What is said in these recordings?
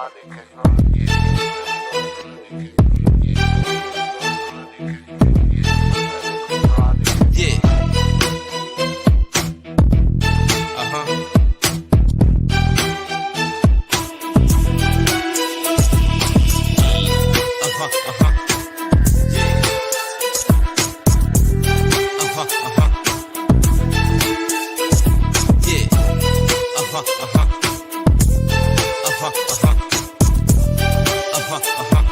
Yeah. Uh-huh. Uh-huh. Uh-huh. Yeah. Uh-huh. Uh-huh. Yeah. Uh-huh. Uh-huh. Uh-huh. Uh-huh. Uh-huh. Uh-huh.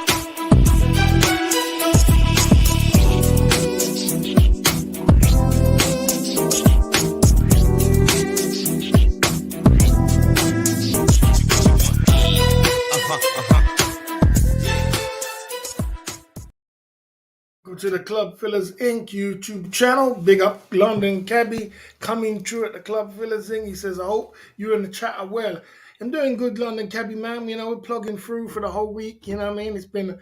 Go to the Club Fillers Inc. YouTube channel. Big up London Cabby coming through at the Club Fillers Inc. He says, I hope you and the chat are well. I'm doing good, London Cabby, man. You know, we're plugging through for the whole week. You know what I mean? It's been,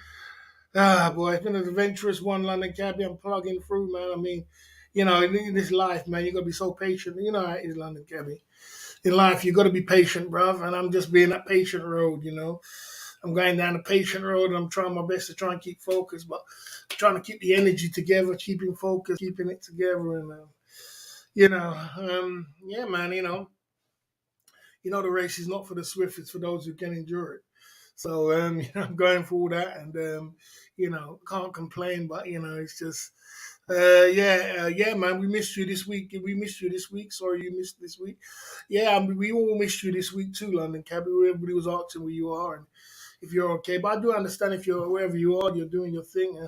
it's been an adventurous one, London Cabby. I'm plugging through, man. I mean, you know, in this life, man, you got to be so patient. You know how it is, London Cabby. In life, you got to be patient, bruv. And I'm just being that patient road, you know. I'm going down the patient road and I'm trying my best to try and keep focused, but trying to keep the energy together, keeping focused, keeping it together. And, yeah, man, the race is not for the swift, it's for those who can endure it. So, I'm going through all that and, can't complain, but, it's just, yeah, man, we missed you this week. We missed you this week. Sorry you missed this week. Yeah, we all missed you this week too, London Cabby. Everybody was asking where you are and if you're okay. But I do understand if you're wherever you are, you're doing your thing.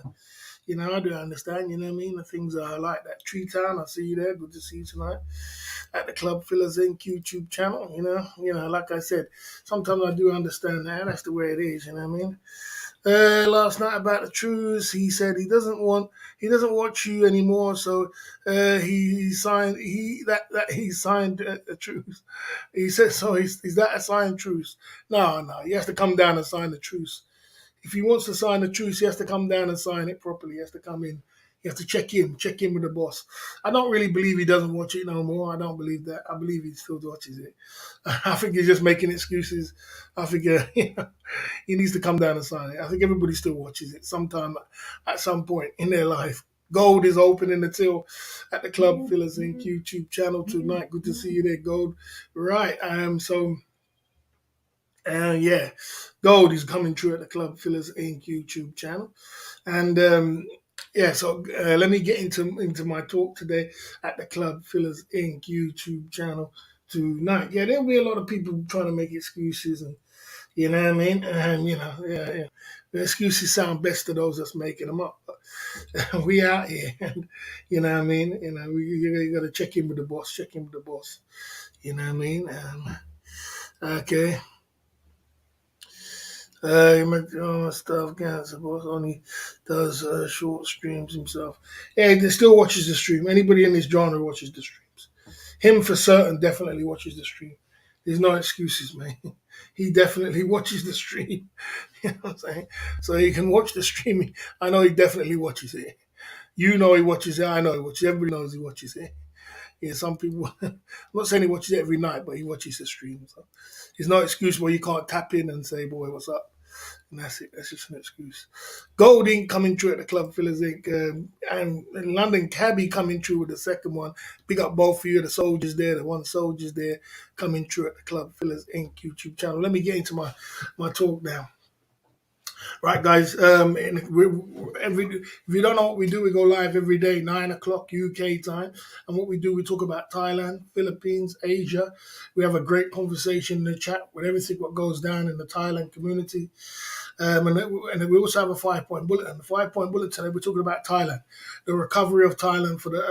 I do understand, you know what I mean? The things are like that. Tree Town, I see you there. Good to see you tonight at the Club Fillers Inc. YouTube channel, like I said, sometimes I do understand that. That's the way it is, you know what I mean? Last night about the truce, he said he doesn't watch you anymore, so he signed he signed a truce. He said so. Is that a signed truce? No, he has to come down and sign the truce. If he wants to sign the truce, he has to come down and sign it properly. He has to come in. He has to check in with the boss. I don't really believe he doesn't watch it no more. I don't believe that. I believe he still watches it. I think he's just making excuses. I think he needs to come down and sign it. I think everybody still watches it sometime at some point in their life. Gold is opening the till at the Club Fillers Inc. YouTube channel tonight. Good to see you there, Gold. Right. Yeah, Gold is coming through at the Club Fillers Inc. YouTube channel. And so let me get into my talk today at the Club Fillers Inc. YouTube channel tonight. Yeah, there'll be a lot of people trying to make excuses, and you know what I mean. And yeah. The excuses sound best to those that's making them up. But we out here, and you know what I mean. You got to check in with the boss. Check in with the boss. You know what I mean. Okay. Stuff again. Suppose only does short streams himself. Yeah, he still watches the stream. Anybody in this genre watches the streams. Him for certain definitely watches the stream. There's no excuses, man. He definitely watches the stream. You know what I'm saying? So he can watch the stream. I know he definitely watches it. You know he watches it. I know he watches it. Everybody knows he watches it. Yeah, some people. I'm not saying he watches it every night, but he watches the stream. So there's no excuse why you can't tap in and say, "Boy, what's up?" And that's it. That's just an excuse. Gold Inc. coming through at the Club Fillers Inc. And London Cabby coming through with the second one. Big up both of you, the soldiers there, the one soldiers there coming through at the Club Fillers Inc. YouTube channel. Let me get into my talk now. Right, guys. If you don't know what we do, we go live every day, 9 o'clock UK time. And what we do, we talk about Thailand, Philippines, Asia. We have a great conversation in the chat with everything what goes down in the Thailand community. And we also have a 5-point bulletin. The 5-point bulletin today, we're talking about Thailand, the recovery of Thailand for the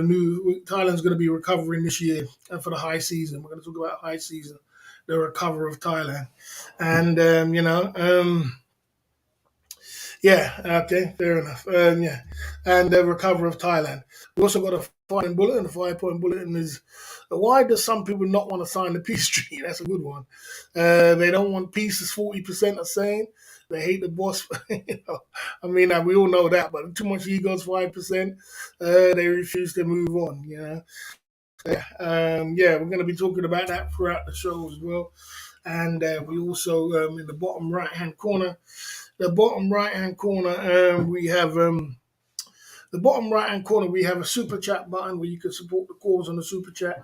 new. Thailand's going to be recovering this year and for the high season. We're going to talk about high season, the recovery of Thailand, and yeah, okay, fair enough. Yeah, and the recovery of Thailand. We also got a 5-point bulletin. The 5-point bulletin is why does some people not want to sign the peace treaty? That's a good one. They don't want peace, as 40% are saying. They hate the boss. I mean, we all know that, but too much egos, 5%. They refuse to move on. Yeah, we're going to be talking about that throughout the show as well. and we also in the bottom right hand corner. The bottom right hand corner, we have the bottom right hand corner. We have a super chat button where you can support the cause on the super chat.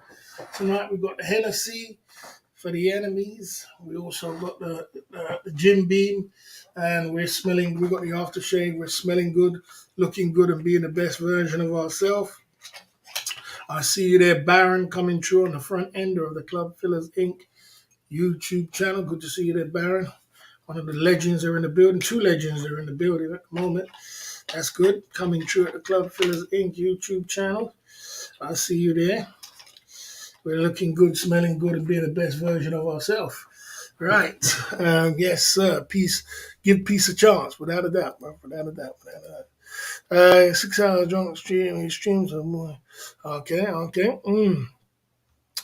Tonight we've got the Hennessy for the enemies. We also got the Jim Beam, and we're smelling. We got the aftershave. We're smelling good, looking good, and being the best version of ourselves. I see you there, Baron, coming through on the front end of the Club Fillers Inc. YouTube channel. Good to see you there, Baron. One of the legends are in the building. Two legends are in the building at the moment. That's good. Coming through at the Club Fillers Inc. YouTube channel. I see you there. We're looking good, smelling good, and being the best version of ourselves. Right. Yes, sir. Peace. Give peace a chance, without a doubt, bro. Without a doubt. Without a doubt. 6 hours drunk stream. He streams or more. Okay. Okay.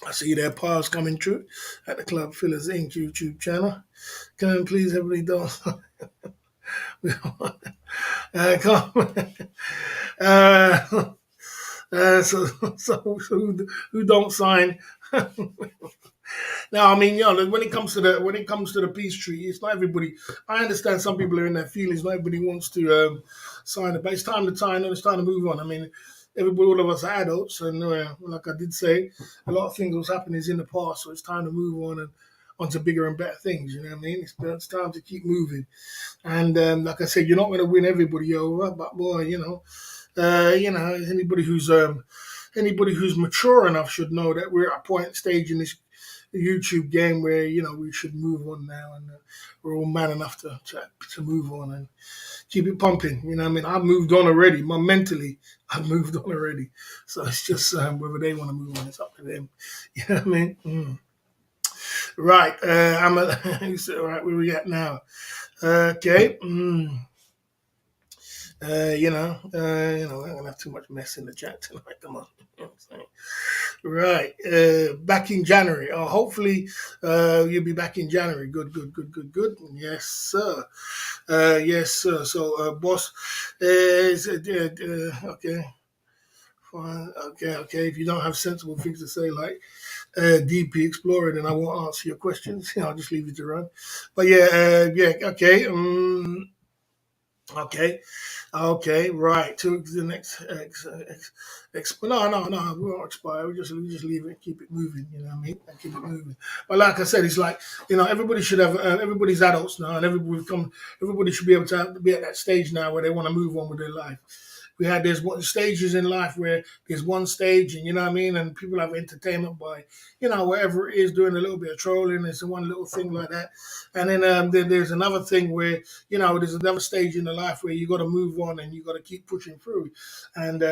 I see that pause coming through at the Club Fillers Inc. YouTube channel. Can please everybody don't. Come. Uh, so, who don't sign? No, I mean, when it comes to the peace treaty, it's not everybody. I understand some people are in their feelings. Not everybody wants to sign it, but it's time to time. It's time to move on. I mean, everybody, all of us are adults, and like I did say, a lot of things was happening is in the past, so it's time to move on and onto bigger and better things. You know what I mean? It's time to keep moving. And like I said, you're not going to win everybody over, but boy, anybody who's mature enough should know that we're at a point stage in this YouTube game where we should move on now, and we're all man enough to move on and keep it pumping. You know what I mean? I've moved on already. Mentally, I've moved on already. So it's just whether they want to move on, it's up to them. You know what I mean? Right. Right. Where we at now? Okay. I'm gonna have too much mess in the chat tonight. Come on. You know what I'm saying? Right. Back in January. Hopefully, you'll be back in January. Good, good, good, good, good. Yes, sir. Yes, sir. So, boss, okay. Fine. Okay, okay. If you don't have sensible things to say, like DP Explorer, then I won't answer your questions. I'll just leave you to run. But yeah, okay. Okay. Okay, right. To the next. No. We won't expire. We just leave it, keep it moving. You know what I mean? And keep it moving. But like I said, it's like everybody should have. Everybody's adults now, and everybody should be able to be at that stage now where they want to move on with their life. There's one stages in life where there's one stage, and you know what I mean, and people have entertainment by wherever it is, doing a little bit of trolling. It's one little thing like that, and then there's another thing where there's another stage in the life where you got to move on and you got to keep pushing through, and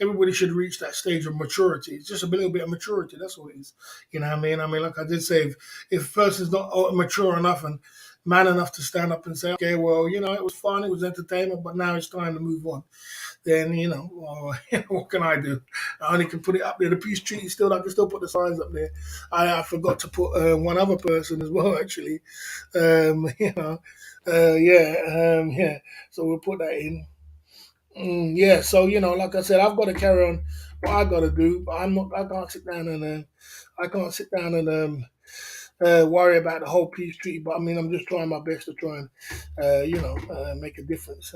everybody should reach that stage of maturity. It's just a little bit of maturity. That's what it is. You know what I mean? I mean, like I did say, if a person's not mature enough and man enough to stand up and say, okay, well, it was fun, it was entertainment, but now it's time to move on. Then well, what can I do? I only can put it up there. The peace treaty I can still put the signs up there. I forgot to put one other person as well, actually. Yeah. So we'll put that in. Yeah. So like I said, I've got to carry on what I got to do, but I'm not. I can't sit down and worry about the whole peace treaty. But I mean, I'm just trying my best to try and make a difference.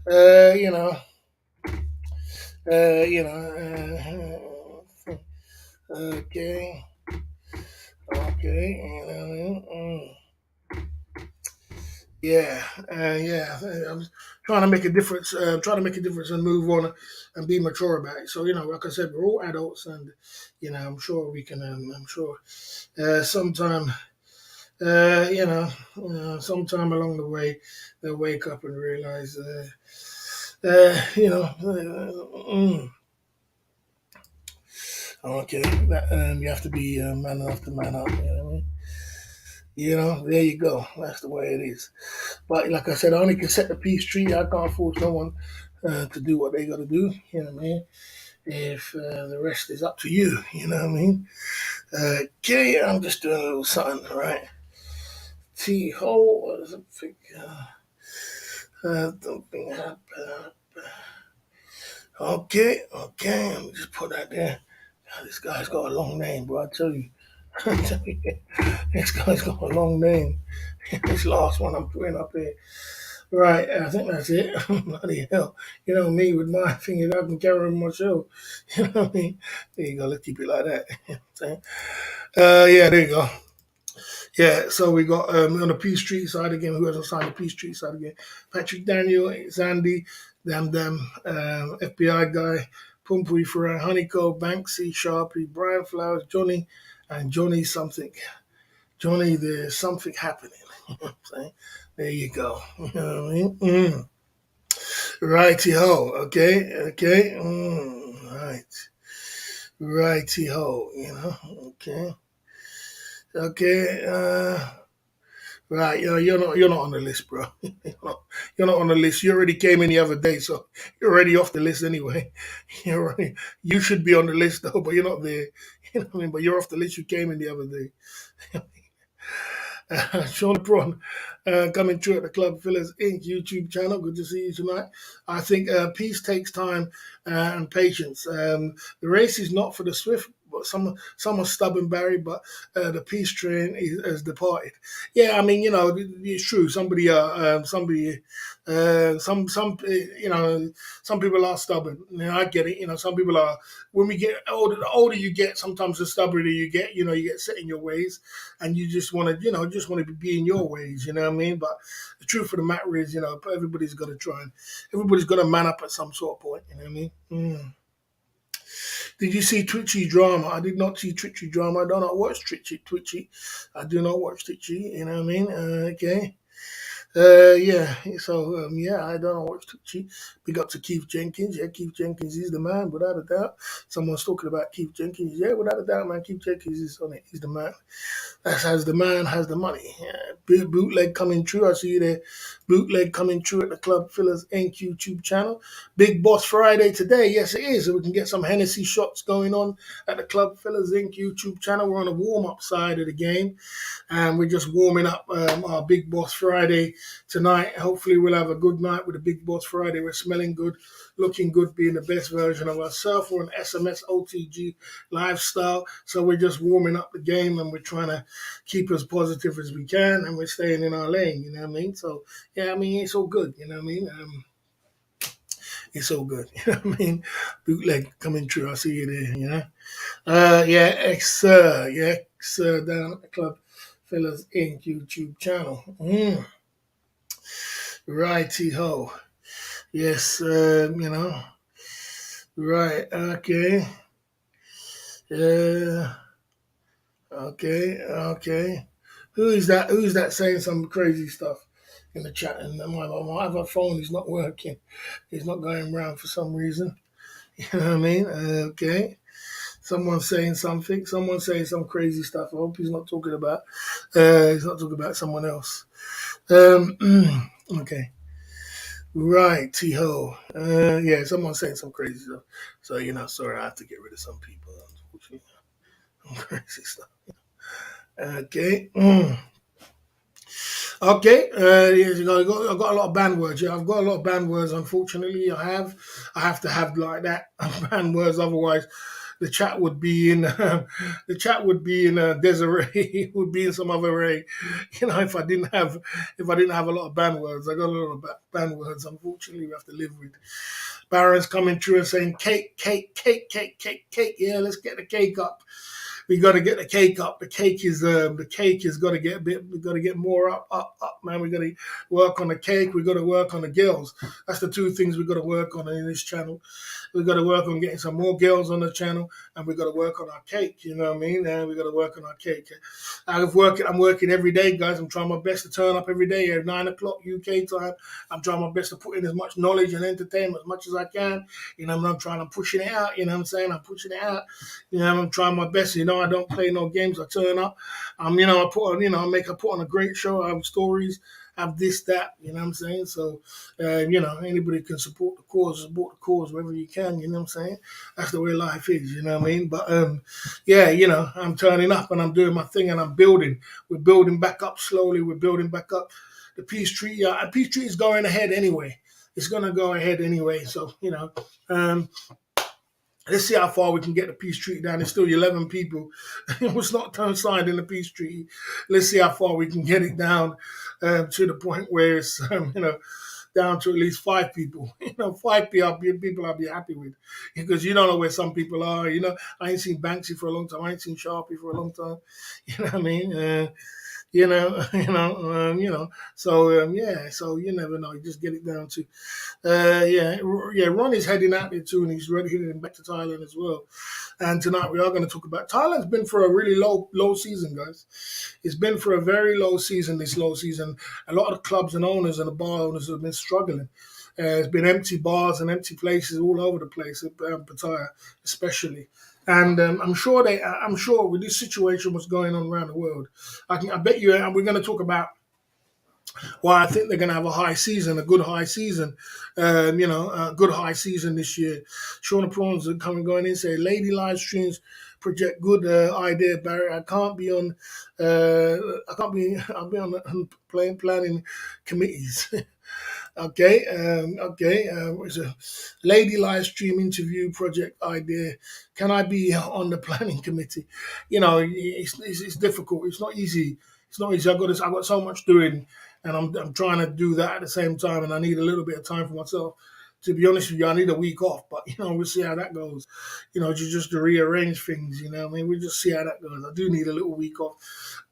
You know. You know, okay, okay, yeah, yeah. I'm trying to make a difference. Trying to make a difference and move on and be mature about it. So like I said, we're all adults, and I'm sure we can. I'm sure sometime, sometime along the way, they'll wake up and realize, okay, that, you have to be man enough to man up. You know what I mean? There you go. That's the way it is. But like I said, I only can set the peace treaty. I can't force someone to do what they got to do. You know what I mean? If the rest is up to you, you know what I mean? Okay, I'm just doing a little something, right? T-hole, what does it think? Don't think okay, let me just put that there. God, this guy's got a long name, bro. I tell you. This guy's got a long name. This last one I'm putting up here. Right, I think that's it. Bloody hell. You know me with my fingers, I can carry them myself. You know what I mean? There you go, let's keep it like that. Yeah, there you go. Yeah, so we got on the P Street side again, who has assigned the P Street side again? Patrick Daniel, Zandy, FBI guy, Pumphrey Ferrer, Honeycomb, Banksy, Sharpie, Brian Flowers, Johnny, and Johnny something. Johnny, there's something happening. You know what I'm saying? There you go. You know what I mean? Righty ho. Okay. Okay. Right. Righty ho. You know. Okay. Okay. Right. You're not on the list, bro. You're not on the list. You already came in the other day, so you're already off the list anyway. You should be on the list though, but you're not there. You know what I mean? But you're off the list. You came in the other day. Sean Prawn, coming through at the Club Fillers Inc. YouTube channel. Good to see you tonight. I think peace takes time and patience. The race is not for the swift, but some are stubborn, Barry. But the peace train has departed. Yeah, I mean, it's true. Some people are stubborn. I get it. Some people are. When we get older, the older you get, sometimes the stubborner you get. You get set in your ways, and you just want to, just want to be in your ways. You know what I mean? But the truth of the matter is, everybody's got to try and everybody's got to man up at some sort of point. You know what I mean? Did you see Twitchy drama? I did not see Twitchy drama. I do not watch Twitchy. I do not watch Twitchy. You know what I mean? Okay. Yeah. So yeah, I don't know what's Twitchy. Big up to Keith Jenkins. Yeah, Keith Jenkins is the man, without a doubt. Someone's talking about Keith Jenkins. Yeah, without a doubt, man. Keith Jenkins is on it. He's the man. That's as the man has the money. Yeah. Bootleg coming true. I see you there. Bootleg coming true at the Club Fillers Inc. YouTube channel. Big Boss Friday today. Yes, it is. So we can get some Hennessy shots going on at the Club Fillers Inc. YouTube channel. We're on the warm-up side of the game. And we're just warming up our Big Boss Friday tonight. Hopefully we'll have a good night with a Big Boss Friday. We're smelling good, looking good, being the best version of ourselves. We're an SMS OTG lifestyle. So we're just warming up the game and we're trying to keep as positive as we can and we're staying in our lane, you know what I mean? So, yeah, I mean, it's all good, you know what I mean? It's all good, you know what I mean? Bootleg coming true. I see you there, you know? Yeah, ex-sir down at the Club Fillers Inc. YouTube channel. Righty ho. Yes, Right, okay. Okay. Who's that saying some crazy stuff in the chat? And my other phone is not working. It's not going round for some reason. You know what I mean? Okay. Someone's saying something. Someone's saying some crazy stuff. I hope he's not talking about. He's not talking about someone else. Okay. Right, T-ho. Yeah, someone's saying some crazy stuff. So, sorry, I have to get rid of some people, unfortunately. Crazy stuff. Okay. Okay. Yes, I've got a lot of banned words. Yeah, I've got a lot of banned words, unfortunately. I have to have like that banned words, otherwise the chat would be in Desiree. It would be in some other way. If I didn't have a lot of banned words. I got a lot of banned words. Unfortunately, we have to live with. Baron's coming through and saying cake. Yeah, let's get the cake up. We got to get the cake up. The cake has got to get a bit. We got to get more up, man. We got to work on the cake. We got to work on the girls. That's the two things we got to work on in this channel. We got to work on getting some more girls on the channel, and we got to work on our cake. You know what I mean? And we got to work on our cake. I'm working every day, guys. I'm trying my best to turn up every day at 9:00 UK time. I'm trying my best to put in as much knowledge and entertainment as much as I can. I'm pushing it out. You know what I'm saying? I'm pushing it out. I'm trying my best. I don't play no games. I turn up. I put on a great show. I have stories. I have this, that. You know what I'm saying? So, anybody can support the cause wherever you can. You know what I'm saying? That's the way life is. You know what I mean? But I'm turning up and I'm doing my thing and I'm building. We're building back up slowly. We're building back up. The Peace Tree. Yeah, Peace Tree is going ahead anyway. It's gonna go ahead anyway. So Let's see how far we can get the peace treaty down. There's still 11 people. It was not signed in the peace treaty. Let's see how far we can get it down to the point where it's, down to at least 5 people. 5 people I'll be happy with, because you don't know where some people are. I ain't seen Banksy for a long time. I ain't seen Sharpie for a long time. You know what I mean? So yeah. So you never know. You just get it down to yeah. Ron is heading out there too, and he's ready heading back to Thailand as well. And tonight we are going to talk about Thailand's been for a really low season, guys. It's been for a very low season. This low season, a lot of the clubs and owners and the bar owners have been struggling. There's been empty bars and empty places all over the place, Pattaya especially. And I'm sure with this situation, what's going on around the world, I bet you, and we're going to talk about why I think they're going to have a high season, a good high season, a good high season this year. Shauna Prawns are going in, say, lady live streams project good idea, Barry. I'll be on the planning committees. Okay. It's a lady live stream interview project idea. Can I be on the planning committee? It's difficult. It's not easy. It's not easy. I've got so much doing, and I'm trying to do that at the same time, and I need a little bit of time for myself. To be honest with you, I need a week off, but we'll see how that goes. Just to rearrange things. I mean, we'll just see how that goes. I do need a little week off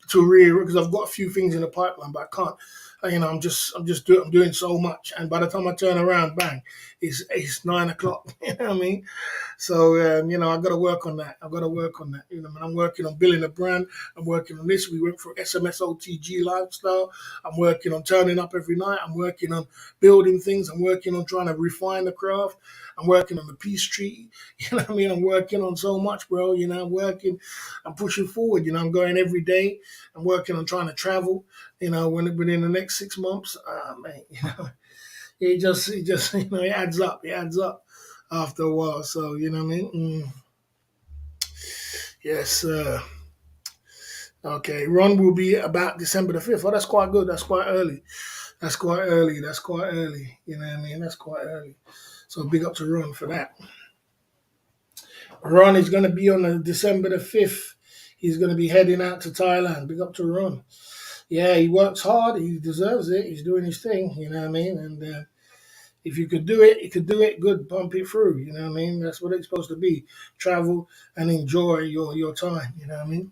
to because I've got a few things in the pipeline, but I can't. I'm doing so much, and by the time I turn around, bang, it's 9 o'clock. You know what I mean? So I got to work on that. I've got to work on that. I'm working on building a brand. I'm working on this. We went for SMSOTG lifestyle. I'm working on turning up every night. I'm working on building things. I'm working on trying to refine the craft. I'm working on the peace treaty. You know what I mean? I'm working on so much, bro. I'm pushing forward. I'm going every day. I'm working on trying to travel. Within the next 6 months, man, it just it adds up. It adds up after a while. So you know what I mean? Yes. Okay. Ron will be about December the 5th. Oh, that's quite good. That's quite early. That's quite early. That's quite early. You know what I mean? That's quite early. So big up to Ron for that. Ron is going to be on December the 5th. He's going to be heading out to Thailand. Big up to Ron. Yeah, he works hard. He deserves it. He's doing his thing. You know what I mean? And if you could do it, you could do it. Good, pump it through. You know what I mean? That's what it's supposed to be. Travel and enjoy your time. You know what I mean?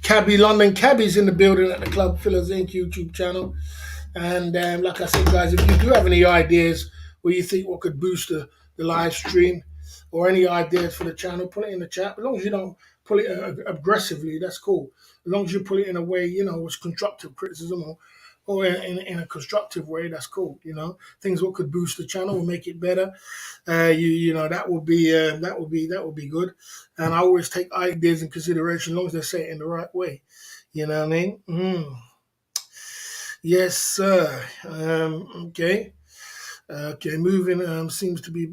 Cabby London Cabby's in the building at the Club Fillers Inc. YouTube channel. And like I said, guys, if you do have any ideas where you think what could boost the live stream or any ideas for the channel, put it in the chat. As long as you don't pull it aggressively, that's cool. As long as you pull it in a way, it's constructive criticism or in a constructive way, that's cool. Things what could boost the channel will make it better. That will be good. And I always take ideas in consideration as long as they say it in the right way. You know what I mean? Yes, sir. Okay. Okay, moving seems to be.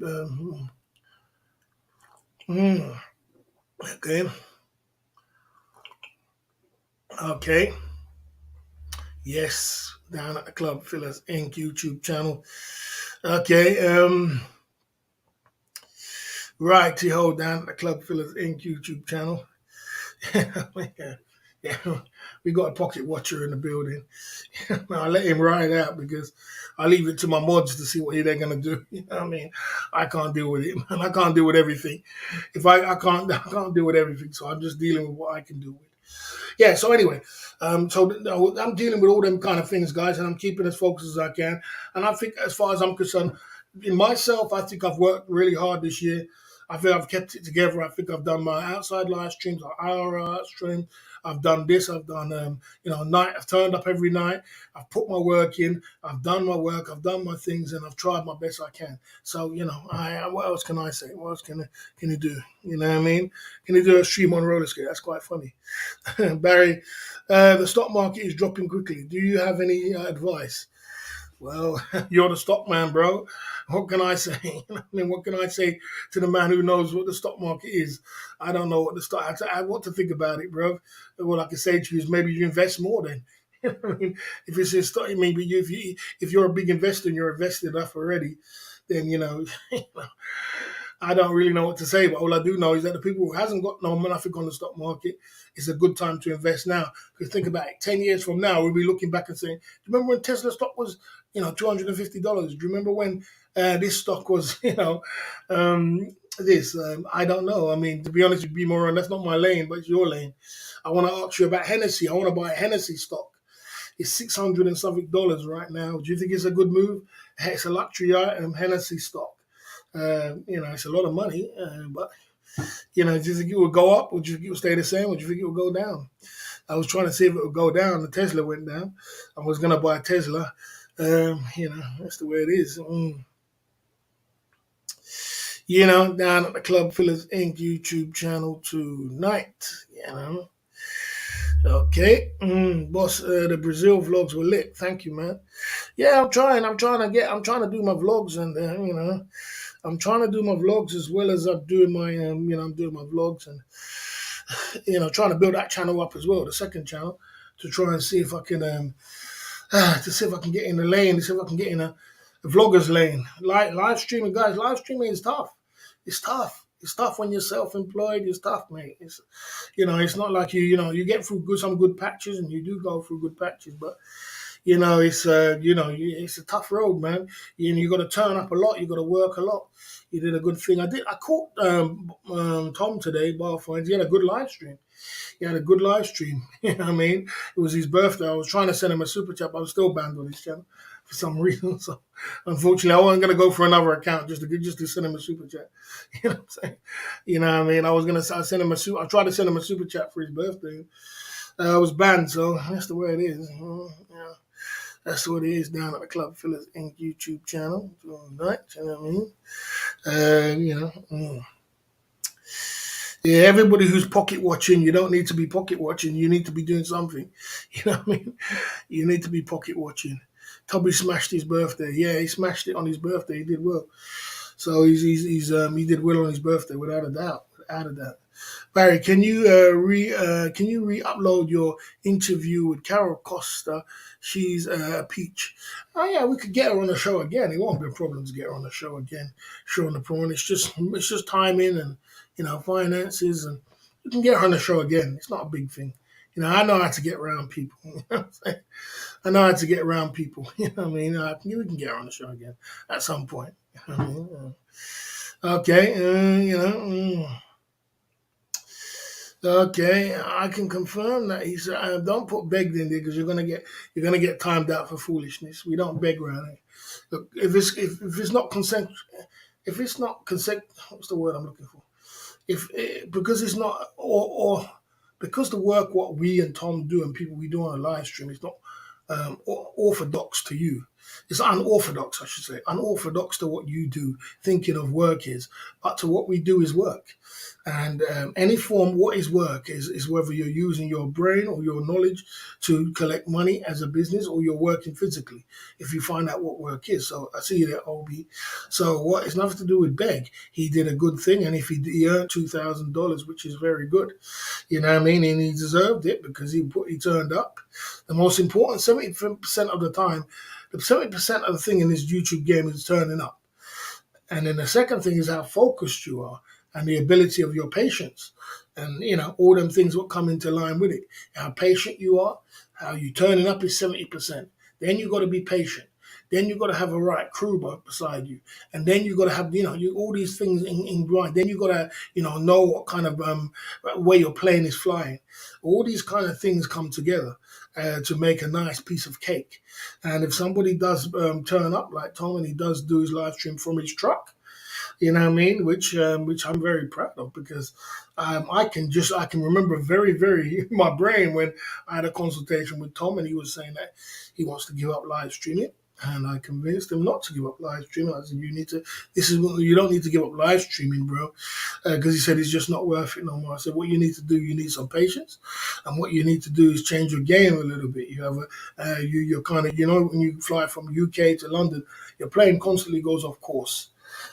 Okay. Okay. Yes, down at the Club Fillers Inc. YouTube channel. Okay. Righty ho, down at the Club Fillers Inc. YouTube channel. Yeah, we got a pocket watcher in the building. I let him ride out because I leave it to my mods to see what they're gonna do. You know what I mean? I can't deal with it, man. I can't deal with everything. If I can't deal with everything. So I'm just dealing with what I can deal with. Yeah. So anyway, so I'm dealing with all them kind of things, guys, and I'm keeping as focused as I can. And I think, as far as I'm concerned, in myself, I think I've worked really hard this year. I think I've kept it together. I think I've done my outside live streams, our live stream. I've done this. I've done, night. I've turned up every night. I've put my work in. I've done my work. I've done my things, and I've tried my best I can. So, what else can I say? What else can you do? You know what I mean? Can you do a stream on roller skate? That's quite funny. Barry, the stock market is dropping quickly. Do you have any advice? Well, you're the stock man, bro. What can I say? I mean, what can I say to the man who knows what the stock market is? I don't know what the stock. What to think about it, bro. What I can say to you is maybe you invest more then. I mean, if it's a stock, maybe if you're a big investor and you're invested enough already, then I don't really know what to say, but all I do know is that the people who hasn't got no nothing on the stock market, it's a good time to invest now. Because think about it, 10 years from now, we'll be looking back and saying, "Do you remember when Tesla stock was, $250? Do you remember when this stock was, this? I don't know. I mean, to be honest with you, Moran, that's not my lane, but it's your lane. I want to ask you about Hennessy. I want to buy a Hennessy stock. It's 600 and something dollars right now. Do you think it's a good move? It's a luxury item, Hennessy stock. It's a lot of money, but do you think it would go up, or do you think it would stay the same, or do you think it would go down? I was trying to see if it would go down. The Tesla went down. I was gonna buy a Tesla. That's the way it is. Down at the Club Fillers Inc. YouTube channel tonight. Okay, boss. The Brazil vlogs were lit. Thank you, man. Yeah, I'm trying. I'm trying to do my vlogs, and I'm trying to do my vlogs as well as I'm doing my, I'm doing my vlogs, and trying to build that channel up as well, the second channel, to try and see if I can, to see if I can get in the lane, to see if I can get in a vlogger's lane. Live streaming, guys. Live streaming is tough. It's tough. It's tough when you're self-employed. It's tough, mate. It's not like you get through some good patches, and you do go through good patches, but it's a tough road, man. You got to turn up a lot. You got to work a lot. You did a good thing. I caught Tom today, Barfinds. He had a good live stream. You know what I mean? It was his birthday. I was trying to send him a super chat, but I'm still banned on his channel for some reason. So unfortunately, I wasn't going to go for another account just to send him a super chat. You know what I'm saying? You know what I mean? I send him I tried to send him a super chat for his birthday. I was banned, so that's the way it is. Yeah. That's what it is down at the Club Fillers Inc. YouTube channel tonight. You know what I mean? Yeah, everybody who's pocket watching, you don't need to be pocket watching. You need to be doing something. You know what I mean? You need to be pocket watching. Toby smashed his birthday. Yeah, he smashed it on his birthday. He did well. So he did well on his birthday, without a doubt. Barry, can you re-upload your interview with Carol Costa? She's a peach. Oh yeah, we could get her on the show again. It won't be a problem to get her on the show again. Showing the prawn. It's just timing and finances, and you can get her on the show again. It's not a big thing. I know how to get around people. You know what I'm saying? I know how to get around people. You know what I mean? We can get her on the show again at some point. You know what I mean? Okay, Okay, I can confirm that. He said, "Don't put begged in there because you're gonna get timed out for foolishness. We don't beg around here. Look, if it's not consent, what's the word I'm looking for? Because it's not or because the work what we and Tom do and people we do on a live stream is not orthodox to you. It's unorthodox, I should say, unorthodox to what you do, thinking of work is, but to what we do is work. And any form, what is work is whether you're using your brain or your knowledge to collect money as a business, or you're working physically, if you find out what work is. So I see you there, Obi. So what? It's nothing to do with beg. He did a good thing, and if he earned $2,000, which is very good, you know what I mean, and he deserved it because he turned up. The most important, 70% of the time, the 70% of the thing in this YouTube game is turning up. And then the second thing is how focused you are and the ability of your patience. And, all them things will come into line with it. How patient you are, how you turning up is 70%. Then you got to be patient. Then you got to have a right crew beside you. And then you got to have, all these things in grind. Then you got to, know what kind of way your plane is flying. All these kind of things come together to make a nice piece of cake. And if somebody does turn up like Tom, and he does do his live stream from his truck, you know what I mean, which I'm very proud of, because I can remember very, very in my brain when I had a consultation with Tom and he was saying that he wants to give up live streaming. And I convinced him not to give up live streaming. I said, you don't need to give up live streaming, bro. Because he said it's just not worth it no more. I said, what you need to do, you need some patience. And what you need to do is change your game a little bit. You have you're kind of, when you fly from UK to London, your plane constantly goes off course.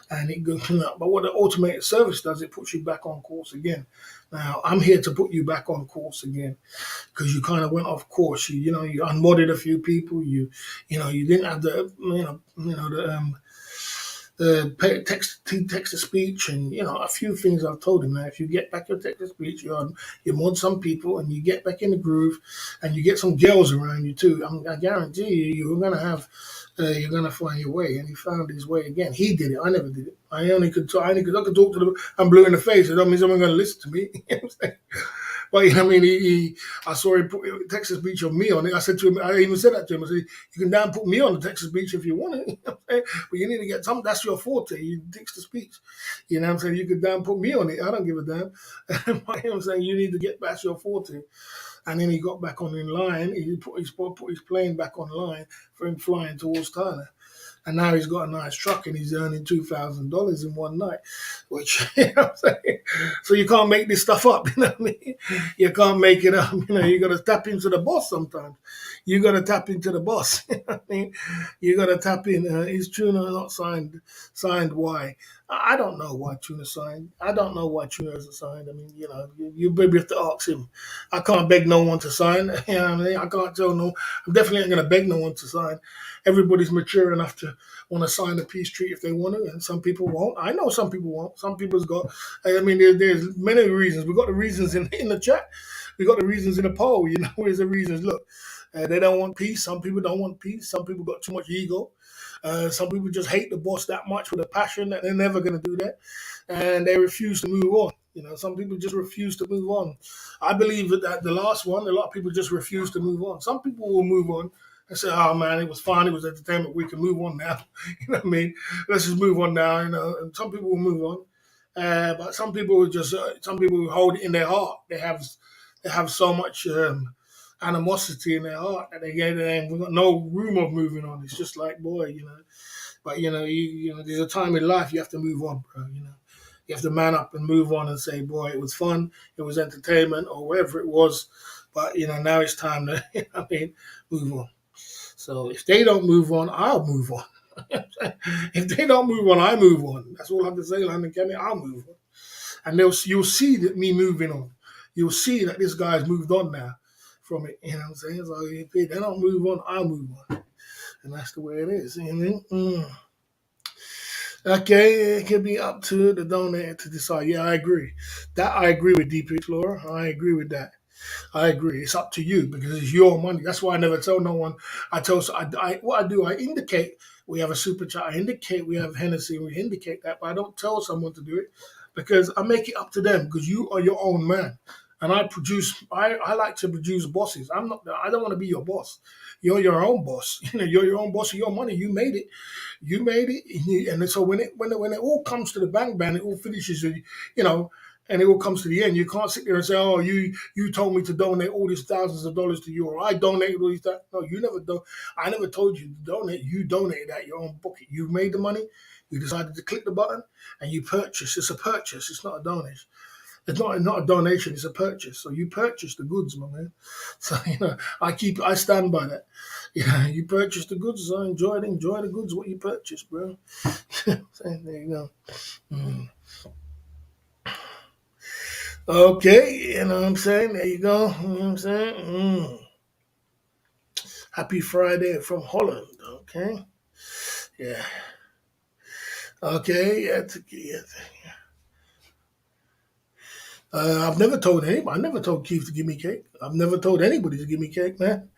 And it goes, but what the automated service does, it puts you back on course again. Now, I'm here to put you back on course again, because you kind of went off course. You unmodded a few people. You didn't have the text to speech, and a few things I've told him. Now, if you get back your text to speech, you mod some people, and you get back in the groove, and you get some girls around you too. I guarantee you're gonna have, you're gonna find your way. And he found his way again. He did it. I never did it. I could talk to them. I'm blue in the face. It don't mean someone's gonna listen to me. You know what I'm saying? But I mean, I saw him put Texas Beach of me on it. I said to him, I even said that to him. I said, you can down put me on the Texas Beach if you want it. You know what I'm saying? But you need to get some. That's your forte. You Texas Beach. You know what I'm saying? You could down put me on it. I don't give a damn. You know what I'm saying? You need to get back your forte. And then he got back on in line. He put his plane back online for him flying towards Thailand. And now he's got a nice truck and he's earning $2,000 in one night, which, you know what I'm saying? So you can't make this stuff up, you know what I mean? You can't make it up, you got to tap into the boss sometimes. You got to tap into the boss, you know what I mean? You got to tap in. Is Tuna not signed? Signed why? I don't know why Tuna signed. I don't know why Tuna hasn't signed. I mean, you maybe have to ask him. I can't beg no one to sign. You know what I mean? I can't tell no. I'm definitely not going to beg no one to sign. Everybody's mature enough to want to sign a peace treaty if they want to, and some people won't. I know some people won't. Some people's got. I mean, there's many reasons. We've got the reasons in the chat. We got the reasons in the poll. Where's the reasons? Look, they don't want peace. Some people don't want peace. Some people got too much ego. Some people just hate the boss that much with a passion that they're never going to do that, and they refuse to move on. Some people just refuse to move on. I believe that the last one, a lot of people just refuse to move on. Some people will move on and say, "Oh man, it was fun. It was entertainment. We can move on now." You know what I mean? Let's just move on now. And some people will move on, but some people will some people will hold it in their heart. They have so much animosity in their heart that they ain't got no room of moving on. It's just like, boy. But there's a time in life you have to move on, bro. You have to man up and move on and say, boy, it was fun, it was entertainment, or whatever it was. But now it's time to, move on. So if they don't move on, I'll move on. If they don't move on, I move on. That's all I have to say, London County. I'll move on, and you'll see that me moving on. You'll see that this guy's moved on now from it. You know what I'm saying? So if they don't move on, I'll move on, and that's the way it is. You know what I mean? Okay, it can be up to the donor to decide. Yeah, I agree. That I agree with DP Explorer. I agree with that. I agree. It's up to you because it's your money. That's why I never tell no one. What I do. I indicate we have a super chat. I indicate we have Hennessy. We indicate that, but I don't tell someone to do it because I make it up to them because you are your own man. And I produce. I like to produce bosses. I don't want to be your boss. You're your own boss. You're your own boss of your money. You made it. You made it. And so when it all comes to the bang, it all finishes. And it all comes to the end. You can't sit there and say, "Oh, you told me to donate all these thousands of dollars to you, or I donated all these." No, you never do. I never told you to donate. You donated out your own pocket. You made the money. You decided to click the button, and you purchase. It's a purchase. It's not a donation. It's not a donation. It's a purchase. So you purchase the goods, my man. So I stand by that. You purchase the goods. So enjoy the goods. What you purchase, bro. So there you go. Mm. Okay, you know what I'm saying? There you go. You know what I'm saying? Happy Friday from Holland. Okay. Yeah. Okay. Yeah. I've never told anybody. I never told Keith to give me cake. I've never told anybody to give me cake, man.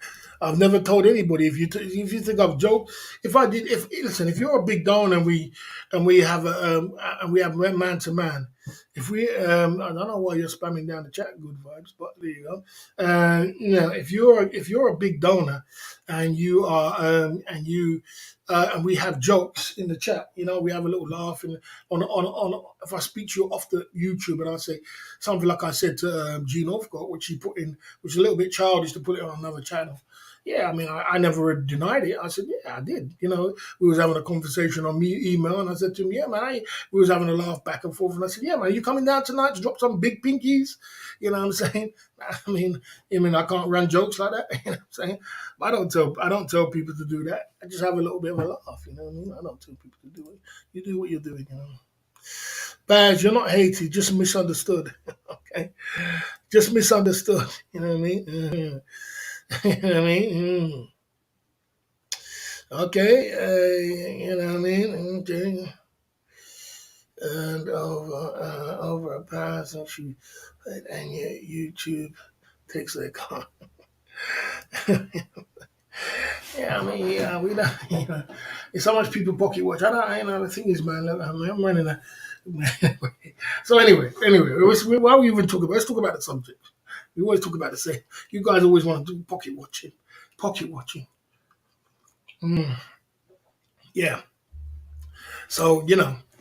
I've never told anybody. If you think I've joked, if I did, if listen, if you're a big don and we have man to man, if we I don't know why you're spamming down the chat, good vibes, but there you go. If you're a big donor and you are and we have jokes in the chat, we have a little laugh and on if I speak to you off the YouTube and I say something like I said to Gene Northcote, which he put in, which is a little bit childish to put it on another channel. Yeah, I mean, I never denied it. I said, yeah, I did. We was having a conversation on email, and I said to him, yeah, man, we was having a laugh back and forth, and I said, yeah, man, you coming down tonight to drop some big pinkies? You know what I'm saying? I can't run jokes like that. You know what I'm saying? But I don't tell people to do that. I just have a little bit of a laugh. You know what I mean? I don't tell people to do it. You do what you're doing. Baz, you're not Haiti, just misunderstood. Okay, just misunderstood. You know what I mean? You know what I mean? Okay, you know what I mean? Okay. and over a pass, and yet YouTube takes their car. Yeah, I mean, yeah, we don't. You know, it's so much people pocket watch. I don't. You know, the thing is, man. Look, I'm running a. So anyway, why we even talk about? Let's talk about the subject. We always talk about the same. You guys always want to do pocket watching, pocket watching. Mm, yeah. So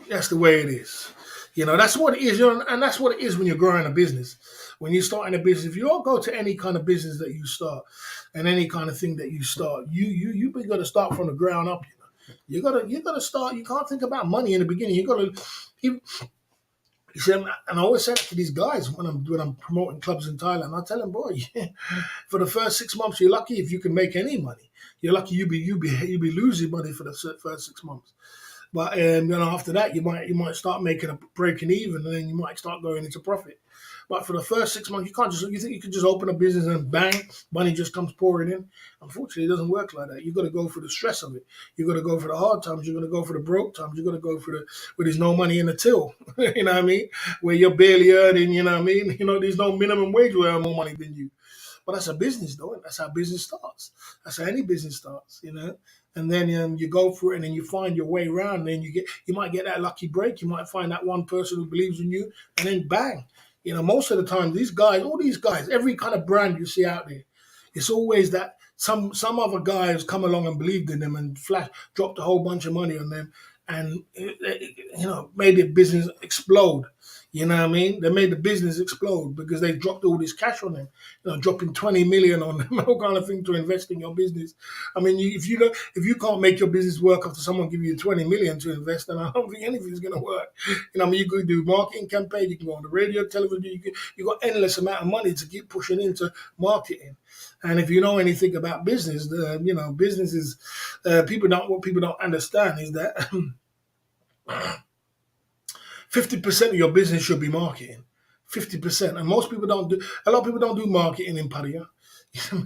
that's the way it is. That's what it is. And that's what it is when you're growing a business. When you're starting a business, if you don't go to any kind of business that you start, and any kind of thing that you start, you got to start from the ground up. You gotta start. You can't think about money in the beginning. You He said, and I always said to these guys when I'm promoting clubs in Thailand, I tell them, boy, for the first 6 months, you're lucky if you can make any money. You're lucky you be losing money for the first 6 months. But after that, you might start making a breaking even, and then you might start going into profit. But for the first 6 months, you think you can just open a business and bang, money just comes pouring in. Unfortunately, it doesn't work like that. You got to go for the stress of it. You got to go for the hard times. You're going to go for the broke times. You got to go for the where there's no money in the till. You know what I mean? Where you're barely earning. You know what I mean? There's no minimum wage where I earn more money than you. But that's a business, though. And that's how business starts. That's how any business starts. And then you go through it, and then you find your way around. And then you might get that lucky break. You might find that one person who believes in you, and then bang. Most of the time, all these guys, every kind of brand you see out there, it's always that some other guy has come along and believed in them and dropped a whole bunch of money on them, and made their business explode. You know what I mean? They made the business explode because they dropped all this cash on them. Dropping 20 million on them, all kind of thing to invest in your business. I mean, if you can't make your business work after someone give you 20 million to invest, then I don't think anything's going to work. I mean, you could do marketing campaign, you can go on the radio, television, you got endless amount of money to keep pushing into marketing. And if you know anything about business, business is what people don't understand is that 50% of your business should be marketing. 50%. And most people don't do, a lot of people don't do marketing in Pattaya.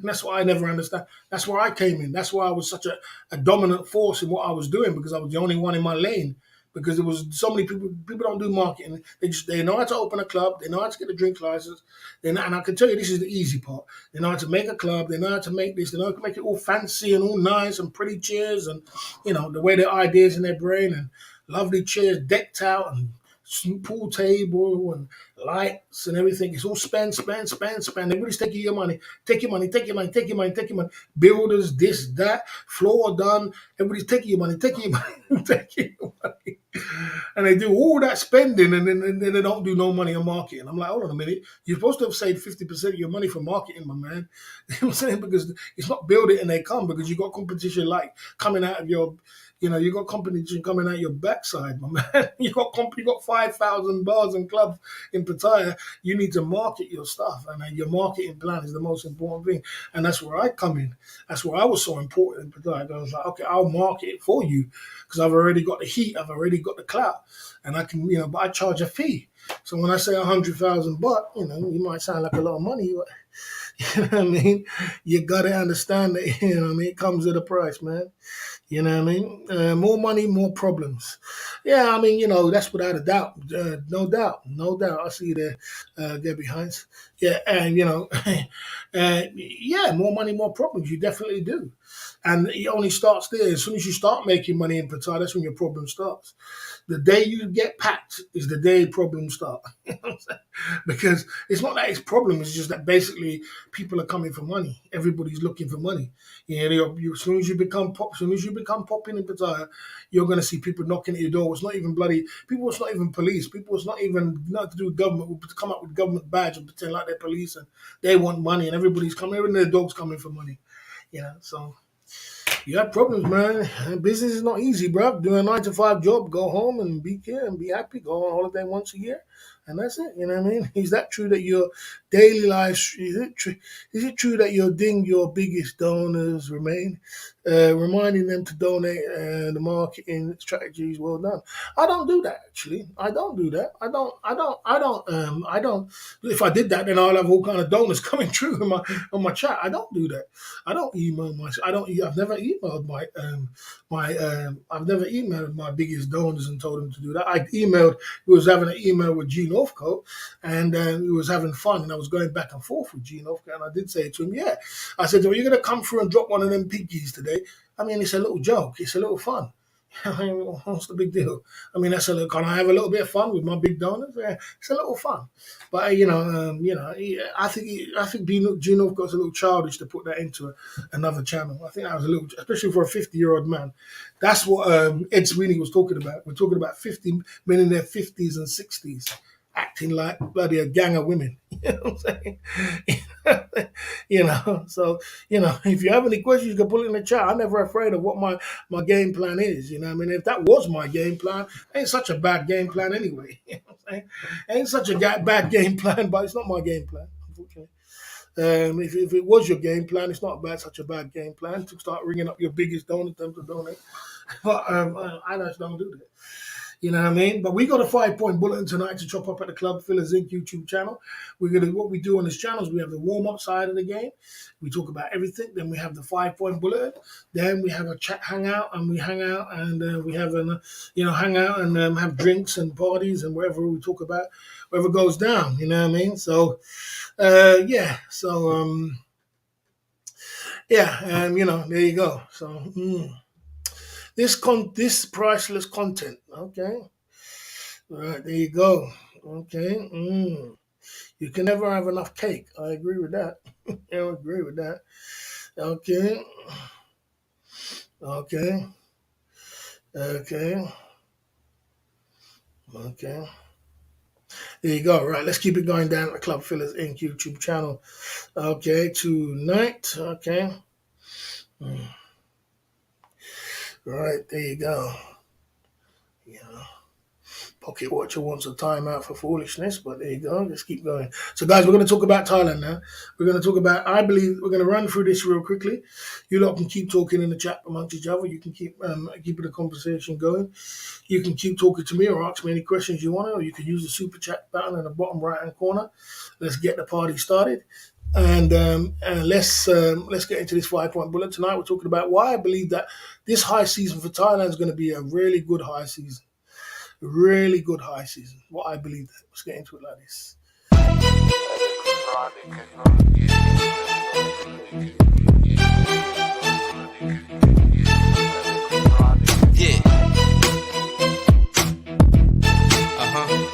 That's what I never understand. That's where I came in. That's why I was such a dominant force in what I was doing, because I was the only one in my lane. Because there was so many people don't do marketing. They know how to open a club. They know how to get a drink license. And I can tell you, this is the easy part. They know how to make a club. They know how to make this. They know how to make it all fancy and all nice and pretty chairs, and the way their ideas in their brain, and lovely chairs decked out, and pool table and lights and everything. It's all spend, spend, spend, spend. Everybody's taking your money. Take your money, take your money, take your money, take your money. Builders, this, that, floor done. Everybody's taking your money, taking your money, taking your money. And they do all that spending, and then they don't do no money on marketing. I'm like, hold on a minute. You're supposed to have saved 50% of your money for marketing, my man. You know what I'm saying? Because it's not build it and they come, because you got competition like coming out of you got competition coming out your backside, my man. You got 5,000 bars and clubs in Pattaya. You need to market your stuff, and your marketing plan is the most important thing. And that's where I come in. That's where I was so important in Pattaya. I was like, okay, I'll market it for you because I've already got the heat, I've already got the clout, and I can, but I charge a fee. So when I say 100,000 baht, you might sound like a lot of money, but you know what I mean? You gotta understand that, it comes with a price, man. You know what I mean? More money, more problems. Yeah, I mean, that's without a doubt. No doubt. No doubt. I see you there, Debbie Hines. Yeah, and, yeah, more money, more problems. You definitely do. And it only starts there. As soon as you start making money in Pattaya, that's when your problem starts. The day you get packed is the day problems start. You know what I'm saying? Because it's not that it's problems, it's just that basically people are coming for money. Everybody's looking for money. As soon as you become popping in Pattaya, you're going to see people knocking at your door. It's not even bloody people. It's not even police. People. It's not even nothing to do with government. To come up with government badge and pretend like they're police and they want money, and everybody's coming. Even their dogs coming for money. So you have problems, man. And business is not easy, bro. Do a 9 to 5 job, go home and be here and be happy. Go on holiday once a year, and that's it. You know what I mean? Is that true that your daily life? Is it true? Is it true that your biggest donors remain? reminding them to donate the marketing strategies. Well done. I don't do that actually. I don't do that. I don't. If I did that, then I'll have all kind of donors coming through on my chat. I don't do that. I don't email my. I don't. I've never emailed I've never emailed my biggest donors and told them to do that. I emailed. We was having an email with Gene Northcote, and we was having fun, and I was going back and forth with Gene Northcote, and I did say to him, yeah. I said, "Are you going to come through and drop one of them piggies today?" I mean, it's a little joke. It's a little fun. I mean, what's the big deal? I mean, that's a little. Can I have a little bit of fun with my big donors? Yeah, it's a little fun. But I think Gino got a little childish to put that into another channel. I think that was a little, especially for a 50-year-old man. That's what Ed Sweeney was talking about. We're talking about 50 men in their 50s and 60s acting like bloody a gang of women. You know what I'm saying? So if you have any questions, you can put it in the chat. I'm never afraid of what my game plan is. I mean, if that was my game plan, ain't such a bad game plan anyway. You know what I'm saying? Ain't such a bad game plan, but it's not my game plan, unfortunately. If it was your game plan, it's not such a bad game plan to start ringing up your biggest donor to donate. But I just don't do that. You know what I mean? But we got a 5-point bulletin tonight to chop up at the Club Fillers Inc. YouTube channel. What we do on this channel is we have the warm-up side of the game. We talk about everything. Then we have the 5-point bulletin. Then we have a chat hangout, and we hang out, and we have hang out and have drinks and parties and wherever we talk about, wherever goes down. You know what I mean? So, yeah. So, there you go. So. This priceless content. Okay. All right, there you go. Okay. You can never have enough cake. I agree with that. I agree with that. Okay. Okay. Okay. Okay. There you go. Right, let's keep it going down at the Club Fillers Inc. YouTube channel. Okay, tonight. Okay. Right, there you go. Pocket Watcher wants a timeout for foolishness, but there you go. Let's keep going. So, guys, we're going to talk about Thailand now. We're going to talk about, I believe, we're going to run through this real quickly. You lot can keep talking in the chat amongst each other. You can keep keeping the conversation going. You can keep talking to me or ask me any questions you want, or you can use the super chat button in the bottom right-hand corner. Let's get the party started. And let's get into this 5-point bullet. Tonight we're talking about why I believe that this high season for Thailand is going to be a really good high season. Really good high season. What I believe that. Let's get into it like this. Yeah. Uh-huh.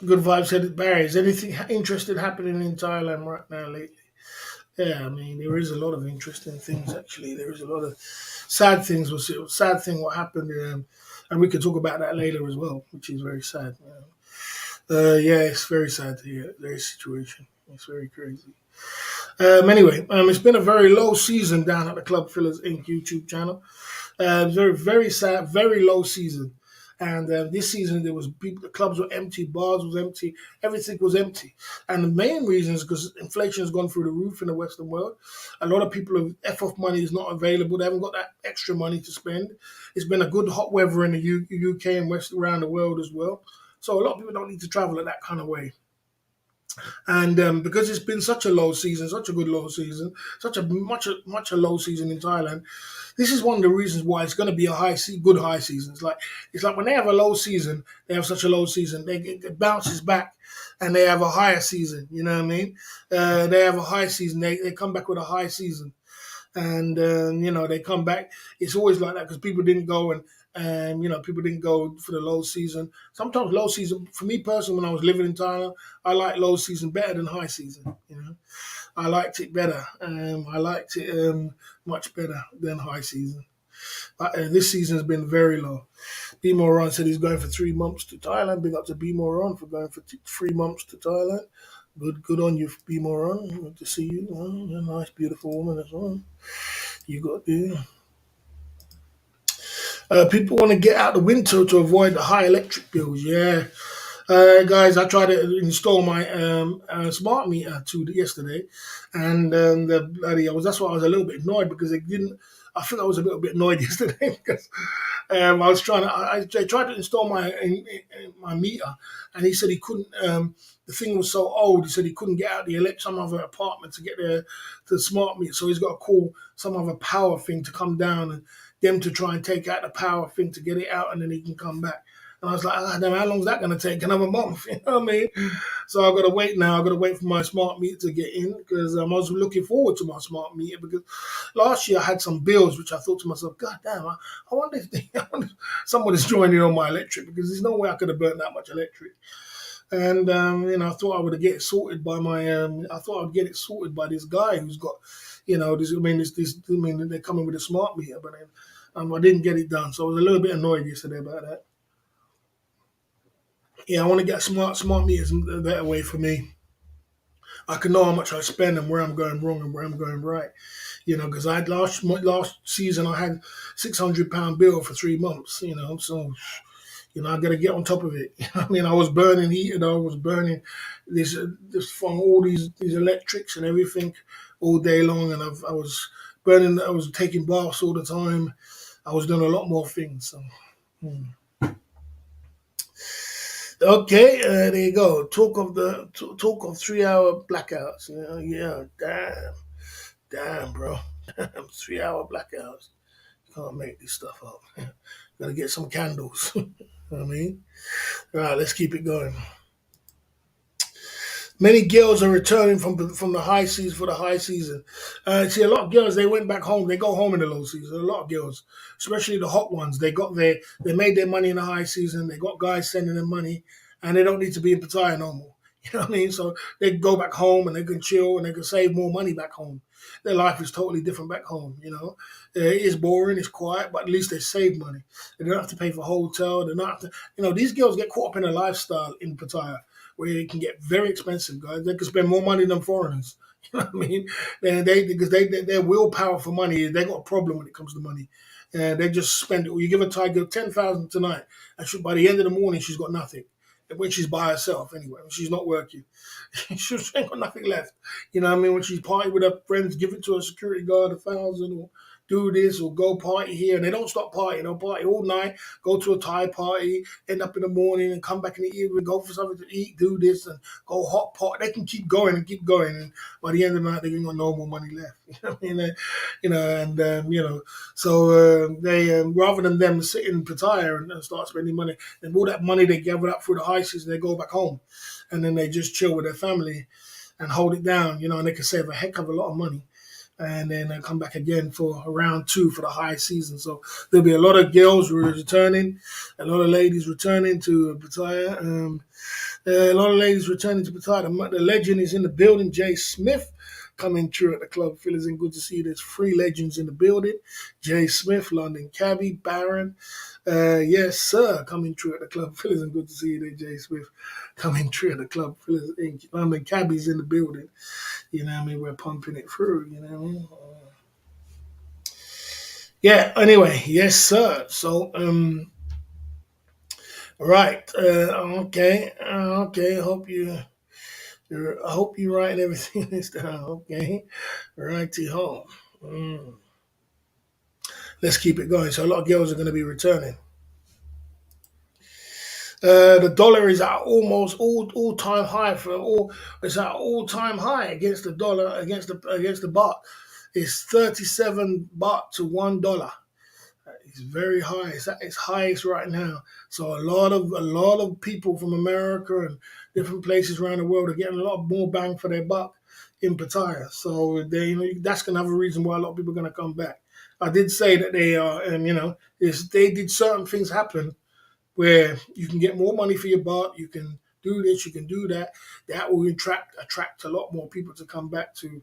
Good vibes said Barry. Is anything interesting happening in Thailand right now lately? Yeah, I mean there is a lot of interesting things actually. There is a lot of sad things. Sad thing what happened, and we can talk about that later as well, which is very sad. Yeah, it's very sad to hear their situation. It's very crazy. Anyway, it's been a very low season down at the Club Fillers Inc. YouTube channel. Very, very sad, very low season. And this season, there was people. The clubs were empty, bars was empty, everything was empty. And the main reason is because inflation has gone through the roof in the Western world. A lot of people have F-off money is not available. They haven't got that extra money to spend. It's been a good hot weather in the UK and west around the world as well. So a lot of people don't need to travel at that kind of way. And because it's been such a low season, such a good low season, such a much a low season in Thailand, this is one of the reasons why it's going to be a good high season. It's like when they have a low season, they have such a low season, it bounces back, and they have a higher season. You know what I mean? They have a high season. They come back with a high season, and they come back. It's always like that because people didn't go and people didn't go for the low season. Sometimes low season, for me personally, when I was living in Thailand, I like low season better than high season. I liked it better. I liked it much better than high season. This season has been very low. B Moran said he's going for 3 months to Thailand. Big up to B Moran for going for 3 months to Thailand. Good on you, B Moran. Good to see you. You're a nice, beautiful woman as well. You got the. People want to get out the winter to avoid the high electric bills. Yeah, guys, I tried to install my smart meter yesterday, and the bloody that's why I was a little bit annoyed because they didn't. I think I was a little bit annoyed yesterday because I was trying to. I tried to install my meter, and he said he couldn't. The thing was so old. He said he couldn't get out some other apartment to get to the smart meter. So he's got to call some other power thing to come down and them to try and take out the power thing to get it out, and then he can come back. And I was like, damn, how long is that going to take? Another month, you know what I mean? So I've got to wait now. I've got to wait for my smart meter to get in because I was looking forward to my smart meter because last year I had some bills which I thought to myself, God damn, I wonder if somebody's joining on my electric because there's no way I could have burnt that much electric. And I thought I would get it sorted by I thought I'd get it sorted by this guy who's got, they're coming with a smart meter, but then I didn't get it done, so I was a little bit annoyed yesterday about that. Yeah, I want to get smart meters a better way for me. I can know how much I spend and where I'm going wrong and where I'm going right. Because I had last season I had £600 bill for 3 months. So I got to get on top of it. I mean, I was burning heat and I was burning this from all these electrics and everything all day long, and I was burning. I was taking baths all the time. I was doing a lot more things. So. Okay, there you go. Talk of 3 hour blackouts. Yeah, damn, bro, 3 hour blackouts. You can't make this stuff up. Gotta get some candles. I mean, all right, let's keep it going. Many girls are returning from the high season for the high season. See, a lot of girls they went back home. They go home in the low season. A lot of girls, especially the hot ones, they made their money in the high season. They got guys sending them money, and they don't need to be in Pattaya no more. You know what I mean? So they can go back home and they can chill and they can save more money back home. Their life is totally different back home. It is boring, it's quiet, but at least they save money. They don't have to pay for hotel. They're not. Have to, these girls get caught up in a lifestyle in Pattaya where it can get very expensive, guys. They can spend more money than foreigners. You know what I mean? Because their willpower for money, they got a problem when it comes to money. And they just spend it. Or you give a tiger 10,000 tonight, and by the end of the morning, she's got nothing. When she's by herself, anyway, when she's not working, she ain't got nothing left. You know what I mean? When she's partying with her friends, give it to a security guard 1,000 or do this or go party here. And they don't stop partying. They'll party all night, go to a Thai party, end up in the morning and come back in the evening, go for something to eat, do this and go hot pot. They can keep going and keep going. And by the end of the night, they ain't got no more money left. You know what I mean? So they, rather than them sit in Pattaya and start spending money, and all that money they gathered up through the high season, they go back home. And then they just chill with their family and hold it down, and they can save a heck of a lot of money and then come back again for round two for the high season. So there'll be a lot of girls returning, a lot of ladies returning to Pattaya. A lot of ladies returning to Pattaya. The legend is in the building, Jay Smith, coming through at the club. Feels good to see there's 3 legends in the building. Jay Smith, London Cabby, Baron. Yes, sir, coming through at the club. Feels good to see you there, Jay Smith, coming through at the club. London Cabby's in the building. You know what I mean? We're pumping it through, you know what I mean? Yeah, anyway, yes, sir. So, right. Okay. I hope you write everything this down. Okay. Righty home. Let's keep it going. So a lot of girls are going to be returning. The dollar is at almost all time high It's at all time high against the dollar against the baht. It's 37 baht to $1. It's very high. It's at its highest right now. So a lot of people from America and different places around the world are getting a lot more bang for their buck in Pattaya. So that's another reason why a lot of people are going to come back. I did say that they are, they did certain things happen where you can get more money for your baht. You can do this, you can do that. That will attract a lot more people to come back to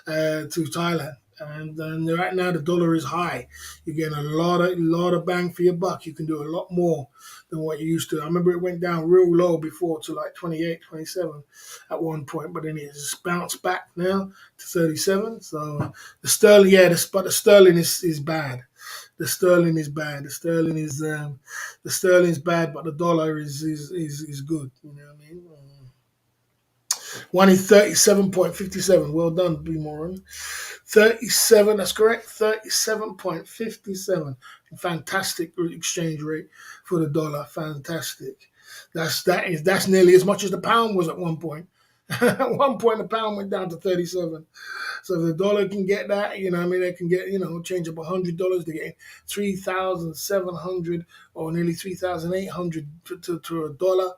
Thailand. And right now the dollar is high. You're getting a lot of bang for your buck. You can do a lot more than what you used to. I remember it went down real low before to like 28, 27 at one point, but then it's bounced back now to 37. So the sterling, but the sterling is bad. The sterling is bad. The sterling's bad, but the dollar is good. You know what I mean? One is 37.57. Well done, B Moran. 37, that's correct. 37.57. Fantastic exchange rate for the dollar. Fantastic. That's nearly as much as the pound was at one point. At one point the pound went down to 37. So if the dollar can get that, they can get, change up $100, they're getting 3,700 or nearly 3,800 to a dollar.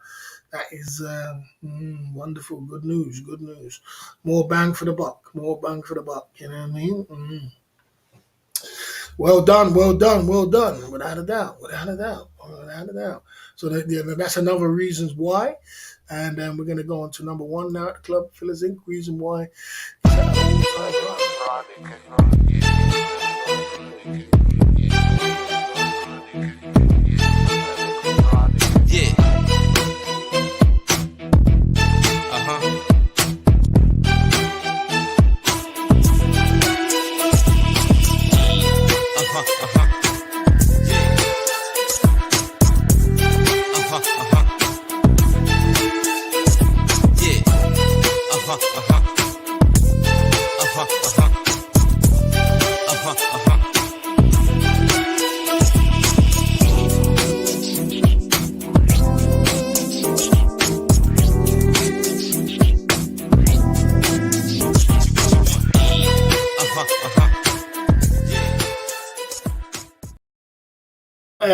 That is wonderful. Good news. Good news. More bang for the buck. More bang for the buck. You know what I mean? Well done. Well done. Well done. Without a doubt. Without a doubt. Without a doubt. So that's another reasons why. And then we're going to go on to number one now at the Club Fillers Inc. Reason why. Yeah. Uh-huh. Uh-huh. Uh-huh. Yeah. Uh-huh. Uh-huh. Yeah. Uh-huh. Uh-huh. Uh-huh. Uh-huh. Uh-huh. Uh-huh.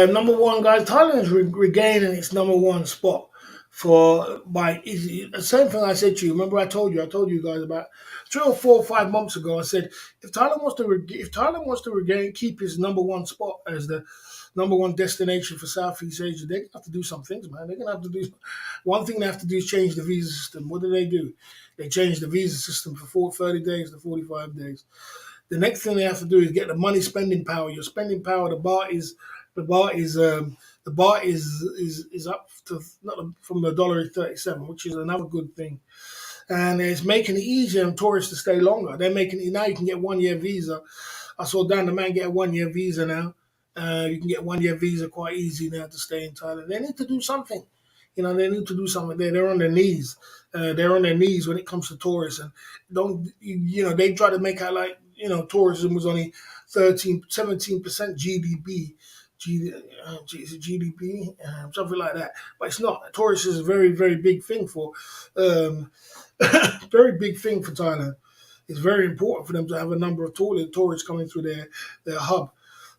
Number one, guys, Thailand is regaining its number one spot the same thing I said to you. Remember, I told you guys about 3 or 4 or 5 months ago. I said if Thailand wants to regain, keep its number one spot as the number one destination for Southeast Asia, they're gonna have to do some things, man. They're gonna have to do one thing. They have to do is change the visa system. What do? They changed the visa system from 30 days to 45 days. The next thing they have to do is get the money spending power. Your spending power, the baht is up to not from the dollar is 37, which is another good thing. And it's making it easier for tourists to stay longer. They're making it now. You can get 1 year visa. I saw Dan the man get a 1 year visa now. You can get 1 year visa quite easy now to stay in Thailand. They need to do something. They need to do something. They're on their knees. They're on their knees when it comes to tourists, and they try to make out like tourism was only 17% GDP. Is it GDP, something like that, but it's not. Tourism is a very, very big thing very big thing for Thailand. It's very important for them to have a number of tourists coming through their hub,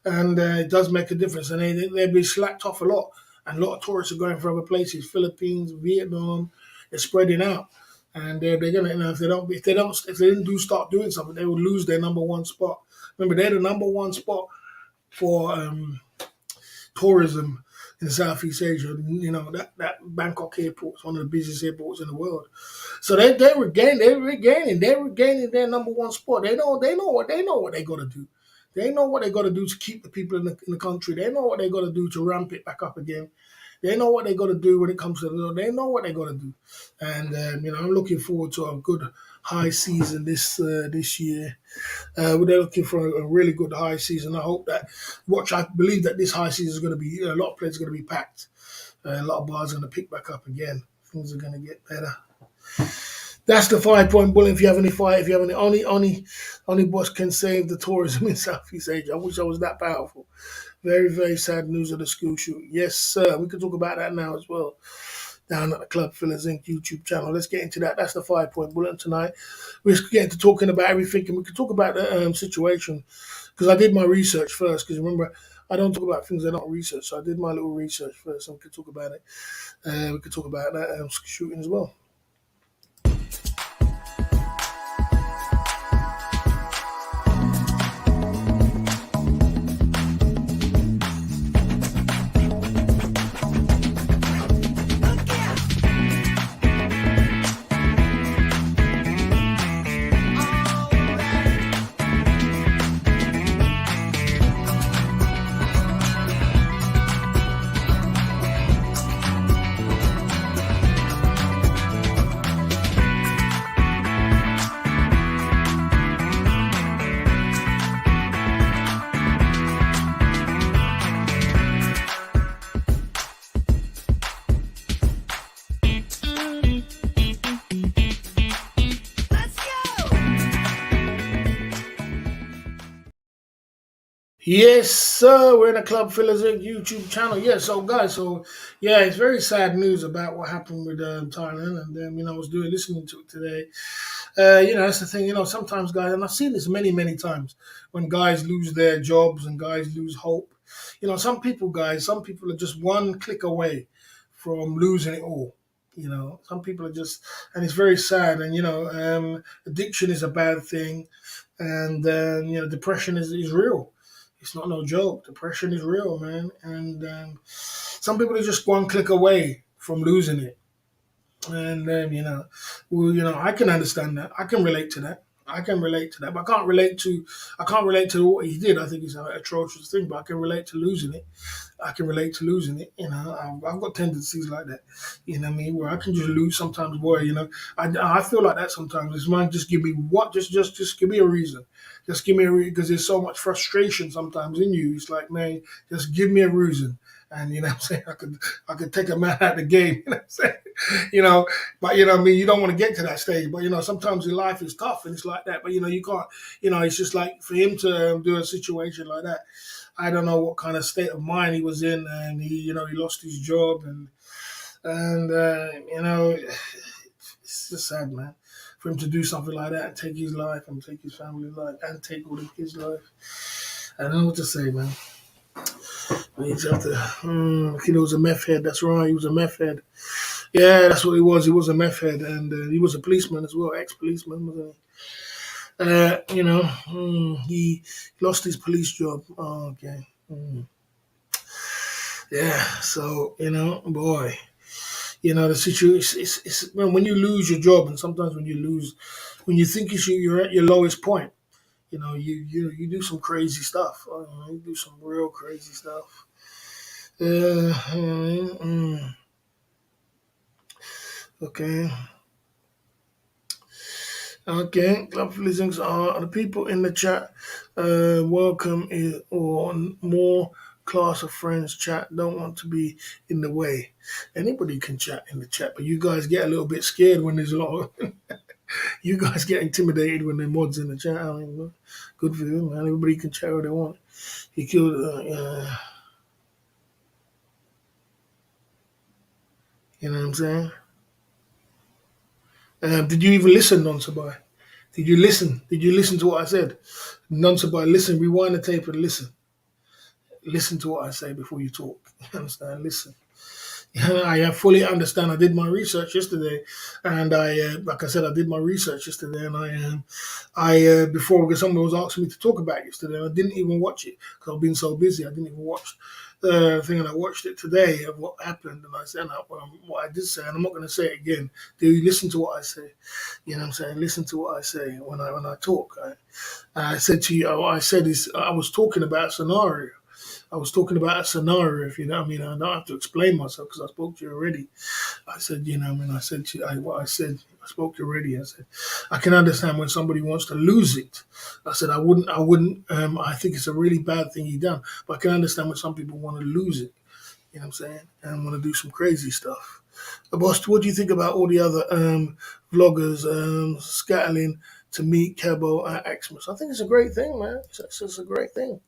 and it does make a difference. And they'll be slacked off a lot, and a lot of tourists are going for other places, Philippines, Vietnam. They're spreading out, and they're gonna, if they didn't start doing something, they would lose their number one spot. Remember, they're the number one spot for tourism in Southeast Asia. That Bangkok airport is one of the busiest airports in the world. So they're regaining their number one spot. They know what they got to do. They know what they got to do to keep the people in the country. They know what they got to do to ramp it back up again. They know what they got to do when it comes to they know what they got to do, and I'm looking forward to a good high season this year. They're looking for a really good high season. I believe that this high season is going to be a lot of places are going to be packed. A lot of bars are going to pick back up again. Things are going to get better. That's the 5 point bullet. If you have any, only boss can save the tourism in Southeast Asia. I wish I was that powerful. Very, very sad news of the school shooting. Yes, sir. We can talk about that now as well. Down at the Club Fillers Inc. YouTube channel. Let's get into that. That's the 5 point bullet tonight. We're getting to talking about everything, and we can talk about the situation because I did my research first. Because remember, I don't talk about things that are not research, so I did my little research first, and we can talk about it. We can talk about that shooting as well. Yes, sir. We're in a Club Fillers YouTube channel. Yeah, so guys, so yeah, it's very sad news about what happened with Thailand, and I was doing listening to it today. That's the thing. Sometimes guys, and I've seen this many, many times when guys lose their jobs and guys lose hope. Some people are just one click away from losing it all. Some people are just, and it's very sad. And addiction is a bad thing, and depression is real. It's not no joke. Depression is real, man. And some people are just one click away from losing it. And I can understand that. I can relate to that. I can relate to that, but I can't relate to what he did. I think it's an atrocious thing, but I can relate to losing it. I can relate to losing it. I've got tendencies like that. You know what I mean? Where I can just lose sometimes. Boy, I feel like that sometimes. It's mine. Just give me what? Just give me a reason. Just give me a reason because there's so much frustration sometimes in you. It's like, man, just give me a reason. And what I'm saying, I could take a man out of the game. You know what I'm saying? you know, but what I mean, you don't want to get to that stage. But sometimes your life is tough and it's like that. But you can't. It's just like for him to do a situation like that. I don't know what kind of state of mind he was in, and he lost his job, and it's just sad, man, for him to do something like that and take his life and take his family's life and take all the kids' life. I don't know what to say, man. He just, he was a meth head. That's right, he was a meth head. Yeah, that's what he was. He was a meth head, and he was a policeman as well, ex-policeman, wasn't he? He lost his police job. Oh, okay. Yeah, so boy, the situation is when you lose your job, and sometimes when you think you're at your lowest point, you do some crazy stuff. You do some real crazy stuff. Okay. Okay, lovely listeners are the people in the chat. Welcome or more class of friends chat. Don't want to be in the way. Anybody can chat in the chat, but you guys get a little bit scared when there's a lot of you guys get intimidated when there are mods in the chat. I mean, good for you, man. Everybody can chat what they want. He killed. You know what I'm saying? Did you even listen, Non Sabai? Did you listen? Did you listen to what I said? Non Sabai, listen. Rewind the tape and listen. Listen to what I say before you talk. You understand? Listen. I fully understand. I did my research yesterday, and like I said, I did my research yesterday, and before because someone was asking me to talk about it yesterday, and I didn't even watch it because I've been so busy. I didn't even watch the thing, and I watched it today of what happened, and I said what I did say, and I'm not going to say it again. Do you listen to what I say? You know what I'm saying? Listen to what I say when I talk. I said to you, what I said is I was talking about a scenario. I was talking about a scenario, if you know what I mean. I don't have to explain myself because I spoke to you already. I said, I said to you, what I said, I spoke to you already. I said, I can understand when somebody wants to lose it. I said, I think it's a really bad thing he done, but I can understand when some people want to lose it, you know what I'm saying, and want to do some crazy stuff. Boss, what do you think about all the other vloggers scattering to meet Cabo at Xmas? I think it's a great thing, man. It's a great thing.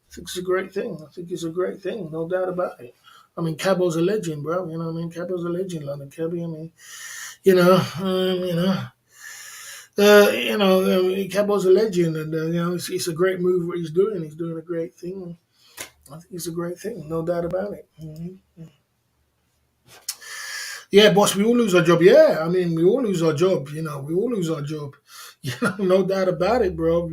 I think it's a great thing. I think it's a great thing, no doubt about it. I mean, Cabo's a legend, bro. You know what I mean? Cabo's a legend, London Cabby. I mean, you know, um, you know, Cabo's a legend, and it's a great move what he's doing. He's doing a great thing. I think it's a great thing, no doubt about it. Yeah, boss, we all lose our job. Yeah, I mean, we all lose our job. We all lose our job. No doubt about it, bro.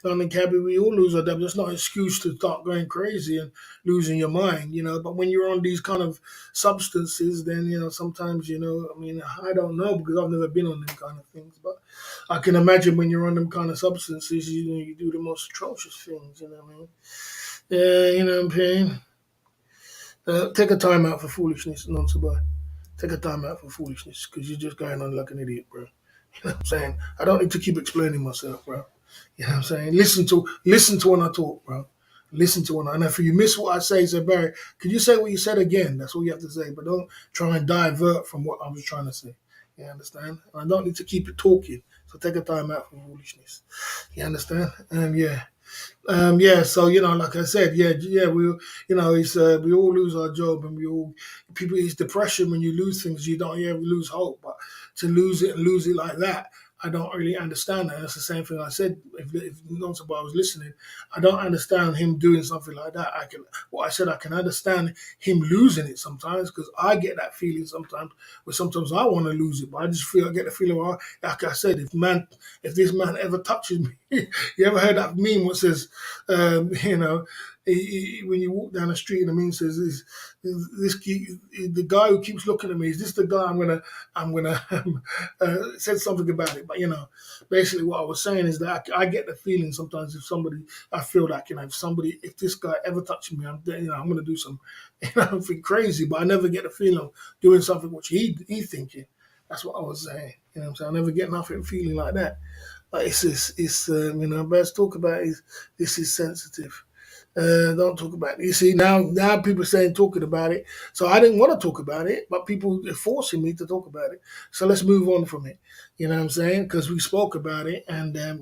London Cabby, we all lose our job. That's not an excuse to start going crazy and losing your mind. But when you're on these kind of substances, then sometimes I mean, I don't know because I've never been on them kind of things, but I can imagine when you're on them kind of substances, you do the most atrocious things. You know what I mean? Yeah, you know what I'm saying. Take a time out for foolishness, non Sabah. Take a time out for foolishness because you're just going on like an idiot, bro. You know what I'm saying? I don't need to keep explaining myself, bro. You know what I'm saying? Listen to when I talk, bro. Listen to when and if you miss what I say Barry, could you say what you said again? That's all you have to say, but don't try and divert from what I was trying to say. You understand? And I don't need to keep it talking. So take a time out for foolishness. You understand? Yeah. Yeah, so like I said, yeah, it's we all lose our job, and we all people. It's depression when you lose things. You ever lose hope, but to lose it and lose it like that, I don't really understand that. That's the same thing I said. If not somebody was listening, I don't understand him doing something like that. What I said, I can understand him losing it sometimes because I get that feeling sometimes. Where sometimes I want to lose it, but I get the feeling. Like I said, if this man ever touches me, you ever heard that meme what says, when you walk down the street and the meme says, the guy who keeps looking at me, is this the guy I'm gonna said something about it, but basically what I was saying is that I get the feeling sometimes I feel like if this guy ever touches me, I'm gonna do some something crazy, but I never get the feeling of doing something which he thinking. That's what I was saying. What I'm saying? I never get nothing feeling like that. Like best talk about is this is sensitive. Don't talk about it. You see, now people saying talking about it. So I didn't want to talk about it, but people are forcing me to talk about it. So let's move on from it. You know what I'm saying? Because we spoke about it, and I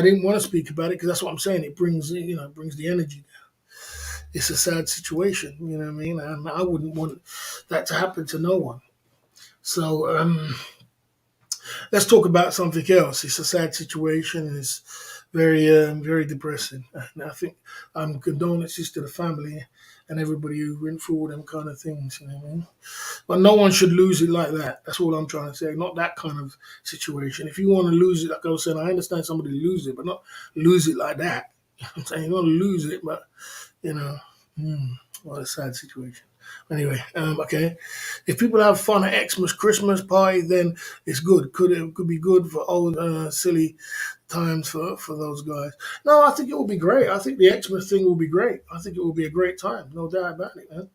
didn't want to speak about it because that's what I'm saying. It brings brings the energy. It's a sad situation. You know what I mean? And I wouldn't want that to happen to no one. So let's talk about something else. It's a sad situation. It's very depressing. And I think condolences to the family and everybody who went through all them kind of things. You know what I mean? But no one should lose it like that. That's all I'm trying to say. Not that kind of situation. If you want to lose it, like I was saying, I understand somebody lose it, but not lose it like that. I'm saying you want to lose it, but you know, hmm, what a sad situation. Anyway, okay. If people have fun at Xmas Christmas party, then it's good. Could be good for old silly times for those guys. No, I think it will be great. I think the Xmas thing will be great. I think it will be a great time. No doubt about it, man.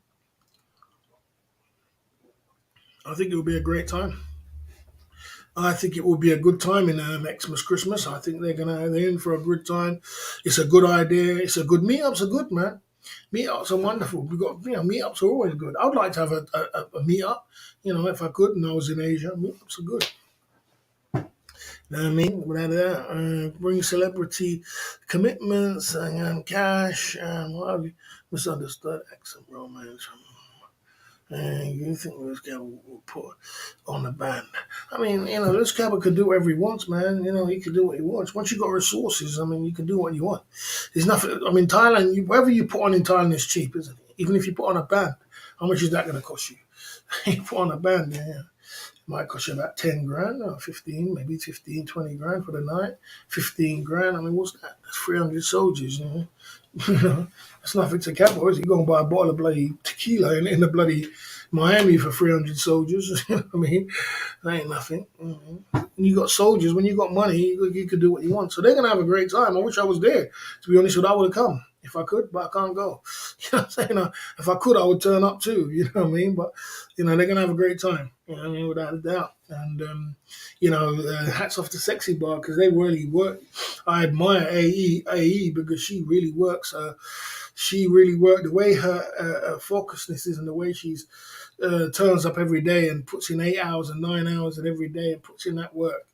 I think it will be a great time. I think it will be a good time in Xmas Christmas. I think they're in for a good time. It's a good idea. It's a good meetups are good, man. Meetups are wonderful. We got meetups are always good. I would like to have a meetup. If I could, and I was in Asia, meetups are good. You know what I mean? Without that, bring celebrity commitments and cash and what have you. Misunderstood accent romance. And you think Lewis Cabot will put on the band? I mean, Lewis Cabot could do whatever he wants, man. He could do what he wants. Once you got resources, I mean, you can do what you want. There's nothing. I mean, Thailand, whatever you put on in Thailand is cheap, isn't it? Even if you put on a band, how much is that going to cost you? You put on a band, yeah. It might cost you about 10 grand or 15, maybe 15, 20 grand for the night. 15 grand. I mean, what's that? That's 300 soldiers, That's nothing to Cabo, is it? You're going to buy a bottle of bloody tequila in the bloody Miami for 300 soldiers. You know what I mean? That ain't nothing. When you got soldiers, when you got money, you could do what you want. So they're going to have a great time. I wish I was there. To be honest with you, I would have come if I could, but I can't go. You know what I'm saying? If I could, I would turn up too. You know what I mean? But, they're going to have a great time. You know what I mean? Without a doubt. And, hats off to Sexy Bar because they really work. I admire AE because she really works. She really worked the way her focusedness is and the way she's turns up every day and puts in 8 hours and 9 hours and every day and puts in that work.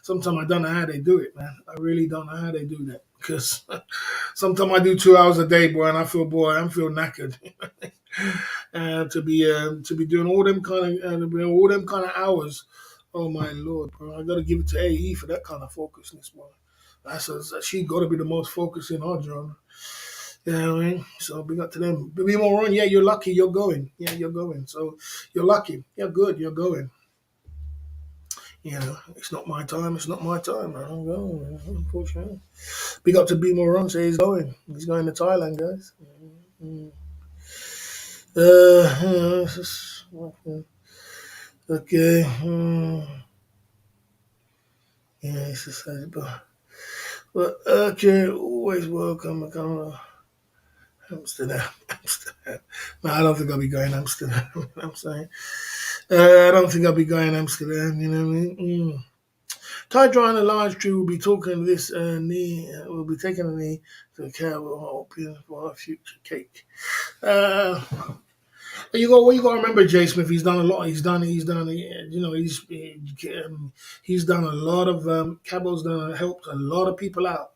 Sometimes I don't know how they do it, man. I really don't know how they do that because sometimes I do 2 hours a day, boy, and I feel knackered. To be doing all them kind of hours. Oh my lord, bro! I gotta give it to AE for that kind of focusedness, boy. She got to be the most focused in our genre. You know what I mean? So big up to them. Be more on. Yeah, you're lucky. You're going. Yeah, you're going. So you're lucky. You're good. You're going. It's not my time. It's not my time. I'm going. Unfortunately. Big up to Be More on. Say he's going. He's going to Thailand, guys. Mm. It's just, okay. Yeah, it's just but okay. Always welcome. Amsterdam. Amsterdam. No, I don't think I'll be going to Amsterdam. I'm saying. I don't think I'll be going to Amsterdam. You know what I mean? Ty Dry and the live stream will be talking this knee. We'll be taking a knee to the cow hoping for our future cake. What you got to remember, Jay Smith. He's done a lot. He's done. He's done a lot of. Cabo's helped a lot of people out.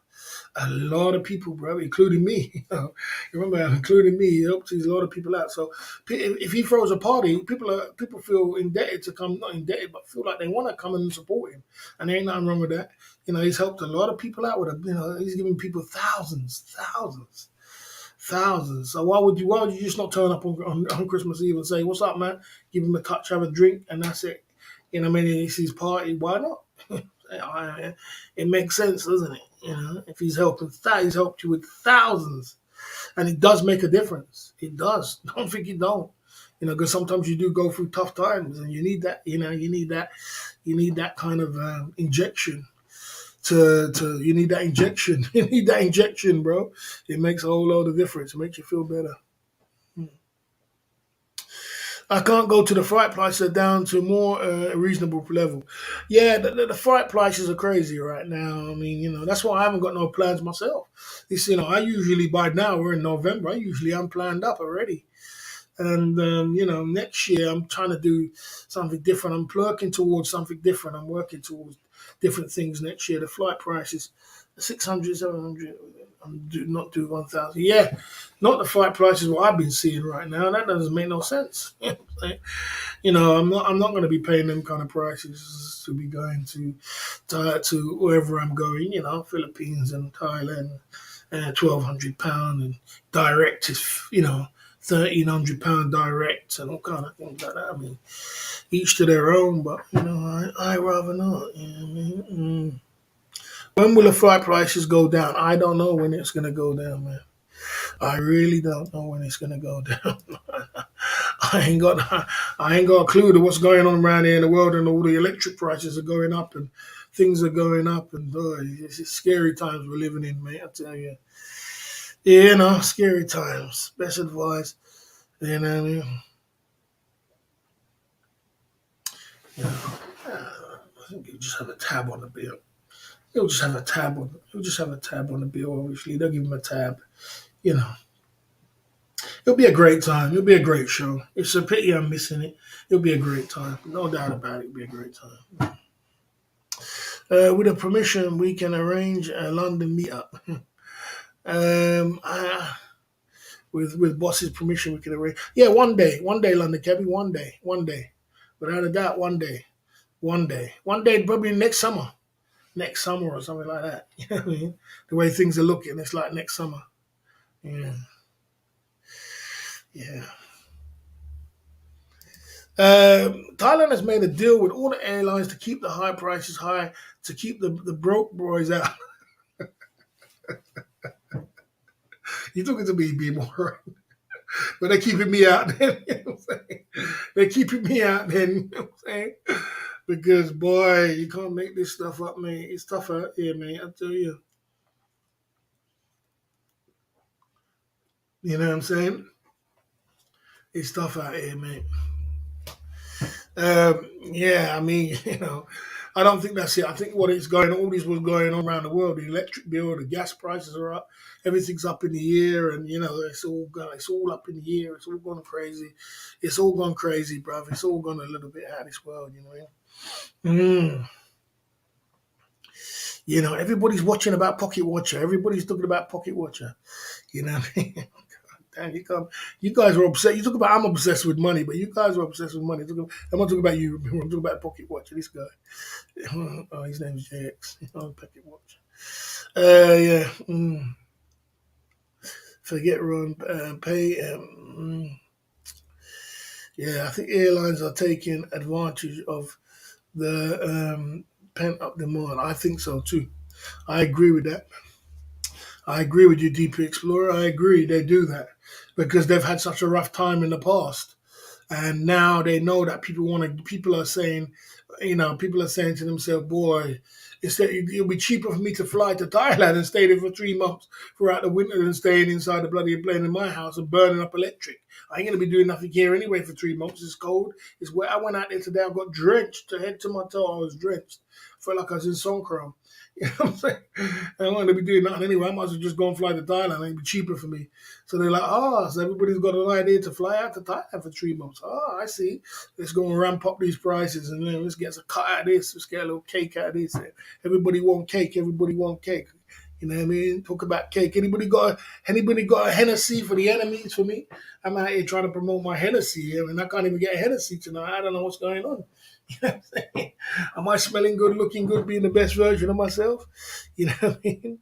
a lot of people, bro, including me. You remember, including me, he helps a lot of people out. So if he throws a party, people feel indebted to come, not indebted, but feel like they want to come and support him, and there ain't nothing wrong with that. He's helped a lot of people out with he's giving people thousands. So why would you just not turn up on Christmas Eve and say, "What's up, man?" Give him a touch, have a drink, and that's it. I mean, it's his party. Why not? It makes sense, doesn't it? If he's helped you with thousands, and it does make a difference. It does. Don't think it don't. Because sometimes you do go through tough times, and you need that. You need that kind of injection. You need that injection. You need that injection, bro. It makes a whole lot of difference. It makes you feel better. I can't go to the flight prices are down to more reasonable level. Yeah, the flight prices are crazy right now. I mean, that's why I haven't got no plans myself. I usually by now we're in November. I usually am planned up already. And next year I'm trying to do something different. I'm working towards something different. I'm working towards different things next year. The flight prices, 600, 700. Not do 1,000. Yeah, not the flight prices what I've been seeing right now. That doesn't make no sense. I'm not going to be paying them kind of prices to be going to wherever I'm going. Philippines and Thailand, £1,200 and direct is £1,300 direct and all kind of things like that. I mean, each to their own, but I rather not. You know what I mean? When will the flight prices go down? I don't know when it's gonna go down, man. I really don't know when it's gonna go down. I ain't got a clue to what's going on around here in the world, and all the electric prices are going up and things are going up, and it's scary times we're living in, mate. I tell you, scary times. Best advice, you know what I mean. I think you just have a tab on the bill. He'll just have a tab on. He'll just have a tab on the bill. Obviously, they'll give him a tab. You know, it'll be a great time. It'll be a great show. It's a pity I'm missing it. It'll be a great time. No doubt about it. It'll be a great time. With a permission, we can arrange a London meetup. um, uh, with boss's permission, we can arrange. Yeah, one day, London Cabby, one day, without a doubt, one day, probably next summer or something like that. You know what I mean? The way things are looking, it's like next summer. Yeah, yeah. Thailand has made a deal with all the airlines to keep the high prices high, to keep the broke boys out. You're talking to me, B-more, but they're keeping me out then. You know what I'm saying? They're keeping me out then. You know what I'm saying? Because, boy, you can't make this stuff up, man. It's tough out here, man. I tell you. You know what I'm saying? It's tough out here, man. Yeah, I mean, I don't think that's it. I think all this was going on around the world. The electric bill, the gas prices are up, everything's up in the air, and it's all up in the air. It's all gone crazy. It's all gone crazy, bruv. It's all gone a little bit out of this world, you know. Mm. Everybody's watching about Pocket Watcher. Everybody's talking about Pocket Watcher. You know what I mean? Damn, you guys are obsessed. You talk about I'm obsessed with money, but you guys are obsessed with money. I'm not talking about you. I'm talking about Pocket Watcher. This guy. Oh, his name is JX. Pocket Watcher. Yeah. Forget run pay. Yeah, I think airlines are taking advantage of the pent up demand. I think so too. I agree with that. I agree with you, DP Explorer. I agree they do that because they've had such a rough time in the past, and now they know that people are saying to themselves, "Boy, it'll be cheaper for me to fly to Thailand and stay there for 3 months throughout the winter than staying inside the bloody plane in my house and burning up electric. I ain't gonna be doing nothing here anyway for 3 months. It's cold. It's wet. I went out there today. I got drenched to head to my toe. I was drenched. I felt like I was in Songkran. You know what I'm saying? I don't want to be doing nothing anyway. I might as well just go and fly to Thailand. It'd be cheaper for me." So they're like, so everybody's got an idea to fly out to Thailand for 3 months. I see. Let's go and ramp up these prices and then let's get a cut out of this. Let's get a little cake out of this. Everybody want cake. Everybody want cake. You know what I mean? Talk about cake. Anybody got a Hennessy for the enemies for me? I'm out here trying to promote my Hennessy here, and I can't even get a Hennessy tonight. I don't know what's going on. You know what I'm saying? Am I smelling good, looking good, being the best version of myself? You know what I mean?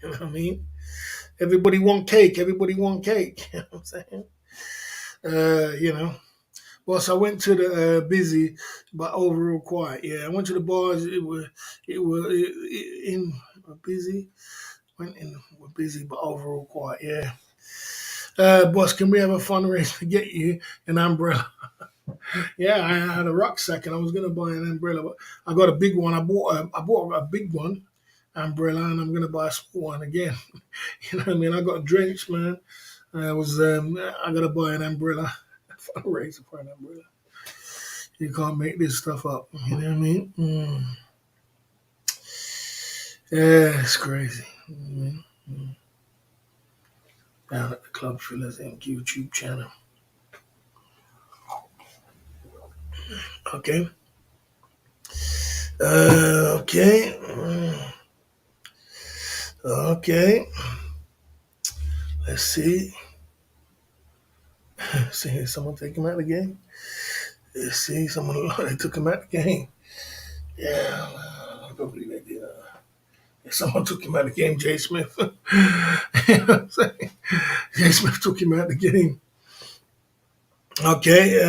You know what I mean? Everybody want cake. Everybody want cake. You know what I'm saying? You know. Well, so I went to the busy, but overall quiet. Yeah, I went to the bars. It was in busy. Went in, we're busy, but overall quiet. Yeah. Boss, can we have a fundraiser to get you an umbrella? Yeah, I had a rucksack and I was gonna buy an umbrella, but I got a big one. I bought a big one umbrella, and I'm gonna buy a small one again. You know what I mean? I got drenched, man. I gotta buy an umbrella. Fundraiser for an umbrella. You can't make this stuff up. You know what I mean? Yeah, it's crazy. Down at the Club Fillers Inc. YouTube channel. Okay. Okay. Okay. Let's see. See, someone take him out of the game. Let's see, someone they took him out of the game. Yeah, I don't believe they did. Someone took him out of the game, Jay Smith. You know what I'm saying? Jay Smith took him out of the game. Okay,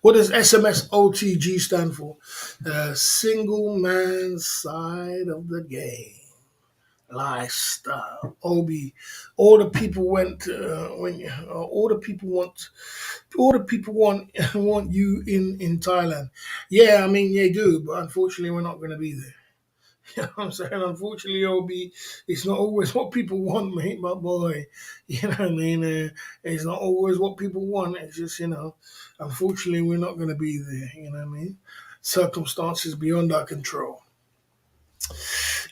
what does SMSOTG stand for? Single man side of the game. Lifestyle. OB. All the people went when all the people want want you in Thailand. Yeah, I mean they do, but unfortunately we're not going to be there. You know what I'm saying? Unfortunately, OB, it's not always what people want, mate, my boy. You know what I mean? It's not always what people want. It's just, unfortunately, we're not going to be there. You know what I mean? Circumstances beyond our control.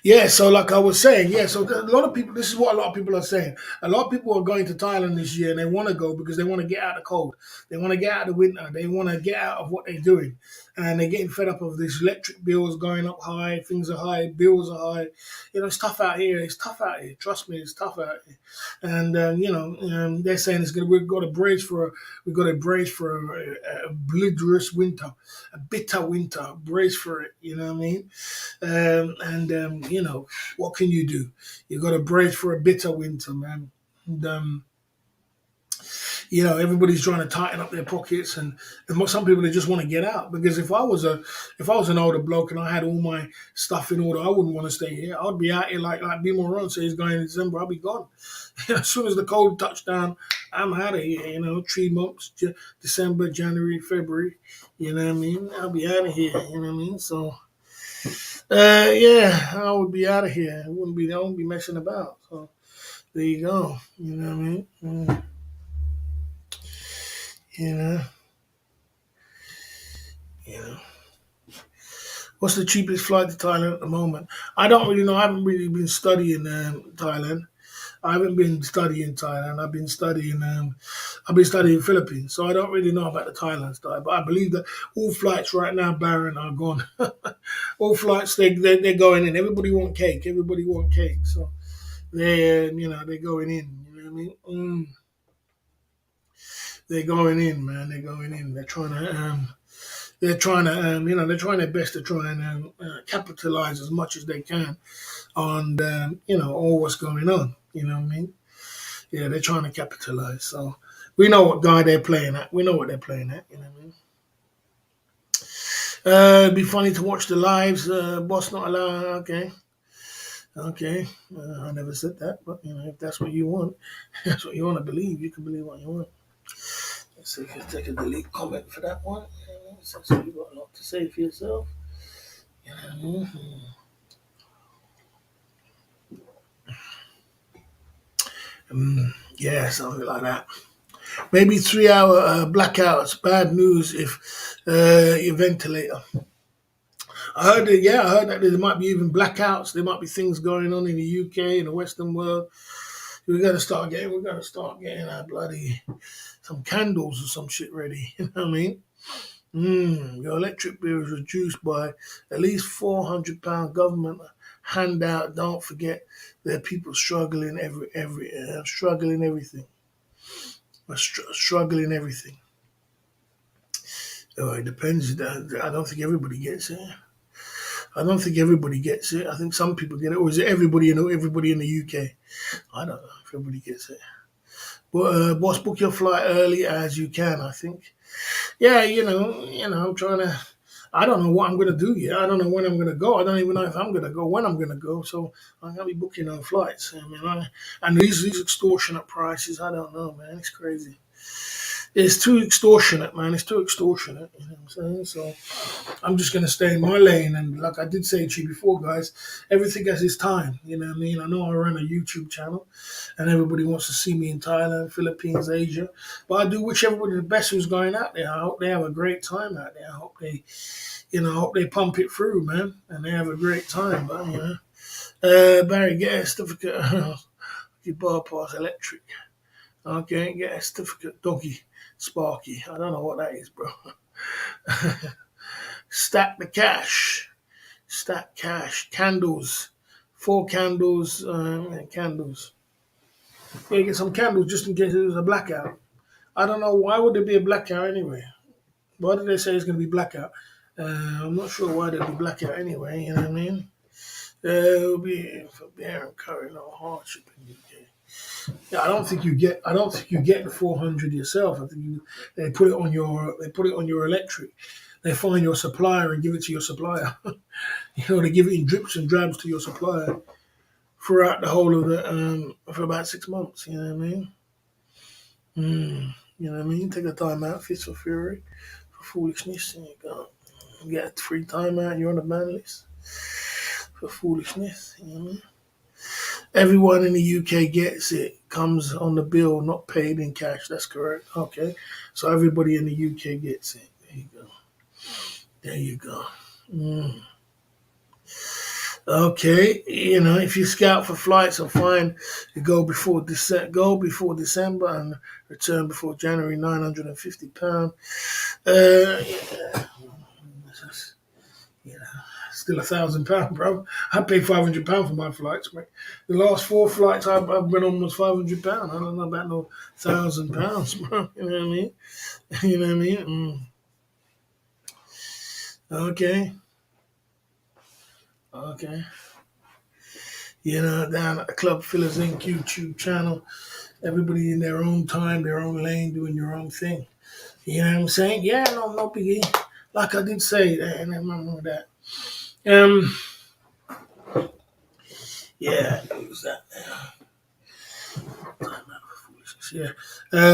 Yeah, so like I was saying, yeah, so a lot of people, this is what a lot of people are saying. A lot of people are going to Thailand this year and they want to go because they want to get out of the cold. They want to get out of the winter. They want to get out of what they're doing. And they're getting fed up of this electric bills going up high, things are high, bills are high. It's tough out here. It's tough out here. Trust me, it's tough out here. And, they're saying we've got to brace for a blizzardous winter, a bitter winter, brace for it, you know what I mean? What can you do? You got to brace for a bitter winter, man. And, everybody's trying to tighten up their pockets, and some people they just want to get out. Because if I was an older bloke and I had all my stuff in order, I wouldn't want to stay here. I'd be out here like Bimo Ron says going in December. I'll be gone as soon as the cold touched down. I'm out of here. 3 months, December, January, February. You know what I mean? I'll be out of here. You know what I mean? So. Yeah, I would be out of here. I wouldn't be messing about. So there you go. You know what I mean? You know, you know. What's the cheapest flight to Thailand at the moment? I don't really know. I haven't really been studying Thailand. I haven't been studying Thailand. I've been studying Philippines. So I don't really know about the Thailand stuff. But I believe that all flights right now, Baron, are gone. All flights, they're going in. Everybody want cake. Everybody want cake. So they're going in. You know what I mean? They're going in, man. They're going in. They're trying their best to try and capitalize as much as they can on, all what's going on. You know what I mean? Yeah, they're trying to capitalize. So we know what guy they're playing at. We know what they're playing at. You know what I mean? It'd be funny to watch the lives. Boss not allowed. Okay. Okay. I never said that, but if that's what you want, that's what you want to believe. You can believe what you want. Let's see if you take a delete comment for that one. So you've got a lot to say for yourself. Yeah, something like that. Maybe 3 hour blackouts. Bad news if your ventilator. I heard that there might be even blackouts. There might be things going on in the UK, in the Western world. We're gonna start getting our bloody some candles or some shit ready. You know what I mean? Your electric bill is reduced by at least £400. Government handout. Don't forget there are people struggling struggling everything, struggling everything. It depends. I don't think everybody gets it. I don't think everybody gets it. I think some people get it, or is it everybody? Everybody in the UK. I don't know if everybody gets it. But boss, book your flight early as you can. I think. Yeah, I'm trying to. I don't know what I'm gonna do yet. I don't know when I'm gonna go. I don't even know if I'm gonna go, when I'm gonna go. So I'm gonna be booking on flights. And these extortionate prices. I don't know, man. It's crazy. It's too extortionate, man. It's too extortionate. You know what I'm saying? So I'm just gonna stay in my lane. And like I did say to you before, guys, everything has its time. You know what I mean? I know I run a YouTube channel, and everybody wants to see me in Thailand, Philippines, Asia. But I do wish everybody the best who's going out there. I hope they have a great time out there. I hope they pump it through, man, and they have a great time. But Barry, get a certificate. Your bar pass electric. Okay, get a certificate. Doggy, Sparky. I don't know what that is, bro. Stack the cash. Stack cash. Candles. 4 candles. Candles. Yeah, get some candles just in case there's a blackout. I don't know, why would there be a blackout anyway? Why did they say it's going to be blackout? I'm not sure why there'd be blackout anyway. You know what I mean? It'll be for bear and curry, no hardship in UK. Yeah, I don't think you get the 400 yourself. I think they put it on your electric. They find your supplier and give it to your supplier. They give it in drips and drabs to your supplier throughout the whole of the for about 6 months. You know what I mean? You know what I mean? Take a time out, fist for fury, for foolishness, and you get a free time out. You're on the ban list for foolishness. You know what I mean? Everyone in the UK gets it. Comes on the bill, not paid in cash. That's correct. Okay, so everybody in the UK gets it. There you go. There you go. Mm. Okay, if you scout for flights or fine, you go before December and return before January. £950. Yeah, you know, still £1,000, bro. I paid £500 for my flights, mate. The last 4 flights I've been on was £500. I don't know about no £1,000, bro. You know what I mean? You know what I mean? Okay, okay. Down at the Club Fillers Inc. YouTube channel, everybody in their own time, their own lane, doing your own thing. You know what I'm saying? Yeah, no biggie. Like I did say, and I remember that. Yeah, it was that. Yeah,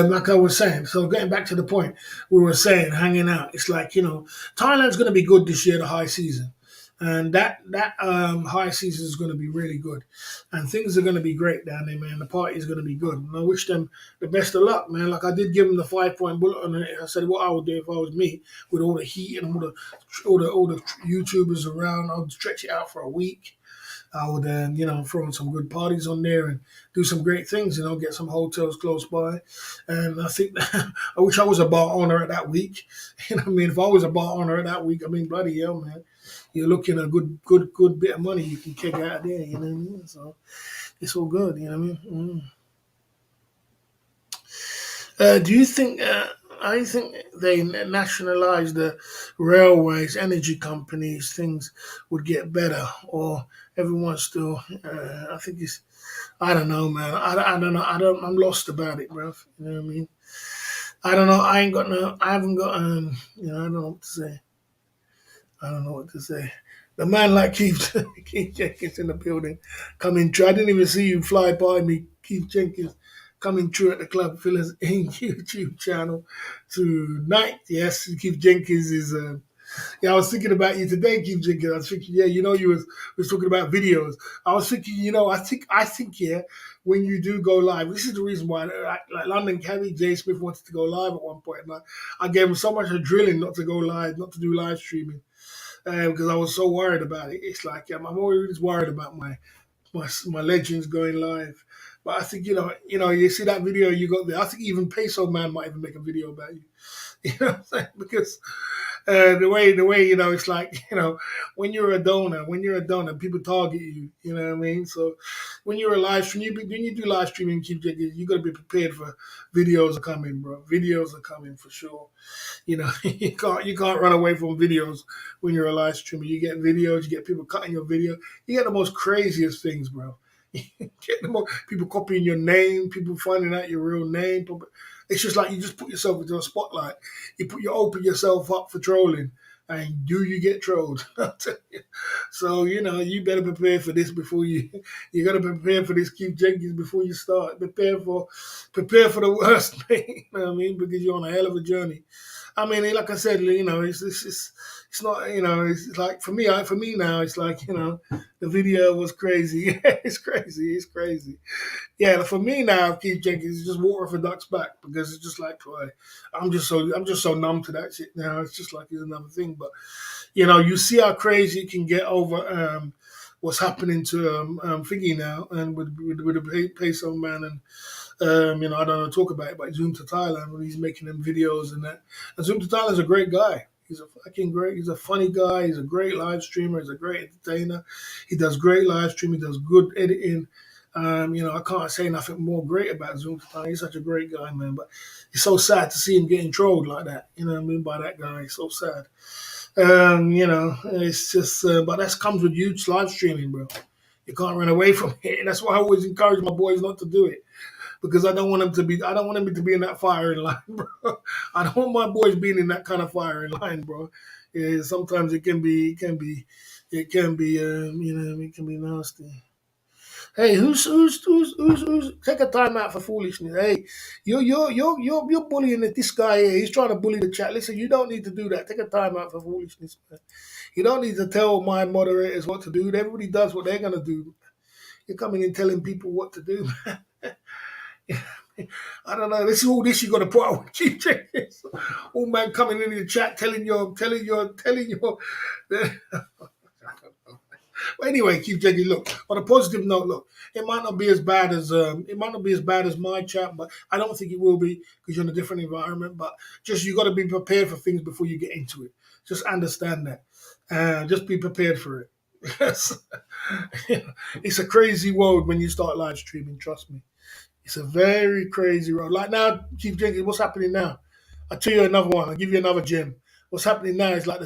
like I was saying. So getting back to the point, we were saying hanging out. It's like Thailand's going to be good this year, the high season, and that high season is going to be really good, and things are going to be great down there, man. The party is going to be good, and I wish them the best of luck, man. Like I did give them the 5 point bullet on it. I said what I would do if I was me, with all the heat and all the YouTubers around. I would stretch it out for a week. I would, throw in some good parties on there and do some great things, get some hotels close by. And I think I wish I was a bar owner at that week. You know what I mean? If I was a bar owner at that week, I mean, bloody hell, man. You're looking at a good bit of money you can kick out there, you know what I mean? So it's all good, you know what I mean? Do you think? I think they nationalised the railways, energy companies, things would get better, or everyone's still. I think it's. I don't know, man. I don't know. I'm lost about it, bro. You know what I mean? I don't know. I ain't got no. I haven't got. I don't know what to say. I don't know what to say. The man like Keith Keith Jenkins in the building coming through. I didn't even see you fly by me, Keith Jenkins coming through at the Club Fillers in YouTube channel tonight. Yes, Keith Jenkins is. Yeah, I was thinking about you today, Keith Jenkins. I was thinking, yeah, you was talking about videos. I was thinking, I think, yeah, when you do go live, this is the reason why, like London Cabby, Jay Smith wanted to go live at one point, and I gave him so much of drilling not to go live, not to do live streaming because I was so worried about it. It's like I'm always worried about my legends going live. But I think you see that video you got there. I think even Peso Man might even make a video about you. You know what I'm saying? Because the way it's like when you're a donor, people target you. You know what I mean? So when you're a live stream, when you do live streaming, you got to be prepared for videos are coming, bro. Videos are coming for sure. You can't run away from videos when you're a live streamer. You get videos, you get people cutting your video, you get the most craziest things, bro. Get the most people copying your name, people finding out your real name. It's just like you just put yourself into a spotlight. You open yourself up for trolling, and do you get trolled? So you better prepare for this before you got to prepare for this Keith Jenkins before you start. Prepare for the worst, mate. You know what I mean? Because you're on a hell of a journey. I mean, like I said, it's not, it's like for me now, it's like, the video was crazy. It's crazy. It's crazy. Yeah, for me now, Keith Jenkins is just water for ducks back because it's just like, boy, I'm just so numb to that shit now. It's just like it's another thing. But you see how crazy it can get over what's happening to Figgy now, and with the peso man, and I don't know talk about it, but Zoom to Thailand when he's making them videos and that. And Zoom to Thailand's a great guy. He's a fucking great. He's a funny guy. He's a great live streamer. He's a great entertainer. He does great live streaming. He does good editing. I can't say nothing more great about Zoom to Thailand. He's such a great guy, man. But it's so sad to see him getting trolled like that. You know what I mean by that guy. It's so sad. It's just, but that comes with huge live streaming, bro. You can't run away from it. And that's why I always encourage my boys not to do it because I don't want them to be in that firing line, bro. I don't want my boys being in that kind of firing line, bro. Yeah, sometimes it can be nasty. Hey, who's take a time out for foolishness? Hey, you're bullying this guy here. He's trying to bully the chat. Listen, you don't need to do that. Take a time out for foolishness, man. You don't need to tell my moderators what to do. Everybody does what they're gonna do. You're coming in telling people what to do. I don't know. This is all this you got to put out with you. All man coming in the chat telling your. But anyway, keep checking. Look, on a positive note, look, it might not be as bad as my chat, but I don't think it will be because you're in a different environment. But just you got to be prepared for things before you get into it. Just understand that, and just be prepared for it. It's a crazy world when you start live streaming. Trust me. It's a very crazy road. Like now, Chief Jenkins, what's happening now? I'll tell you another one. I'll give you another gem. What's happening now is like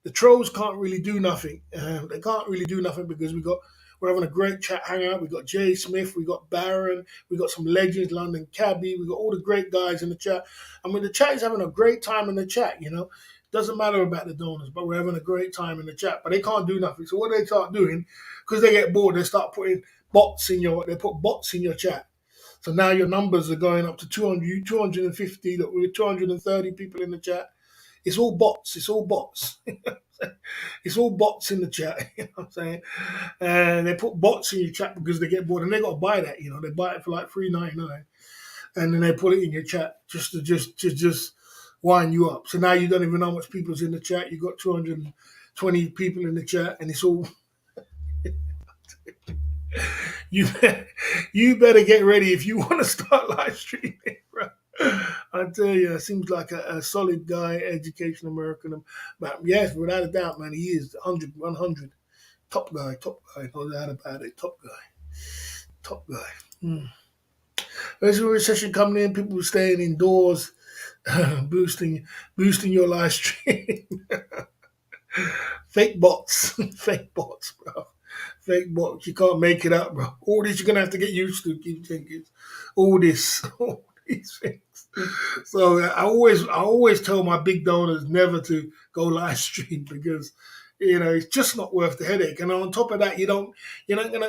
the trolls can't really do nothing. They can't really do nothing because we're having a great chat hangout. We got Jay Smith, we got Baron, we got some legends, London Cabby, we got all the great guys in the chat. I mean, the chat is having a great time in the chat. Doesn't matter about the donors, but we're having a great time in the chat. But they can't do nothing. So what they start doing, because they get bored, they start putting they put bots in your chat. So now your numbers are going up to 200, 250. Look, we're 230 people in the chat. It's all bots. It's all bots. It's all bots in the chat. You know what I'm saying? And they put bots in your chat because they get bored and they got to buy that. They buy it for like $3.99, and then they put it in your chat just wind you up. So now you don't even know how much people's in the chat. You got 220 people in the chat, and it's all you. You better get ready if you want to start live streaming, bro. I tell you, it seems like a solid guy, education American. But yes, without a doubt, man, he is 100. Top guy, no doubt about it. Top guy, top guy. There's a recession coming in, people staying indoors, boosting your live stream. Fake bots, fake bots, bro. Fake bots. You can't make it up, bro. All this you're gonna have to get used to. Keep thinking, all this, all these things. So I always tell my big donors never to go live stream because it's just not worth the headache. And on top of that, you're not gonna,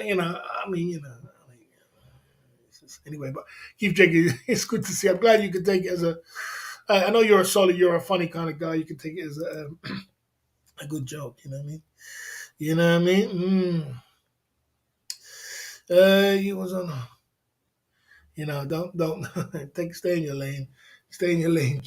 anyway. But keep checking. It's good to see. I'm glad you can take it as a. I know you're a funny kind of guy. You can take it as a good joke. You know what I mean? You know what I mean? You was on. Don't stay in your lane. Stay in your lane.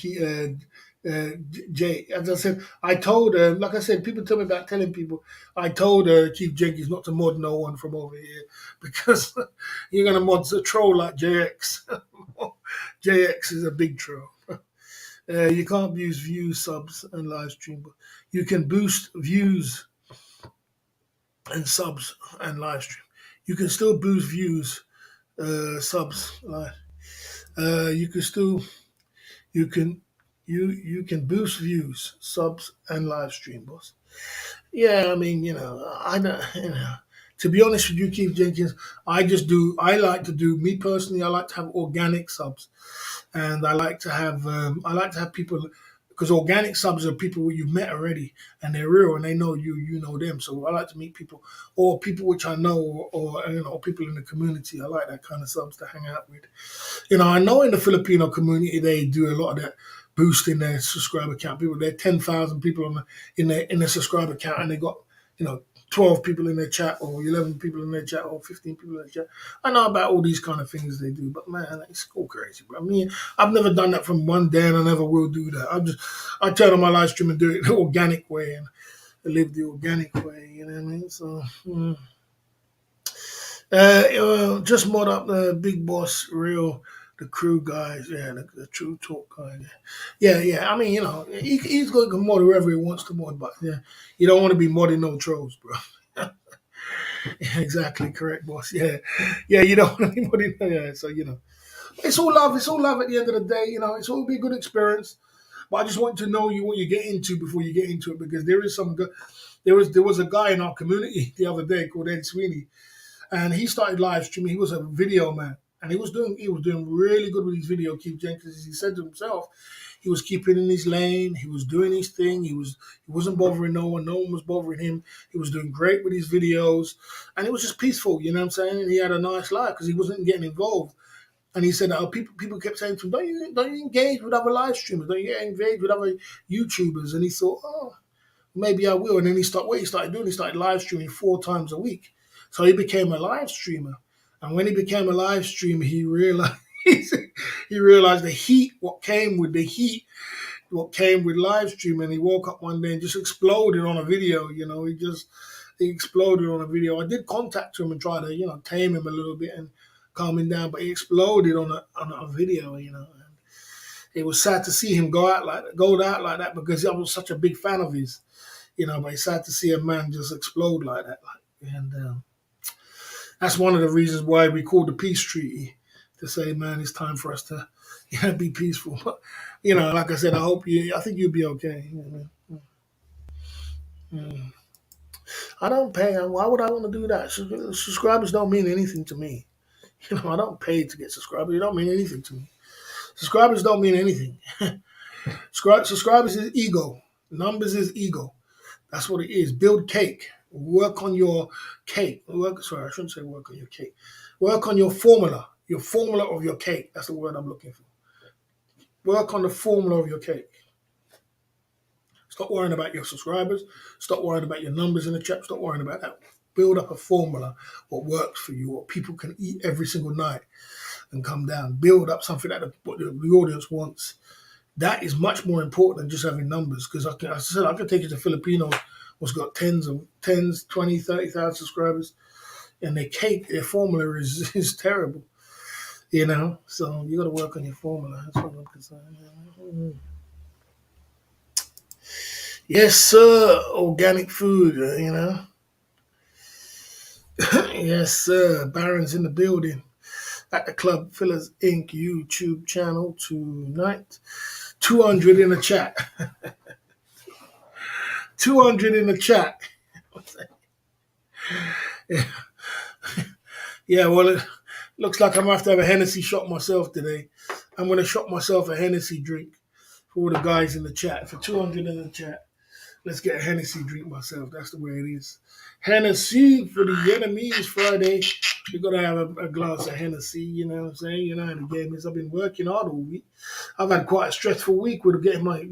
Jay, as I said, I told like I said, people tell me about telling people. I told Chief Jenkins not to mod no one from over here because you're gonna mod a troll like JX. JX is a big troll. You can't use views, subs, and live stream, but you can boost views and subs and live stream. You can still boost views, subs, live. You can still you can you can boost views, subs, and live stream, boss. Yeah, I mean, I don't, to be honest with you, Keith Jenkins, I like to do, me personally, I like to have organic subs. And I like to have people, because organic subs are people who you've met already and they're real and they know you, you know them. So I like to meet people or people which I know or people in the community. I like that kind of subs to hang out with. I know in the Filipino community they do a lot of that boosting their subscriber count. People, there are 10,000 people in their subscriber count, and they got you know 12 people in their chat or 11 people in their chat or 15 people in their chat. I know about all these kind of things they do, but man, it's all crazy, bro. I mean, I've never done that from one day, and I never will do that. I turn on my live stream and do it the organic way and live the organic way. You know what I mean? So. Just mod up the big boss, real, the crew guys, yeah, the true talk guys. Yeah. I mean, he's going to mod whoever he wants to mod, but yeah, you don't want to be modding no trolls, bro. Yeah, exactly, correct, boss. Yeah, you don't want to be modding. Yeah, so it's all love. It's all love at the end of the day. It's all be a good experience. But I just want to know what you get into before you get into it, because there is some good. There was a guy in our community the other day called Ed Sweeney, and he started live streaming. He was a video man, and he was doing really good with his video. Keith Jenkins, he said to himself, he was keeping in his lane. He was doing his thing. He wasn't bothering no one. No one was bothering him. He was doing great with his videos, and it was just peaceful. You know what I'm saying? And he had a nice life because he wasn't getting involved. And he said, "Oh, people kept saying to him, don't you engage with other live streamers? Don't you get engaged with other YouTubers?" And he thought, "Oh, maybe I will." And then he started doing, he started live streaming 4 times a week. So he became a live streamer. And when he became a live streamer, he realized he realized the heat, what came with live streaming. He woke up one day and just exploded on a video. He exploded on a video. I did contact him and try to, tame him a little bit and calm him down, but he exploded on a video, And it was sad to see him go out like that, because I was such a big fan of his. But it's sad to see a man just explode like that. And that's one of the reasons why we called the peace treaty, to say, man, it's time for us to be peaceful. But, like I said, I think you'll be okay. Mm. I don't pay. Why would I want to do that? Subscribers don't mean anything to me. I don't pay to get subscribers. They don't mean anything to me. Subscribers don't mean anything. Subscribers is ego. Numbers is ego. That's what it is. Build cake. Work on your cake. Sorry, I shouldn't say work on your cake. Work on your formula. Your formula of your cake. That's the word I'm looking for. Work on the formula of your cake. Stop worrying about your subscribers. Stop worrying about your numbers in the chat. Stop worrying about that. Build up a formula, what works for you, what people can eat every single night and come down. Build up something that the audience wants. That is much more important than just having numbers, because as I said, I can take you to Filipinos who's got 20, 30,000 subscribers, and their formula is terrible, So you got to work on your formula. That's what I'm concerned. Yes, sir. Organic food, Yes, sir. Baron's in the building at the Club Fillers Inc. YouTube channel tonight. 200 in the chat. 200 in the chat. Yeah, well, it looks like I'm going to have to have a Hennessy shot myself today. I'm going to shot myself a Hennessy drink for all the guys in the chat. For 200 in the chat, let's get a Hennessy drink myself. That's the way it is. Hennessy for the enemies Friday. We're going to have a glass of Hennessy, you know what I'm saying? You know how the game is. I've been working hard all week. I've had quite a stressful week with getting my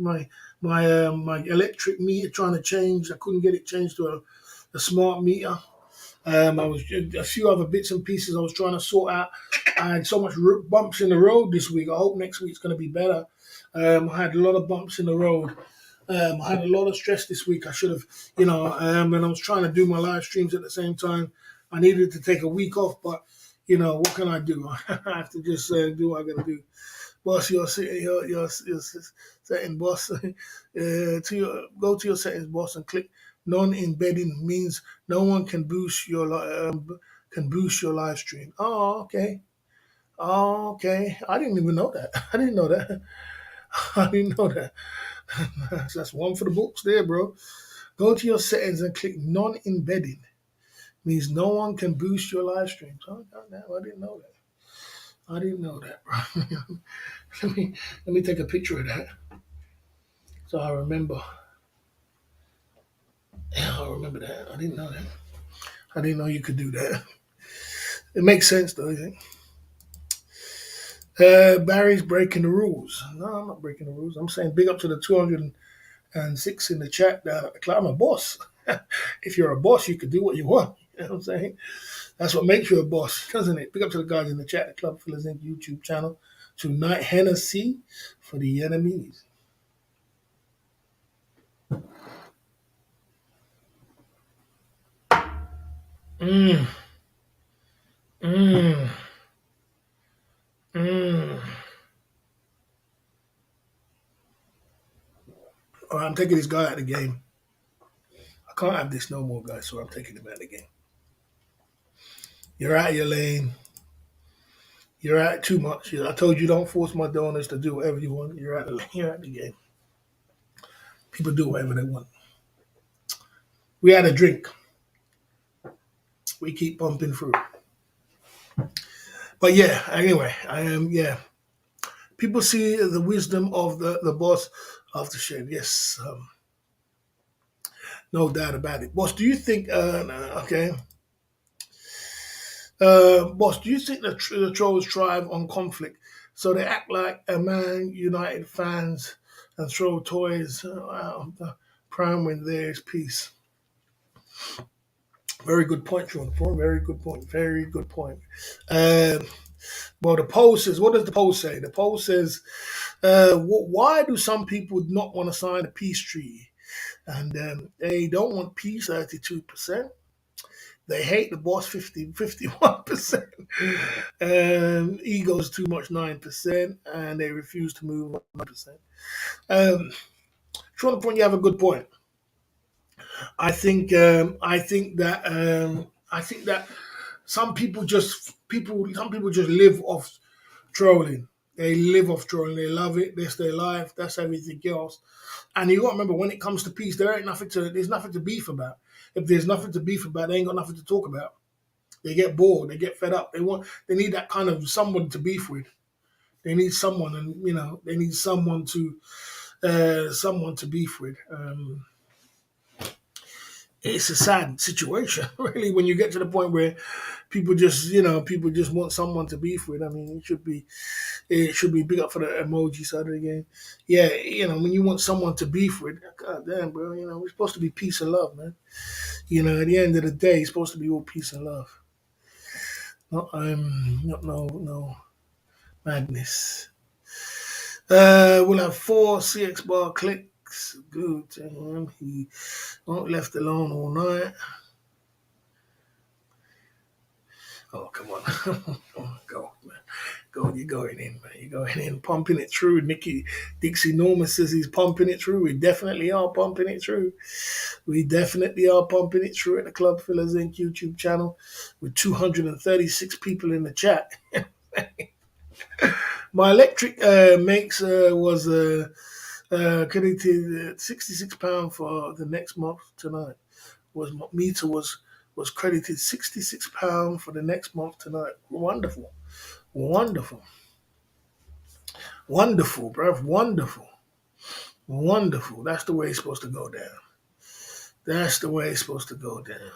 electric meter trying to change. I couldn't get it changed to a smart meter. I was a few other bits and pieces I was trying to sort out. I had so much bumps in the road this week. I hope next week's going to be better. I had a lot of bumps in the road. I had a lot of stress this week. I should have, and I was trying to do my live streams at the same time. I needed to take a week off, but what can I do? I have to just do what I got to do. Boss, your setting, boss. Go to your settings, boss, and click non-embedding. Means no one can boost your live stream. Oh, okay. Oh, okay. I didn't even know that. I didn't know that. I didn't know that. That's one for the books there, bro. Go to your settings and click non-embedding. Means no one can boost your live streams. Oh, goddamn, I didn't know that. I didn't know that, bro. let me take a picture of that so I remember. Yeah, I remember that. I didn't know that. I didn't know you could do that. It makes sense though, I think. Barry's breaking the rules. No, I'm not breaking the rules. I'm saying big up to the 206 in the chat down at the club. I'm a boss. If you're a boss, you can do what you want. You know what I'm saying? That's what makes you a boss, doesn't it? Big up to the guys in the chat, the Club Fillers Inc. YouTube channel. Tonight, Hennessy for the enemies. Mmm. Mmm. Mmm. All right, I'm taking this guy out of the game. I can't have this no more, guys, so I'm taking him out of the game. You're out of your lane. You're out too much. I told you don't force my donors to do whatever you want. You're out of the game. People do whatever they want. We had a drink. We keep pumping through. But yeah, anyway, people see the wisdom of the boss of the shed. Yes, no doubt about it. Boss, do you think, boss, do you think the trolls thrive on conflict? So they act like a Man United fans and throw toys out of the pram when there's peace. Very good point, Sean. Very good point. Very good point. Well, the poll says, what does the poll say? The poll says, why do some people not want to sign a peace treaty? And they don't want peace, 32%. They hate the boss, 51%. Ego's too much, 9%. And they refuse to move, 9%. Sean, point, you have a good point. I think that some people just live off trolling. They live off trolling. They love it. That's their life. That's everything else. And you got to remember, when it comes to peace, there's nothing to beef about. If there's nothing to beef about, they ain't got nothing to talk about. They get bored. They get fed up. They need that kind of someone to beef with. They need someone, and they need someone to beef with. It's a sad situation, really, when you get to the point where people just want someone to beef with. I mean, it should be big up for the emoji side of the game. Yeah, when you want someone to beef with, god damn, bro, we're supposed to be peace and love, man. At the end of the day, it's supposed to be all peace and love. Not no madness. We'll have 4 CX bar clicks. Good to him. He not left alone all night. Oh, come on. Go, man. Go, you're going in, man. You're going in, pumping it through. Dixie Norman says he's pumping it through. We definitely are pumping it through. We definitely are pumping it through at the Club Fillers Inc. YouTube channel with 236 people in the chat. My electric makes was credited £66 for the next month tonight. My meter was credited £66 for the next month tonight. Wonderful. Wonderful. Wonderful, bruv. Wonderful. Wonderful. That's the way it's supposed to go down. That's the way it's supposed to go down.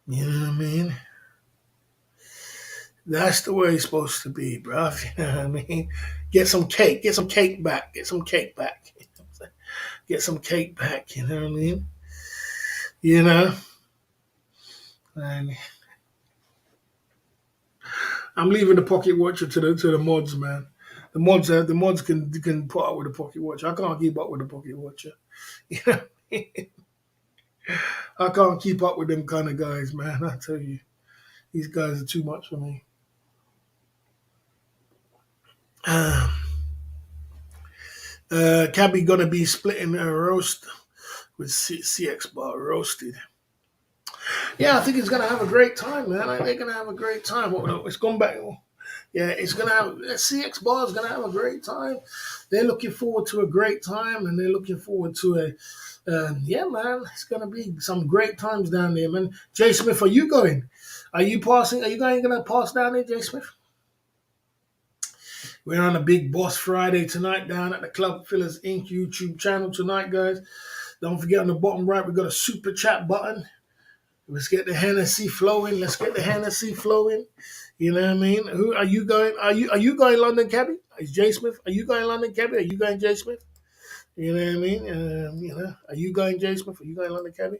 You know what I mean? That's the way it's supposed to be, bruv. You know what I mean? Get some cake. Get some cake back. Get some cake back. Get some cake back. You know what I mean? You know? And I'm leaving the pocket watcher to the mods, man. The mods can put up with the pocket watcher. I can't keep up with the pocket watcher. You know? I can't keep up with them kind of guys, man. I tell you, these guys are too much for me. Cabby gonna be splitting a roast with CX Bar roasted. Yeah, I think he's gonna have a great time, man. I think they're gonna have a great time. It's gone back. Yeah, it's gonna have CX Bar is gonna have a great time. They're looking forward to a great time, and they're looking forward to a. Yeah, man, it's gonna be some great times down there, man. Jay Smith, are you going? Are you passing? Are you gonna pass down there, Jay Smith? We're on a Big Boss Friday tonight down at the Club Fillers Inc. YouTube channel tonight, guys. Don't forget on the bottom right, we got a super chat button. Let's get the Hennessy flowing. Let's get the Hennessy flowing. You know what I mean? Who are you going? Are you going London Cabby? Is Jay Smith? Are you going London Cabby? Are you going Jay Smith? You know what I mean? Are you going Jay Smith? Are you going London Cabby?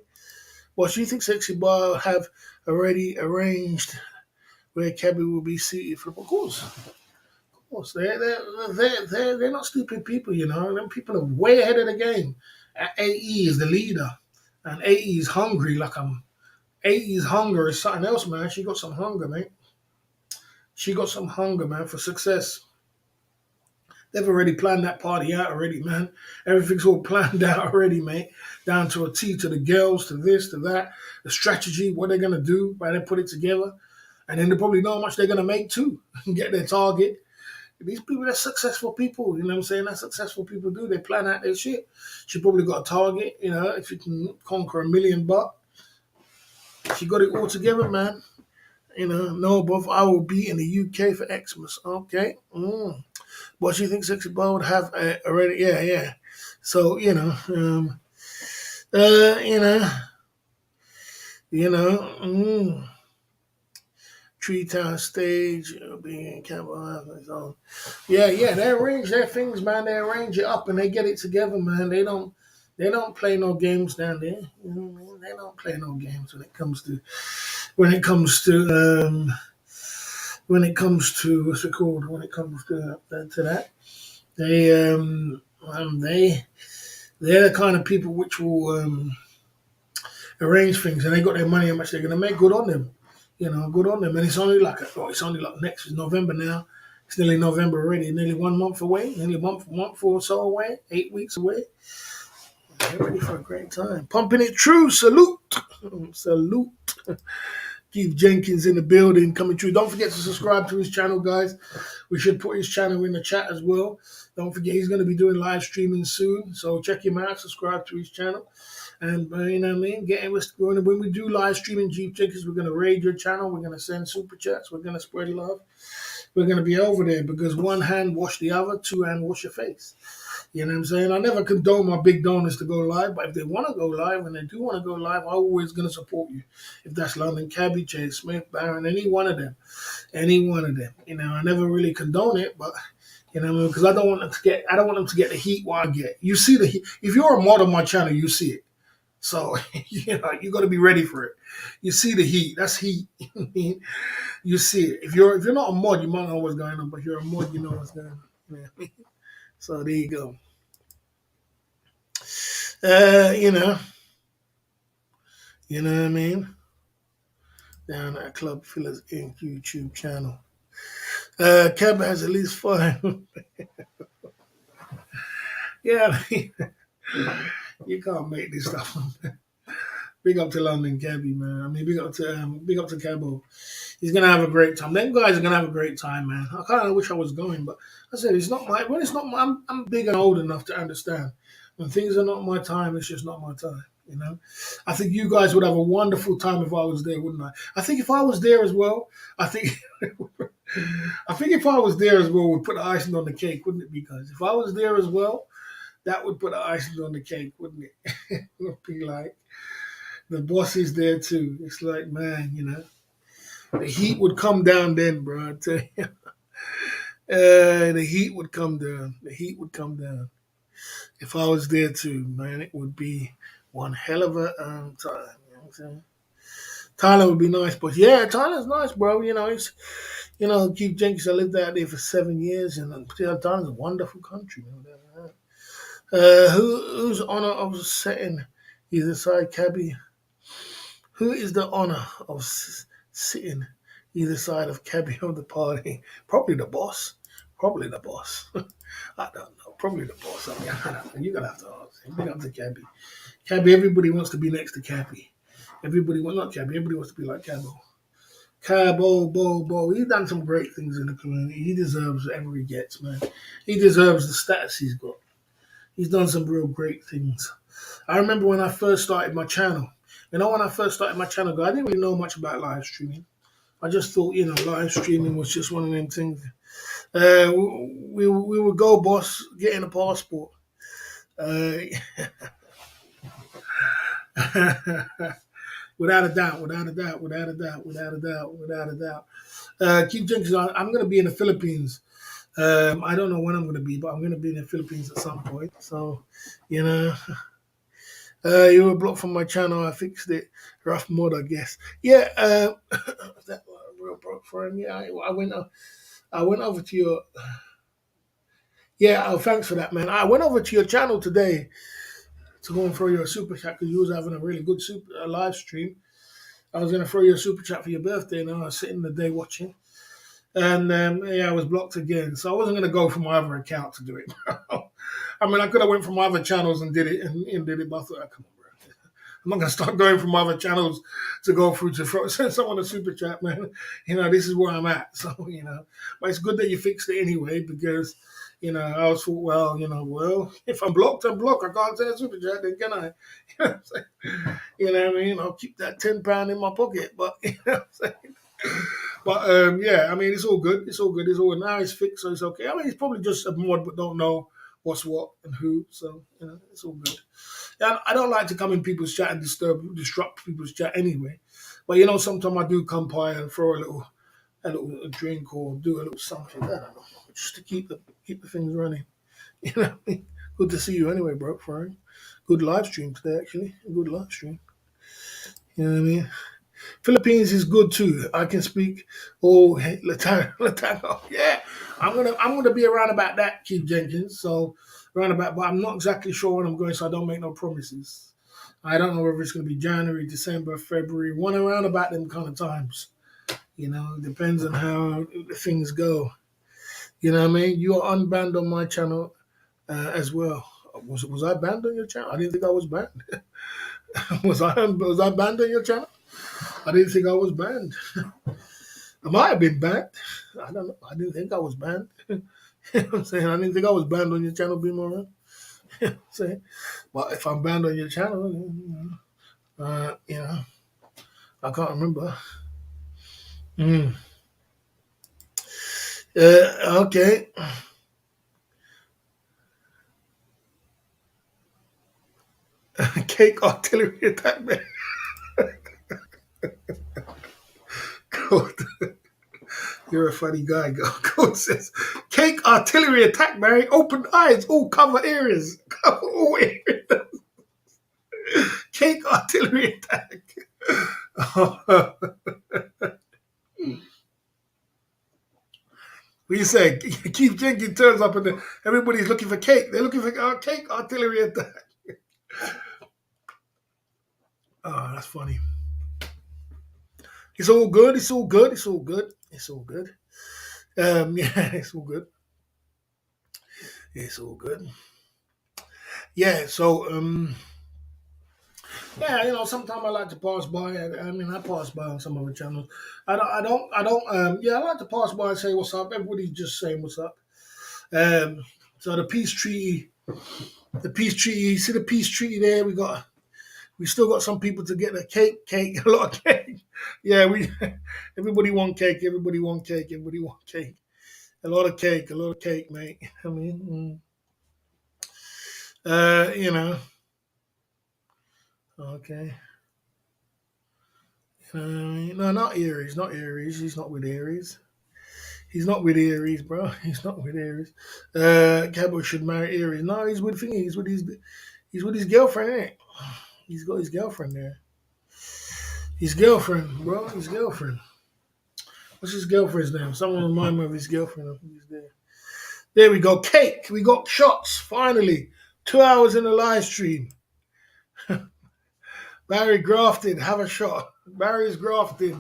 Well, she thinks Sexy Bar have already arranged where Cabby will be seated for. Of course, they're not stupid people. You know, them people are way ahead of the game. AE is the leader, and AE is hungry like I'm. 80s hunger is something else, man. She got some hunger, mate. She got some hunger, man, for success. They've already planned that party out already, man. Everything's all planned out already, mate. Down to a T, to the girls, to this, to that. The strategy, what they're going to do, why they put it together. And then they probably know how much they're going to make too and get their target. These people, they're successful people. You know what I'm saying? That's successful people do. They plan out their shit. She probably got a target, you know, if you can conquer $1 million. She got it all together, man. You know, no, but I will be in the UK for Xmas. Okay. What do you think Sexy Bar would have already? Yeah, yeah. So, uh, you know, you know, Tree Town Stage, being Campbell. Yeah, yeah. They arrange their things, man. They arrange it up and they get it together, man. They don't play no games down there. You know what I mean? They don't play no games when it comes to what's it called? When it comes to that, they they're the kind of people which will arrange things, and they got their money how much they're gonna make. Good on them, good on them. And it's only like next is November now. It's nearly November already. Nearly 1 month away. Nearly a month or so away. 8 weeks away. They're ready for a great time. Pumping it true. Salute, salute. Keith Jenkins in the building coming through. Don't forget to subscribe to his channel, guys. We should put his channel in the chat as well. Don't forget he's going to be doing live streaming soon. So check him out. Subscribe to his channel. And you know what I mean? When we do live streaming, Jeep Jenkins, we're going to raid your channel. We're going to send super chats. We're going to spread love. We're going to be over there because one hand wash the other, two hand wash your face. You know what I'm saying? I never condone my big donors to go live, but if they want to go live and they do want to go live, I'm always going to support you. If that's London Cabby, Jay Smith, Baron, any one of them. I never really condone it, but because I don't want them to get the heat what I get. You see the heat. If you're a mod on my channel, you see it. So you got to be ready for it. You see the heat. That's heat. You see it. If you're not a mod, you might know what's going on, but if you're a mod, you know what's going on. Yeah. So there you go. You know what I mean? Down at Club Fillers Inc. YouTube channel. Cab has at least 5. Yeah, you can't make this stuff. Big up to London Cabby, man. I mean, big up to Cabo. He's gonna have a great time. Them guys are gonna have a great time, man. I kind of wish I was going, but I said when it's not my. I'm big and old enough to understand when things are not my time. It's just not my time. I think you guys would have a wonderful time if I was there, wouldn't I? I think if I was there as well, I think if I was there as well, we'd put the icing on the cake, wouldn't it? Because if I was there as well, that would put the icing on the cake, wouldn't it? It would be like the boss is there too. It's like, man, the heat would come down then, bro. I tell you. The heat would come down. The heat would come down. If I was there too, man, it would be one hell of a time. You know what I'm saying? Thailand would be nice, but yeah, Thailand's nice, bro. It's Keith Jenkins. I lived out there for 7 years, and Thailand's a wonderful country. Whose honor of setting either side cabby? Who is the honor of sitting either side of cabby of the party? Probably the boss. Probably the boss. I don't know. Probably the boss. I mean, I don't know. You're gonna have to ask him. Big up to cabby. Cabby. Everybody wants to be next to cabby. Everybody, well, not cabby. Everybody wants to be like Cabo. Cabo, Bo. He's done some great things in the community. He deserves whatever he gets, man. He deserves the status he's got. He's done some real great things. I remember when I first started my channel. When I first started my channel, I didn't really know much about live streaming. I just thought, live streaming was just one of them things. We would go, boss, getting a passport. Uh, without a doubt, without a doubt, without a doubt, without a doubt, without a doubt. Keep Jenkins, I'm going to be in the Philippines. I don't know when I'm going to be, but I'm going to be in the Philippines at some point. So, you know, you were blocked from my channel. I fixed it. Rough mod, I guess. Yeah, is that a real broke friend? Yeah, I went over to your. Yeah, thanks for that, man. I went over to your channel today to go and throw you a super chat because you was having a really good live stream. I was going to throw you a super chat for your birthday, and I was sitting the day watching. And yeah, I was blocked again, so I wasn't going to go from my other account to do it. I mean, I could have went from my other channels and did it, but I thought, oh, come on, bro. I'm not going to start going from other channels to go through to send someone a super chat, man. This is where I'm at. So, but it's good that you fixed it anyway because, I was thought, well, if I'm blocked, I'm blocked. I can't send a super chat, then can I? You know what I mean? I'll keep that £10 in my pocket, but, you know what I'm saying? But yeah, I mean, it's all good. It's all good. It's all now it's fixed, so it's okay. I mean, it's probably just a mod, but don't know what's what and who. So it's all good. Yeah, I don't like to come in people's chat and disrupt people's chat anyway. But sometimes I do come by and throw a drink or do a little something. I don't know, just to keep the things running. Good to see you anyway, bro. Frank. Good live stream today, actually. A good live stream. You know what I mean? Philippines is good too. I can speak. Oh, hey, Latango. Yeah, I'm gonna be around about that, Keith Jenkins. So around about, but I'm not exactly sure when I'm going, so I don't make no promises. I don't know whether it's gonna be January, December, February, one around about them kind of times. It depends on how things go. You know what I mean? You are unbanned on my channel as well. Was I banned on your channel? I didn't think I was banned. Was I banned on your channel? I didn't think I was banned. I might have been banned. I don't know. I didn't think I was banned. You know what I'm saying? I didn't think I was banned on your channel, Be more. You know what I'm saying? But if I'm banned on your channel, I can't remember. Mm. Okay. Cake artillery attack, man. God. You're a funny guy, Code says. Cake artillery attack, Mary. Open eyes, all cover areas. Cover all areas. Cake artillery attack. What you say? Keith Jenkins turns up and everybody's looking for cake. They're looking for cake artillery attack. Oh, that's funny. It's all good. It's all good. It's all good. It's all good. Yeah, it's all good. It's all good. Yeah, so yeah, sometimes I like to pass by. I mean, I pass by on some other channels. Yeah, I like to pass by and say what's up. Everybody's just saying what's up. So the peace treaty, see the peace treaty there. We still got some people to get the cake, a lot of cake. Yeah, everybody want cake. Everybody want cake. Everybody want cake. A lot of cake, mate. I mean, uh, you know, okay. No, not Aries, not Aries. He's not with Aries. He's not with Aries, bro. He's not with Aries. Cabo should marry Aries. No, he's with thingy. He's with his girlfriend, ain't it? He's got his girlfriend there. His girlfriend, bro. His girlfriend. What's his girlfriend's name? Someone remind me of his girlfriend. I think he's there. There we go. Cake. We got shots. Finally. 2 hours in the live stream. Barry grafted. Have a shot. Barry's grafted.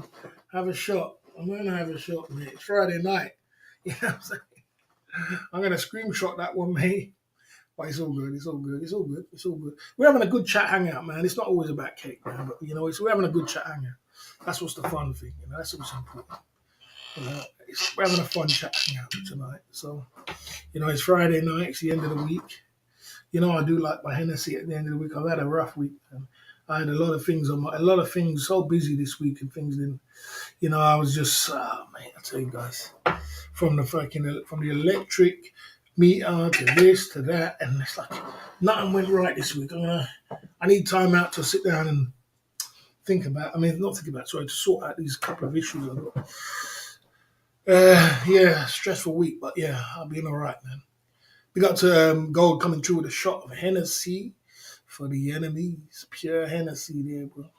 Have a shot. I'm gonna have a shot, mate. It's Friday night. You know what I'm saying? I'm gonna screenshot that one, mate. But it's all good. It's all good. It's all good. It's all good. We're having a good chat hangout, man. It's not always about cake, man. But we're having a good chat hangout. That's what's the fun thing. That's what's important. We're having a fun chat hangout tonight. So, it's Friday night. It's the end of the week. I do like my Hennessy at the end of the week. I've had a rough week. And I had a lot of things so busy this week and things didn't. I was just, mate, I tell you guys, from the electric meter to this to that, and it's like nothing went right this week. I need time out to sit down and to sort out these couple of issues I've got. Stressful week, but yeah, I'll be all right, man. We got to Gold coming through with a shot of Hennessy for the enemies. Pure Hennessy there, bro.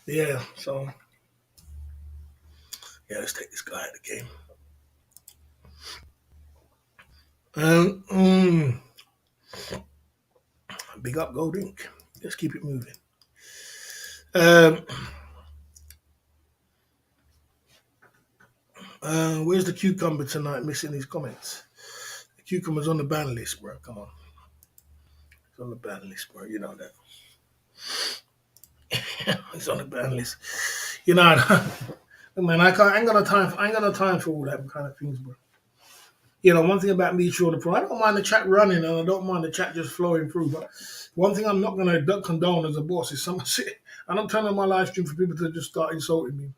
Yeah, so let's take this guy out of the game. Big up Gold Inc. Let's keep it moving. Where's the cucumber tonight? Missing these comments. The cucumber's on the ban list, bro. Come on. It's on the ban list, bro. You know that. It's on the ban list. Man, I ain't got no time for all that kind of things, bro. One thing about me, sure, the pro, I don't mind the chat running and I don't mind the chat just flowing through. But one thing I'm not going to condone as a boss is someone I don't turn on my live stream for people to just start insulting me.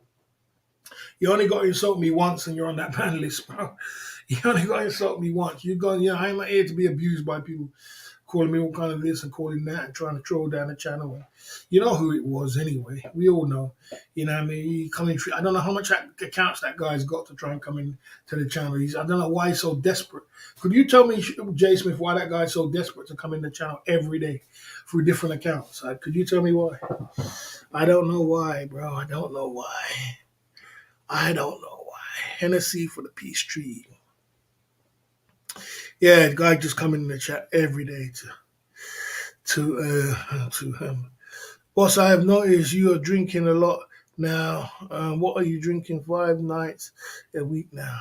You only got to insult me once and you're on that ban list, bro. You only got to insult me once. I ain't not here to be abused by people calling me all kind of this and calling that and trying to troll down the channel. You know who it was anyway. We all know. You know what I mean? He coming through. I don't know how much accounts that guy's got to try and come in to the channel. I don't know why he's so desperate. Could you tell me, Jay Smith, why that guy's so desperate to come in the channel every day through different accounts? Could you tell me why? I don't know why, bro. I don't know why. Hennessy for the peace tree. Yeah, the guy just coming in the chat every day to boss, I have noticed you are drinking a lot now. What are you drinking 5 nights a week now?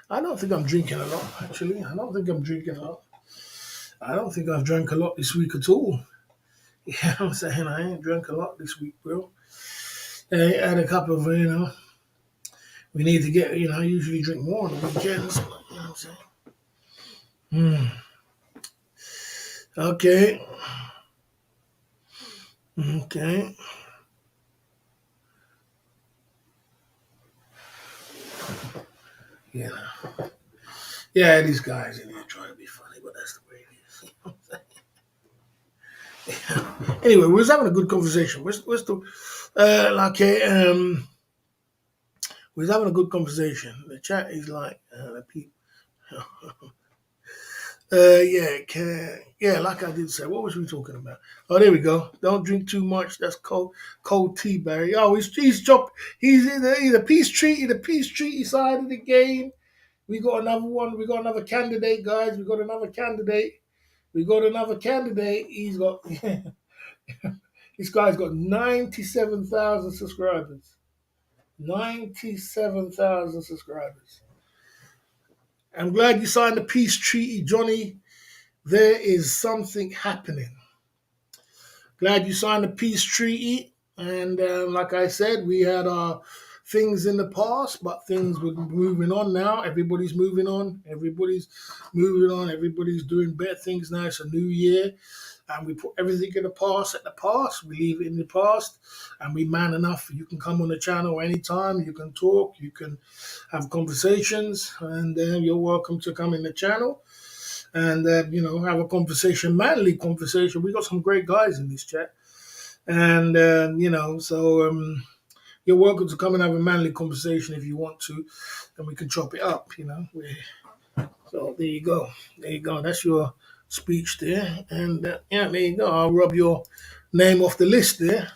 I don't think I'm drinking a lot, actually. I don't think I'm drinking a lot. I don't think I've drank a lot this week at all. Yeah, I'm saying I ain't drank a lot this week, bro. I had a couple of, we need to get, I usually drink more on the weekends. You know what I'm saying? Okay. Yeah, these guys in here trying to be funny, but that's the way it is. Anyway, we was having a good conversation. We was having a good conversation. The chat is like, people. Like I did say, what was we talking about? Oh, there we go. Don't drink too much. That's cold tea, Barry. Oh, he's in the peace treaty side of the game. We got another one. We got another candidate, guys. We got another candidate. He's got this guy's got 97,000 subscribers. 97,000 subscribers. I'm glad you signed the peace treaty, Johnny. There is something happening. Glad you signed the peace treaty. And like I said, we had our things in the past, but things were moving on now. Everybody's moving on. Everybody's doing better things now. It's a new year. And we put everything in the past at the past. We leave it in the past. And we man enough. You can come on the channel anytime. You can talk. You can have conversations. And you're welcome to come in the channel. And, have a conversation, manly conversation. We got some great guys in this chat. And so you're welcome to come and have a manly conversation if you want to, and we can chop it up. So there you go. There you go. That's your speech there, and yeah, there you go. I'll rub your name off the list there.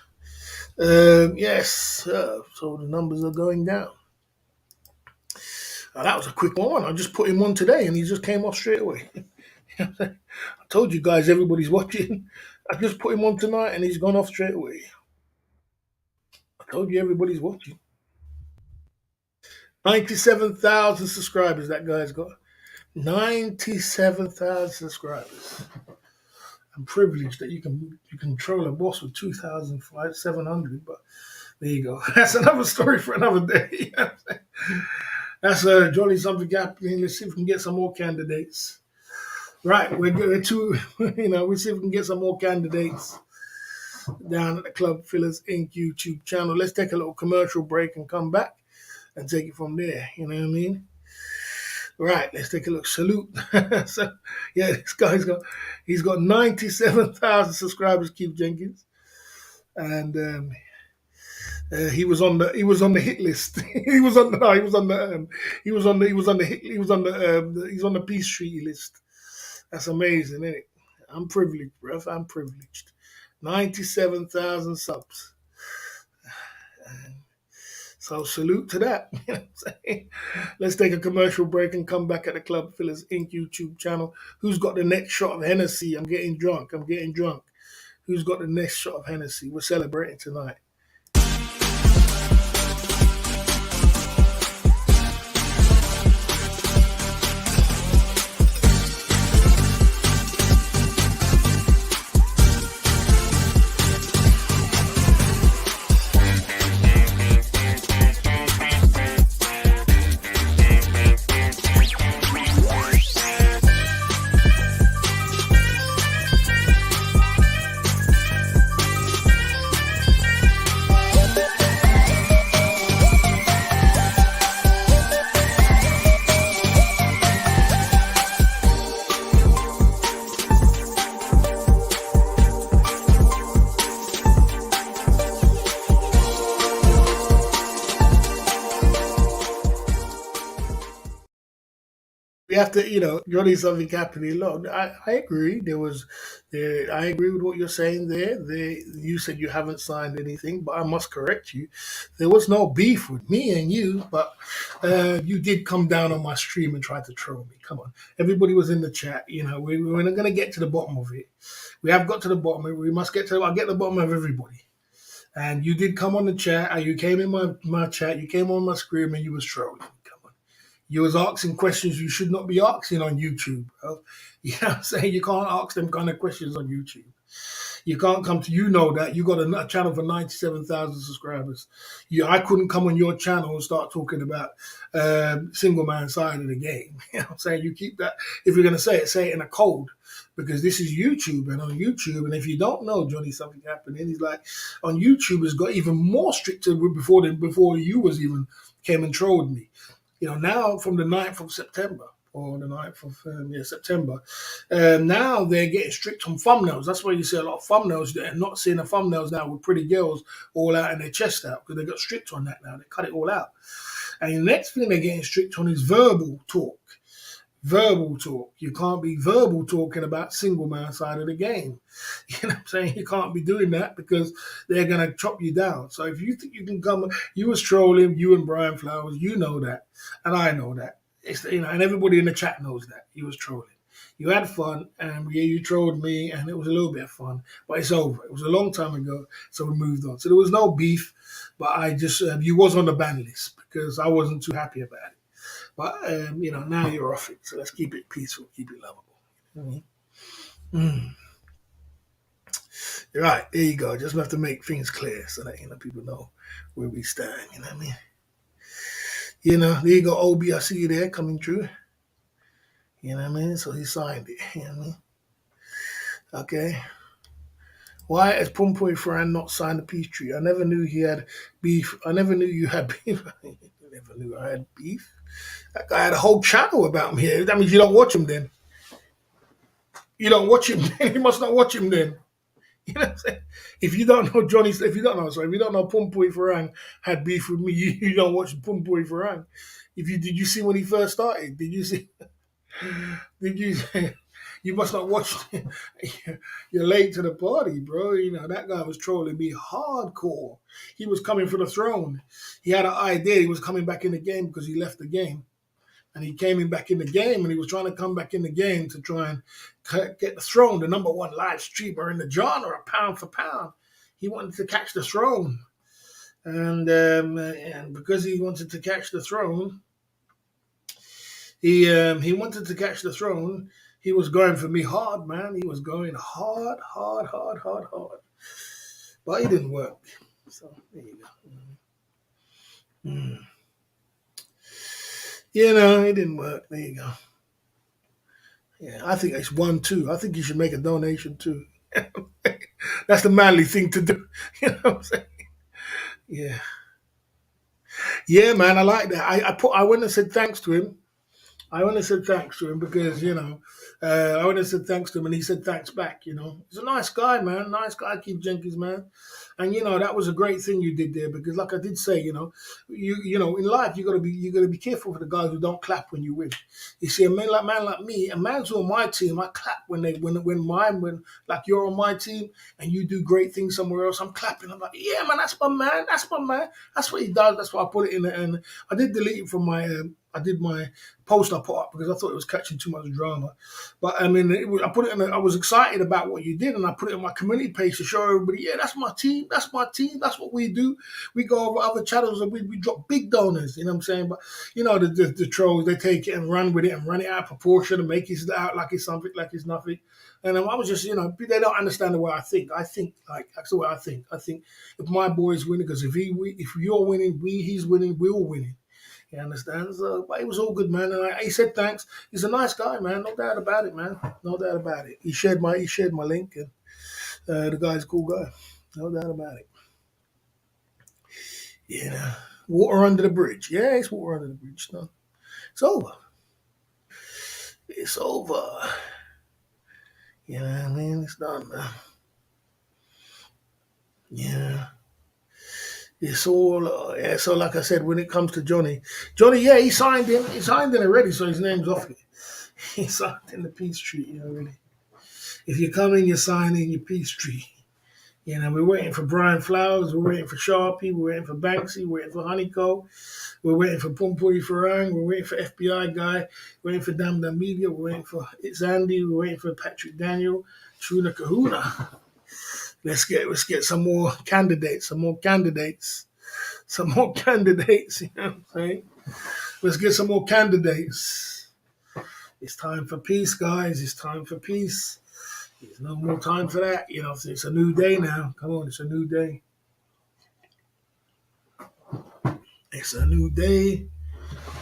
Yes. So the numbers are going down. That was a quick one. I just put him on today, and he just came off straight away. I told you guys, everybody's watching. I just put him on tonight, and he's gone off straight away. I told you, everybody's watching. 97,000 subscribers that guy's got. 97,000 subscribers. I'm privileged that you can control a boss with 2,700, but there you go. That's another story for another day. That's jolly something happening. Let's see if we can get some more candidates. Right, we're going to, we'll see if we can get some more candidates down at the Club Fillers Inc. YouTube channel. Let's take a little commercial break and come back and take it from there. You know what I mean? Right, let's take a look. Salute. So, yeah, this guy's he's got 97,000 subscribers, Keith Jenkins, and he was on the hit list. He was on the Peace Treaty list. That's amazing, isn't it? I'm privileged, bruv. I'm privileged. 97,000 subs. So salute to that. You know what I'm saying? Let's take a commercial break and come back at the Club Fillers Inc. YouTube channel. Who's got the next shot of Hennessy? I'm getting drunk. Who's got the next shot of Hennessy? We're celebrating tonight. We have to, Johnny something happening. Look, I agree. I agree with what you're saying there. You said you haven't signed anything, but I must correct you. There was no beef with me and you, but you did come down on my stream and try to troll me. Come on, everybody was in the chat. We're not going to get to the bottom of it. We have got to the bottom. We must get to. I'll get the bottom of everybody. And you did come on the chat. And you came in my chat. You came on my screen and you was trolling. You was asking questions you should not be asking on YouTube, bro. You know what I'm saying? You can't ask them kind of questions on YouTube. You can't come to, that. You got a channel for 97,000 subscribers. I couldn't come on your channel and start talking about single man side of the game. You know what I'm saying? You keep that. If you're going to say it in a code, because this is YouTube, and on YouTube, and if you don't know, Johnny, something happening, he's like, on YouTube, has got even more stricter before you was even came and trolled me. Now from the 9th of September, or the 9th of September, now they're getting strict on thumbnails. That's why you see a lot of thumbnails. They're not seeing the thumbnails now with pretty girls all out and their chest out, because they got strict on that now. They cut it all out. And the next thing they're getting strict on is verbal talk. Verbal talk. You can't be verbal talking about single man side of the game. You know what I'm saying? You can't be doing that because they're going to chop you down. So if you think you can come, you was trolling, you and Brian Flowers, you know that. And I know that. And everybody in the chat knows that. You was trolling. You had fun, and you trolled me, and it was a little bit of fun. But it's over. It was a long time ago, so we moved on. So there was no beef, but I just, you was on the ban list because I wasn't too happy about it. But, now you're off it. So let's keep it peaceful, keep it lovable. Right, there you go. Just have to make things clear so that, people know where we stand. You know what I mean? There you go, Obi. I see you there coming through. You know what I mean? So he signed it. You know what I mean? Okay. Why has Pompoy Fran not signed the peace treaty? I never knew he had beef. I never knew you had beef. I never knew I had beef. That guy had a whole channel about me. That means you don't watch him then. You don't watch him then. You must not watch him then. You know what I'm saying? If you don't know Johnny, if you don't know, sorry, if you don't know Pumpui Farang had beef with me, you don't watch Pumpui Farang. If you did, you see when he first started? Did you see? Did you? You must not watch. You're late to the party, bro. You know that guy was trolling me hardcore. He was coming for the throne. He had an idea. He was coming back in the game because he left the game, and he came in back in the game, and he was trying to come back in the game to try and get the throne, the number one live streamer in the genre, pound for pound. He wanted to catch the throne, and because he wanted to catch the throne, he wanted to catch the throne. He was going for me hard, man. He was going hard, hard, hard, hard, hard. But it didn't work. So there you go. Mm. You know, it didn't work. There you go. Yeah, I think it's 1-2. I think you should make a donation too. That's the manly thing to do. You know what I'm saying? Yeah. Yeah, man, I like that. I went and said thanks to him. I only said thanks to him because, I only said thanks to him and he said thanks back, He's a nice guy, man. Nice guy, Keith Jenkins, man. And that was a great thing you did there because like I did say, in life you gotta be careful for the guys who don't clap when you win. You see, a man like me, a man's on my team, I clap when like you're on my team and you do great things somewhere else, I'm clapping. I'm like, yeah, man, that's my man, that's my man. That's what he does. That's why I put it in there. And I did delete it from my I did my post I put up because I thought it was catching too much drama. But I mean, I put it in. I was excited about what you did, and I put it on my community page to show everybody. Yeah, that's my team. That's my team. That's what we do. We go over other channels and we drop big donors. You know what I'm saying? But the trolls, they take it and run with it and run it out of proportion and make it out like it's something, like it's nothing. And I was just, they don't understand the way I think. I think like that's the way I think. I think if my boy's winning, because if you're winning, he's winning, we're all winning. You understand? So, but it was all good, man. And he said thanks. He's a nice guy, man. No doubt about it, man. No doubt about it. He shared my link, and the guy's a cool guy. No doubt about it. Yeah. Water under the bridge. Yeah, it's water under the bridge. No, it's over. It's over. You know what I mean? It's done, man. Yeah. It's all, yeah. So, like I said, when it comes to Johnny, yeah, he signed in. He signed in already, so his name's off it. He signed in the peace treaty already. If you come in, you sign in your peace treaty. We're waiting for Brian Flowers, we're waiting for Sharpie, we're waiting for Banksy, we're waiting for Honeyco, we're waiting for Pumpuri Farang, we're waiting for FBI Guy, we're waiting for Damda Media, we're waiting for It's Andy, we're waiting for Patrick Daniel, Truna Kahuna. Let's get some more candidates, some more candidates, you know what I'm saying? Let's get some more candidates. It's time for peace, guys. It's time for peace. There's no more time for that. It's a new day now. Come on, it's a new day. It's a new day.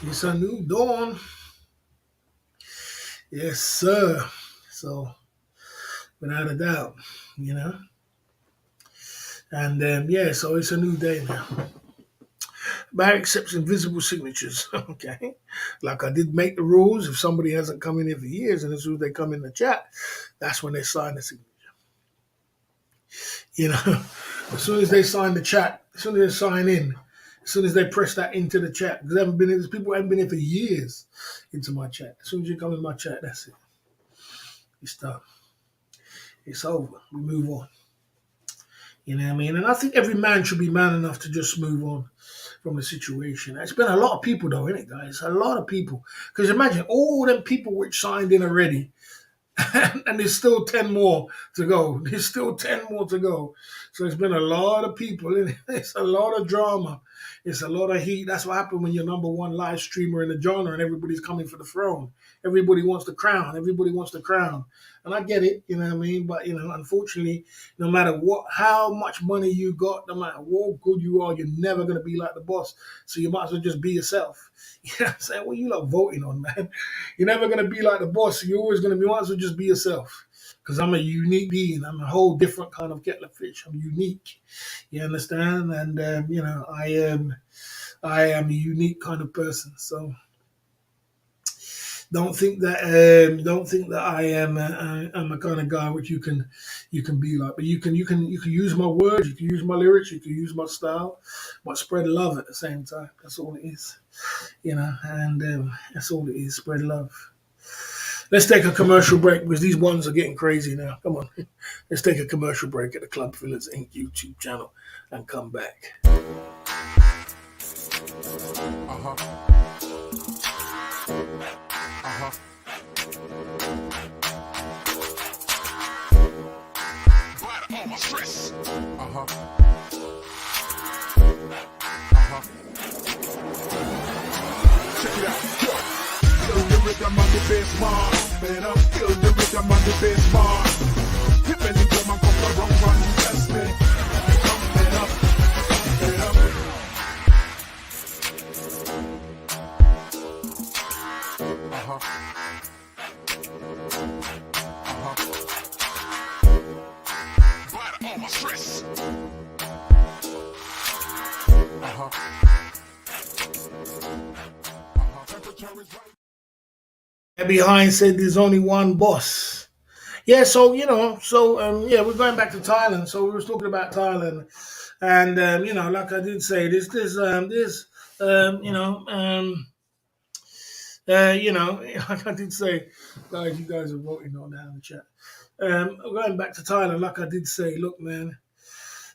It's a new dawn. Yes, sir. So, without a doubt, you know. And yeah, so it's a new day now. By accepts invisible signatures. Okay. Like I did make the rules. If somebody hasn't come in here for years and as soon as they come in the chat, that's when they sign the signature. As soon as they sign the chat, as soon as they sign in, as soon as they press that into the chat, because there's people who haven't been in for years into my chat. As soon as you come in my chat, that's it. It's done. It's over. We move on. You know what I mean? And I think every man should be man enough to just move on from the situation. It's been a lot of people, though, isn't it, guys? A lot of people. Because imagine all them people which signed in already, and there's still 10 more to go. There's still 10 more to go. So it's been a lot of people. It's a lot of drama. It's a lot of heat. That's what happened when you're number one live streamer in the genre and everybody's coming for the throne. Everybody wants the crown. Everybody wants the crown. And I get it, you know what I mean? But, unfortunately, no matter how much money you got, no matter what good you are, you're never going to be like the boss. So you might as well just be yourself. You know what I'm saying? What are you lot voting on, man? You're never going to be like the boss. So you're always going to be, might as well just be yourself. Because I'm a unique being. I'm a whole different kind of kettle of fish. I'm unique. You understand? And, I am a unique kind of person. So Don't think that I am I'm a kind of guy which you can be like, but you can use my words, you can use my lyrics, you can use my style, but spread love at the same time. That's all it is, and that's all it is. Spread love. Let's take a commercial break because these ones are getting crazy now. Come on, let's take a commercial break at the Club Fillers Inc. YouTube channel and come back. All my stress. Check it out. Yo. Feel the rhythm on the bass bar. Man, I feel the rhythm on the bass bar. Hit me the drum and come the wrong one. Test me. Come it up. Come it up. Bite all my stress. Temperature is right. Behind said there's only one boss. Yeah, so yeah, we're going back to Thailand. So we was talking about Thailand, and like I did say, um, you know, um, like I did say, guys, you guys are voting on down in the chat. Going back to Thailand, like I did say, look, man,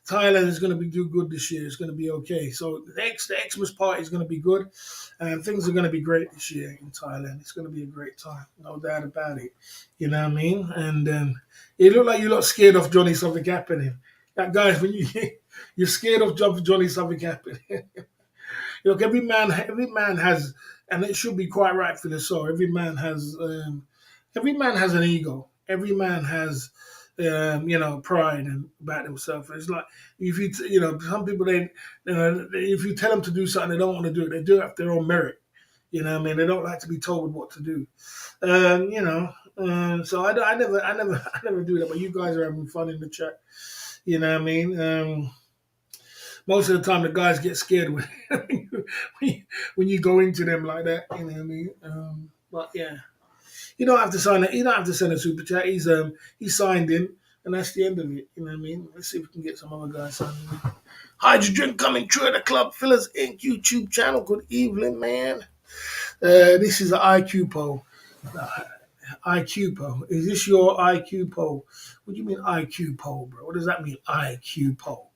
Thailand is going to do good this year. It's going to be okay. So the Xmas party is going to be good, and things are going to be great this year in Thailand. It's going to be a great time, no doubt about it. You know what I mean? And it looked like you're not scared of Johnny something happening. That guys, when you're scared of Johnny something happening. Look, every man has, and it should be quite rightfully so. Every man has an ego. Every man has, pride and about himself. It's like if some people if you tell them to do something, they don't want to do it. They do it off their own merit. You know what I mean? They don't like to be told what to do. So I never do that. But you guys are having fun in the chat. You know what I mean? Most of the time, the guys get scared when when you go into them like that. You know what I mean? But yeah, you don't have to sign it. You don't have to send a super chat. He's signed in, and that's the end of it. You know what I mean? Let's see if we can get some other guys signed in. Hydrogen coming through at the Club Fillers Inc. YouTube channel. Good evening, man. This is an IQ poll. IQ poll. Is this your IQ poll? What do you mean IQ poll, bro? What does that mean, IQ poll?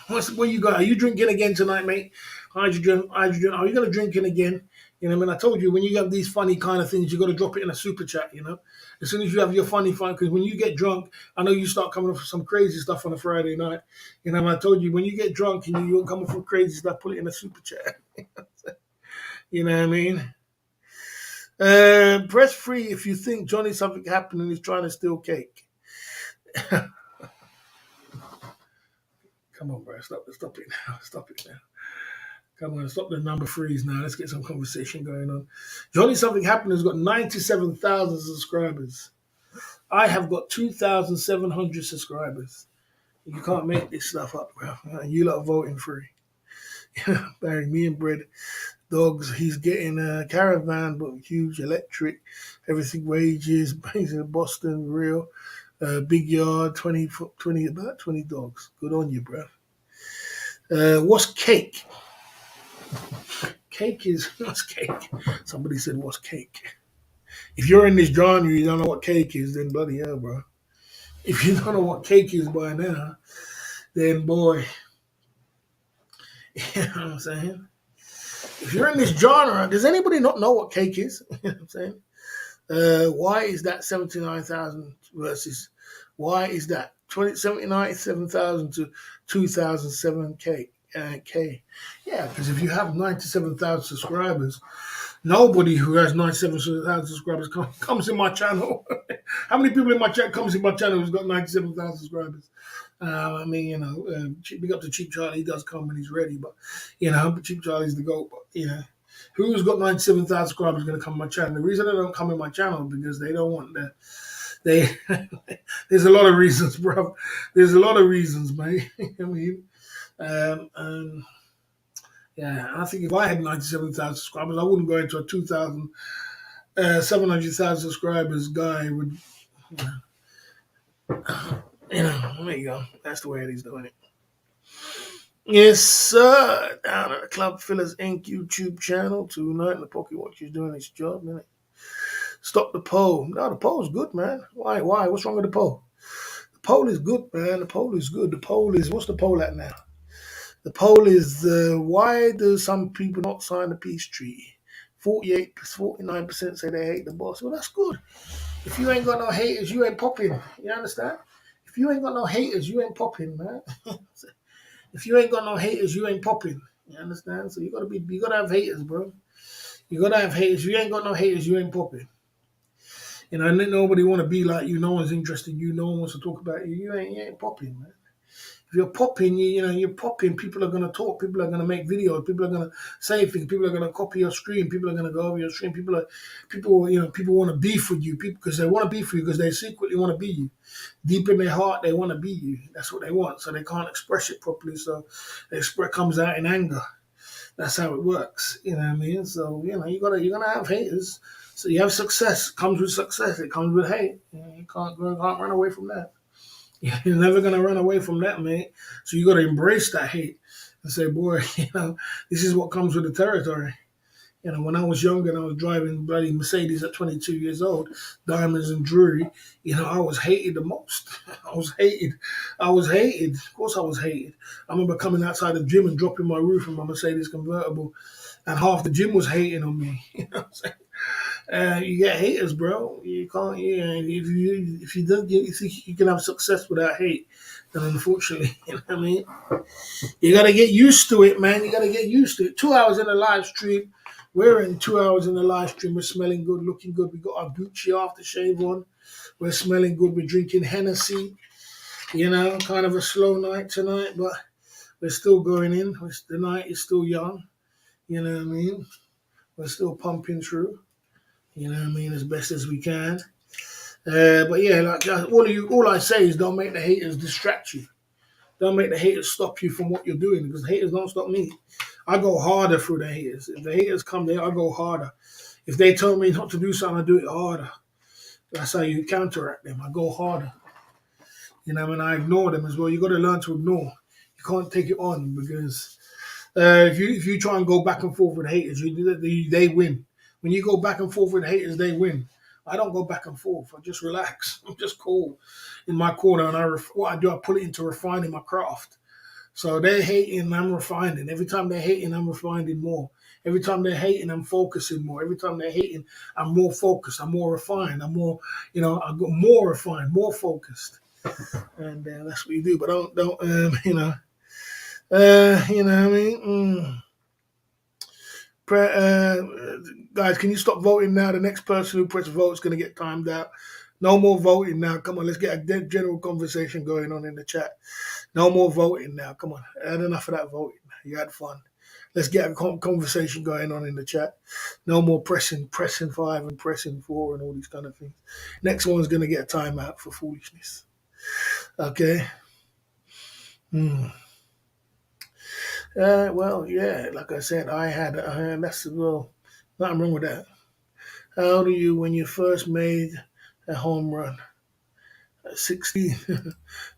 What you got? Are you drinking again tonight, mate? Hydrogen. Are you going to drink in again? You know, what I mean, I told you when you have these funny kind of things, you got to drop it in a super chat. You know, as soon as you have your funny fun, because when you get drunk, I know you start coming up with some crazy stuff on a Friday night. You know, I told you when you get drunk and you come up with crazy stuff, put it in a super chat. You know what I mean? Press free if you think Johnny something happened and he's trying to steal cake. Come on, bro. Stop it now. Stop it now. Come on, stop the number freeze now. Let's get some conversation going on. Johnny Something Happened has got 97,000 subscribers. I have got 2,700 subscribers. You can't make this stuff up, bro. You lot are voting free. Barry, me and Bread Dogs, he's getting a caravan, but huge electric, everything wages, he's in Boston, real. Big yard, 20 about 20 dogs. Good on you, bro. What's cake? What's cake? Somebody said, what's cake? If you're in this genre, you don't know what cake is, then bloody hell, bro. If you don't know what cake is by now, then boy, you know what I'm saying? If you're in this genre, does anybody not know what cake is? You know what I'm saying? Why is that 79,000 versus why is that 79,000 to 2,007 K? Yeah, because if you have 97,000 subscribers, nobody who has 97,000 subscribers comes in my channel. How many people in my chat comes in my channel who's got 97,000 subscribers? Big up to Cheap Charlie. He does come when he's ready, but Cheap Charlie's the GOAT. But who's got 97,000 subscribers is going to come on my channel? The reason they don't come in my channel is because they don't want that. There's a lot of reasons, bro. There's a lot of reasons, mate. I mean, yeah, I think if I had 97,000 subscribers, I wouldn't go into a 2,000 700,000 subscribers guy would, there you go. That's the way he's doing it. Yes, sir. Down at the Club Fillers Inc. YouTube channel tonight. The Pocket Watch is doing its job, innit? Stop the poll. No, the poll's good, man. Why? What's wrong with the poll? The poll is good, man. The poll is good. The poll is, what's the poll at now? The poll is, why do some people not sign the peace treaty? 49% say they hate the boss. Well, that's good. If you ain't got no haters, you ain't popping. You understand? If you ain't got no haters, you ain't popping, man. If you ain't got no haters, you ain't popping. You understand? So you gotta have haters, bro. You gotta have haters. If you ain't got no haters, you ain't popping. And nobody want to be like you. No one's interested in you. No one wants to talk about you. You ain't popping, man. If you're popping, you're popping. People are gonna talk. People are gonna make videos. People are gonna say things. People are gonna copy your stream. People are gonna go over your stream. People want to be for you. People because they want to be for you because they secretly want to be you. Deep in their heart, they want to be you. That's what they want. So they can't express it properly. So the express comes out in anger. That's how it works. You know what I mean? So you're gonna have haters. So you have success. It comes with success. It comes with hate. You can't run away from that. You're never gonna run away from that, mate. So you got to embrace that hate and say, boy, this is what comes with the territory. When I was younger and I was driving bloody Mercedes at 22 years old, diamonds and jewelry, I was hated the most. I was hated. I was hated. Of course I was hated. I remember coming outside the gym and dropping my roof in my Mercedes convertible, and half the gym was hating on me. You know what I'm saying? You get haters, bro. You can't. Yeah, if you don't, you think you can have success without hate, then unfortunately, you know what I mean. You gotta get used to it, man. You gotta get used to it. 2 hours in the live stream. We're in 2 hours in the live stream. We're smelling good, looking good. We got our Gucci aftershave on. We're smelling good. We're drinking Hennessy. Kind of a slow night tonight, but we're still going in. The night is still young. You know what I mean? We're still pumping through. You know what I mean? As best as we can. But yeah, like all I say is don't make the haters distract you. Don't make the haters stop you from what you're doing because the haters don't stop me. I go harder through the haters. If the haters come there, I go harder. If they tell me not to do something, I do it harder. That's how you counteract them. I go harder. I ignore them as well. You got to learn to ignore. You can't take it on because if you try and go back and forth with haters, they win. When you go back and forth with haters, they win. I don't go back and forth. I just relax. I'm just cool in my corner, and what I do, I put it into refining my craft. So they're hating, I'm refining. Every time they're hating, I'm refining more. Every time they're hating, I'm focusing more. Every time they're hating, I'm more focused. I'm more refined. I'm more, I got more refined, more focused, and that's what you do. But don't, what I mean. Guys, can you stop voting now? The next person who presses vote is going to get timed out. No more voting now. Come on, let's get a general conversation going on in the chat. No more voting now. Come on, I had enough of that voting. You had fun. Let's get a conversation going on in the chat. No more pressing 5 and pressing 4 and all these kind of things. Next one's going to get a timeout for foolishness. Okay. Well, yeah, like I said, that's, well, nothing wrong with that. How old are you when you first made a home run? 16.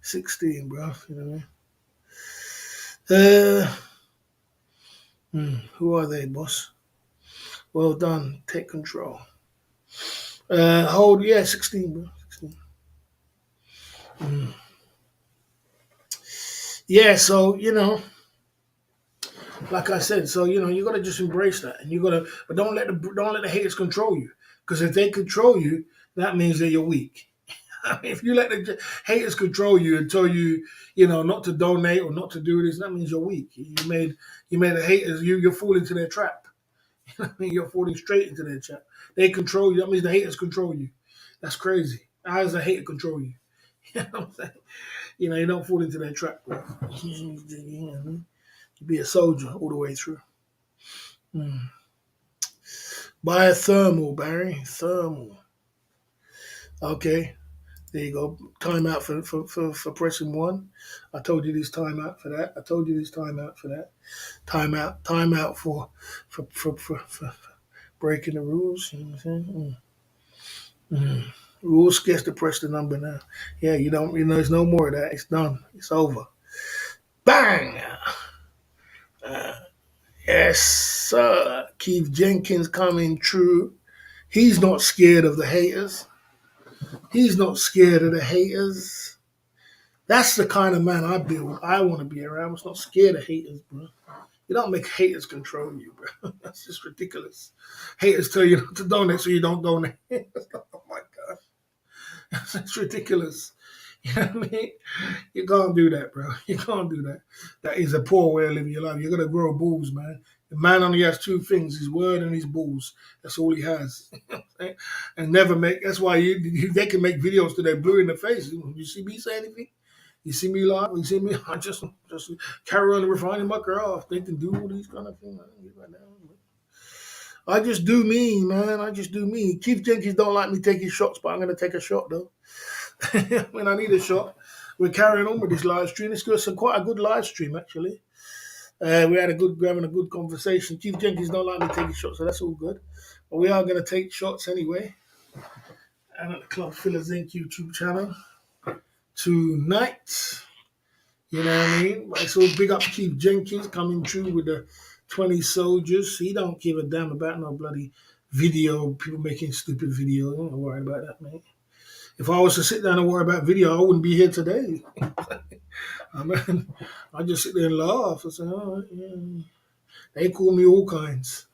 16, bro. You know what I mean? Who are they, boss? Well done. Take control. How old? Yeah, 16, bro. 16. Yeah, so, like I said, so you gotta just embrace that, and but don't let the haters control you, because if they control you, that means that you're weak. If you let the haters control you and tell you, not to donate or not to do this, that means you're weak. You made the haters, you're falling into their trap. I mean, you're falling straight into their trap. They control you. That means the haters control you. That's crazy. How does a hater control you? You know what I'm saying? You don't fall into their trap, bro. You be a soldier all the way through. Buy a thermal, Barry. Thermal. Okay. There you go. Timeout for pressing 1. I told you this timeout for that. I told you this timeout for that. Timeout for breaking the rules. You know what I'm saying? Rules scarce to press the number now. Yeah, you don't. You know, there's no more of that. It's done. It's over. Bang. Yes, sir. Keith Jenkins coming true. He's not scared of the haters. He's not scared of the haters. That's the kind of man I build. I want to be around. I'm not scared of haters, bro. You don't make haters control you, bro. That's just ridiculous. Haters tell you not to donate, so you don't donate. Oh my god, that's ridiculous. You know what I mean? You can't do that, bro. You can't do that. That is a poor way of living your life. You gotta grow balls, man. The man only has two things: his word and his balls. That's all he has. And never make. That's why they can make videos to their blue in the face. You see me say anything? You see me live? You see me? I just carry on refining my craft. They can do all these kind of things. I just do me, man. I just do me. Keith Jenkins don't like me taking shots, but I'm gonna take a shot though. When I need a shot, we're carrying on with this live stream. It's quite a good live stream actually. We're having a good conversation. Keith Jenkins don't like me taking shots, so that's all good. But we are gonna take shots anyway. And at the Club Fillers Inc. YouTube channel tonight. You know what I mean? So big up Keith Jenkins coming through with the 20 soldiers. He don't give a damn about no bloody video, people making stupid videos. I don't worry about that, mate. If I was to sit down and worry about video, I wouldn't be here today. I mean, I just sit there and laugh. I say, oh, yeah. They call me all kinds.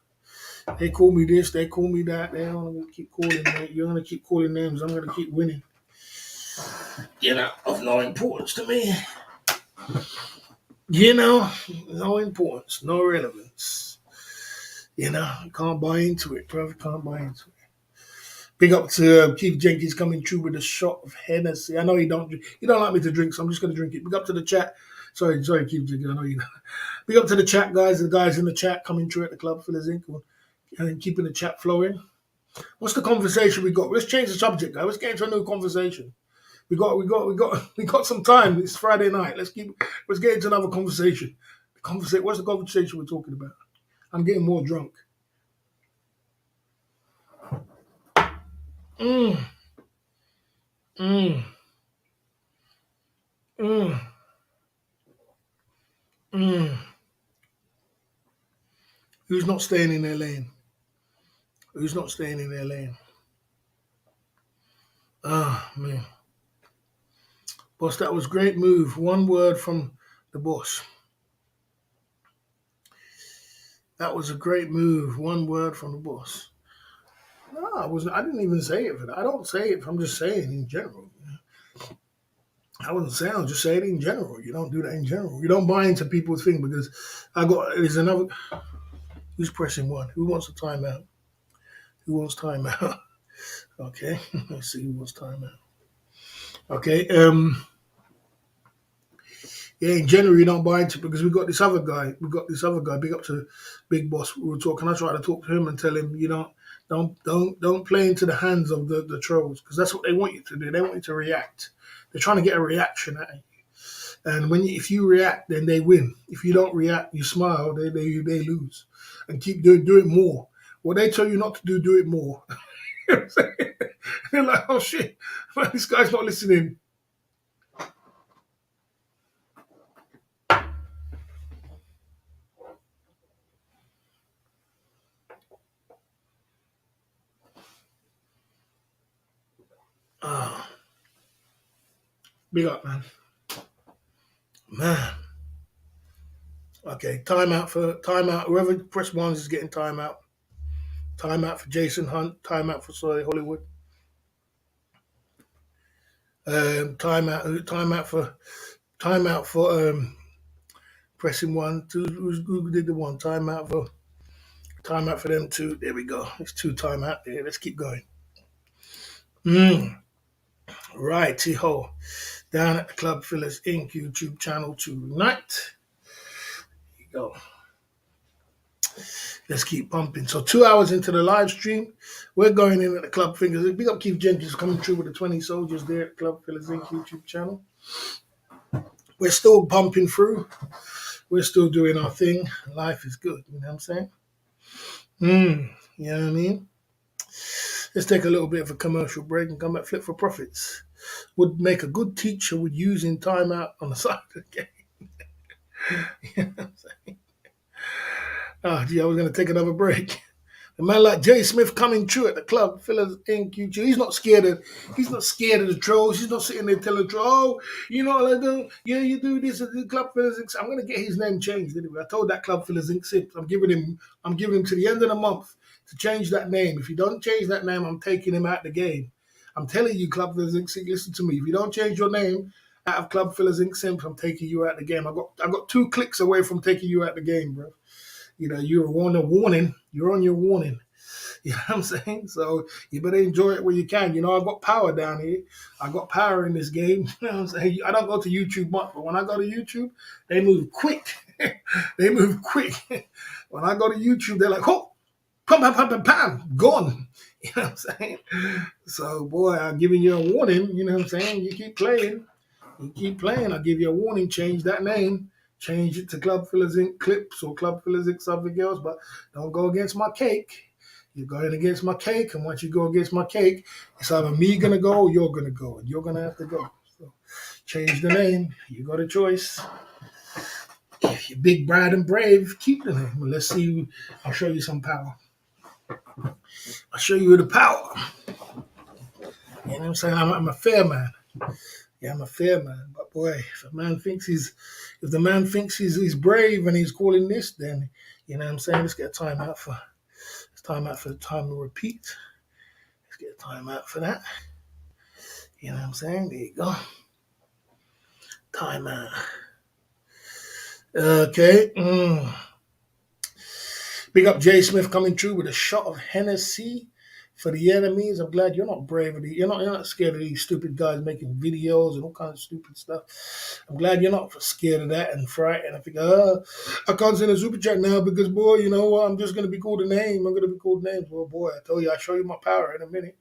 They call me this, they call me that. They're going to keep calling me. You're going to keep calling names. I'm going to keep winning. You know, of no importance to me. You know, no importance, no relevance. You know, you can't buy into it, bro. Can't buy into it. Big up to Keith Jenkins coming through with a shot of Hennessy. I know you don't like me to drink, so I'm just going to drink it. Big up to the chat. Sorry, Keith Jenkins. I know you. Big up to the chat, guys. The guys in the chat coming through at the Club Fillers Inc. and keeping the chat flowing. What's the conversation we got? Let's change the subject, guys. Let's get into a new conversation. We got some time. It's Friday night. Let's get into another conversation. What's the conversation we're talking about? I'm getting more drunk. Mm. Mm. Mm. Mm. Who's not staying in their lane? Who's not staying in their lane? Ah, man. Boss, that was great move. One word from the boss. That was a great move. One word from the boss. No, I didn't even say it for that. I don't say it. I'm just saying in general. I wasn't saying. I'm just saying in general. You don't do that in general. You don't buy into people's thing because there's another. Who's pressing one? Who wants a timeout? Who wants timeout? Okay, let's see who wants timeout. Okay, yeah, in general you don't buy into because we got this other guy. Big up to Big Boss. We were talking. I try to talk to him and tell him, don't play into the hands of the trolls because that's what they want you to do. They want you to react. They're trying to get a reaction at you. And if you react, then they win. If you don't react, you smile, they lose. And keep do it more. What they tell you not to do it more. You know what I'm saying? They're like, oh shit, man, this guy's not listening. Ah, big up, man. Man. Okay, timeout. Whoever press ones is getting timeout. Timeout for Jason Hunt. Timeout for Soy Hollywood. Timeout for pressing one. Two. Who did the one? Timeout for them two. There we go. It's two timeout there. Let's keep going. Righty ho. Down at the Club Fillers Inc. YouTube channel tonight. There you go. Let's keep pumping. So 2 hours into the live stream, we're going in at the Club Fingers. Big up Keith Jenkins coming through with the 20 soldiers there at Club Fillers Inc. YouTube channel. We're still pumping through. We're still doing our thing. Life is good. You know what I'm saying? You You know what I mean? Let's take a little bit of a commercial break and come back flip for profits. Would make a good teacher with using timeout on the side of the game. You know what I'm saying? Oh, gee, I was going to take another break. A man like Jay Smith coming true at the club, Fellas Inc. YouTube. He's not scared of the trolls. He's not sitting there telling the troll, oh, you know what I do? Yeah, you do this at the Club Fellas Inc. I'm gonna get his name changed anyway. I told that Club Fellas Inc. I'm giving him to the end of the month to change that name. If you don't change that name, I'm taking him out of the game. I'm telling you, Club Fellas Inc. Listen to me. If you don't change your name out of Club Fellas Inc. I'm taking you out of the game. I got 2 clicks away from taking you out of the game, bro. You know, you're on a warning. You're on your warning. You know what I'm saying? So you better enjoy it where you can. You know, I've got power down here. I got power in this game. You know what I'm saying? I don't go to YouTube much, but when I go to YouTube, they move quick. They move quick. When I go to YouTube, they're like, oh, pam, pam, pam, pam, pam, gone. You know what I'm saying? So, boy, I'm giving you a warning. You know what I'm saying? You keep playing. I'll give you a warning. Change that name. Change it to Club Fellas Inc. Clips or Club Fellas Inc. something else, but don't go against my cake. You're going against my cake, and once you go against my cake, it's either me gonna go or you're gonna go, and you're gonna have to go. So change the name. You got a choice. If you're big, bright, and brave, keep the name. Well, let's see. I'll show you some power. I'll show you the power. You know what I'm saying? I'm a fair man. Yeah, I'm a fair man. But boy, if the man thinks he's brave and he's calling this, then you know what I'm saying. Let's get a timeout for the time to repeat. Let's get a timeout for that. You know what I'm saying? There you go. Timeout. Okay. Big up Jay Smith coming through with a shot of Hennessy for the enemies. I'm glad you're not brave of you're not scared of these stupid guys making videos and all kinds of stupid stuff. I'm glad you're not scared of that and frightened. I think, I can't send a super chat now because, boy, you know what? I'm just going to be called a name. I'm going to be called names. Well, boy, I told you, I'll show you my power in a minute.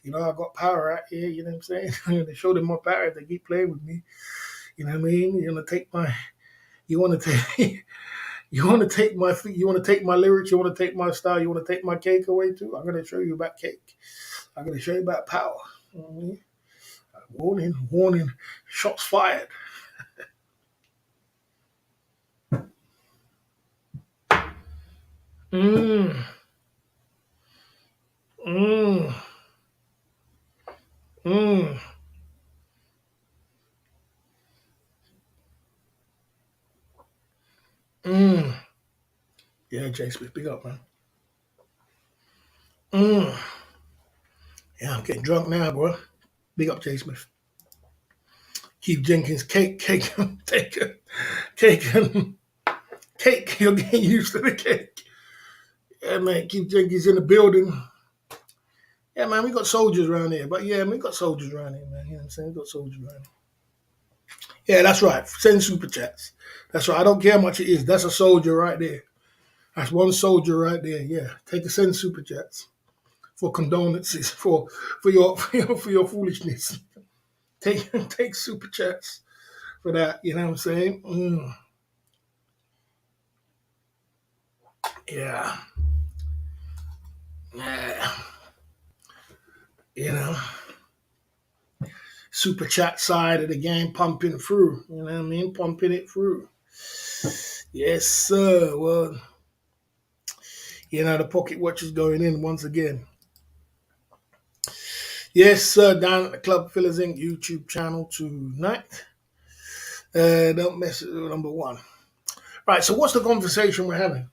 You know, I got power out here. You know what I'm saying? I'm going to show them my power if they keep playing with me. You know what I mean? You want to take my lyrics, you want to take my style, you want to take my cake away too? I'm going to show you about cake. I'm going to show you about power. Warning, shots fired. Yeah, Jay Smith, big up, man. Yeah, I'm getting drunk now, bro. Big up, Jay Smith. Keith Jenkins, cake. You're getting used to the cake. Yeah, man, Keith Jenkins in the building. Yeah, man, we got soldiers around here. But yeah, man, we got soldiers around here, man. You know what I'm saying? We got soldiers around here. Yeah, that's right. Send super chats. That's right. I don't care how much it is. That's a soldier right there. That's one soldier right there. Yeah, send super chats for condolences for your foolishness. Take super chats for that. You know what I'm saying? Yeah. You know, super chat side of the game pumping through. You know what I mean? Pumping it through. Yes, sir. Well, you know, the pocket watch is going in once again. Yes, sir. Down at the Club Fellas Inc. YouTube channel tonight. Don't mess with number 1. Right, so what's the conversation we're having?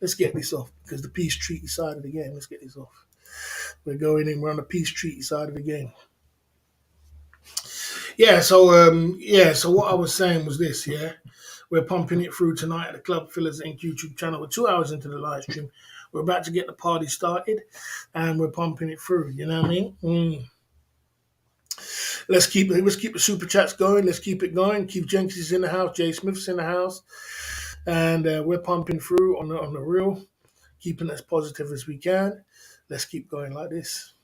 Let's get this off because the peace treaty side of the game. Let's get this off. We're going in. We're on the peace treaty side of the game. Yeah. So what I was saying was this. Yeah, we're pumping it through tonight at the Club Fellas Inc. YouTube channel. We're 2 hours into the live stream. We're about to get the party started, and we're pumping it through. You know what I mean? Let's keep the super chats going. Let's keep it going. Keith Jenkins is in the house. Jay Smith's in the house, and we're pumping through on the real, keeping as positive as we can. Let's keep going like this.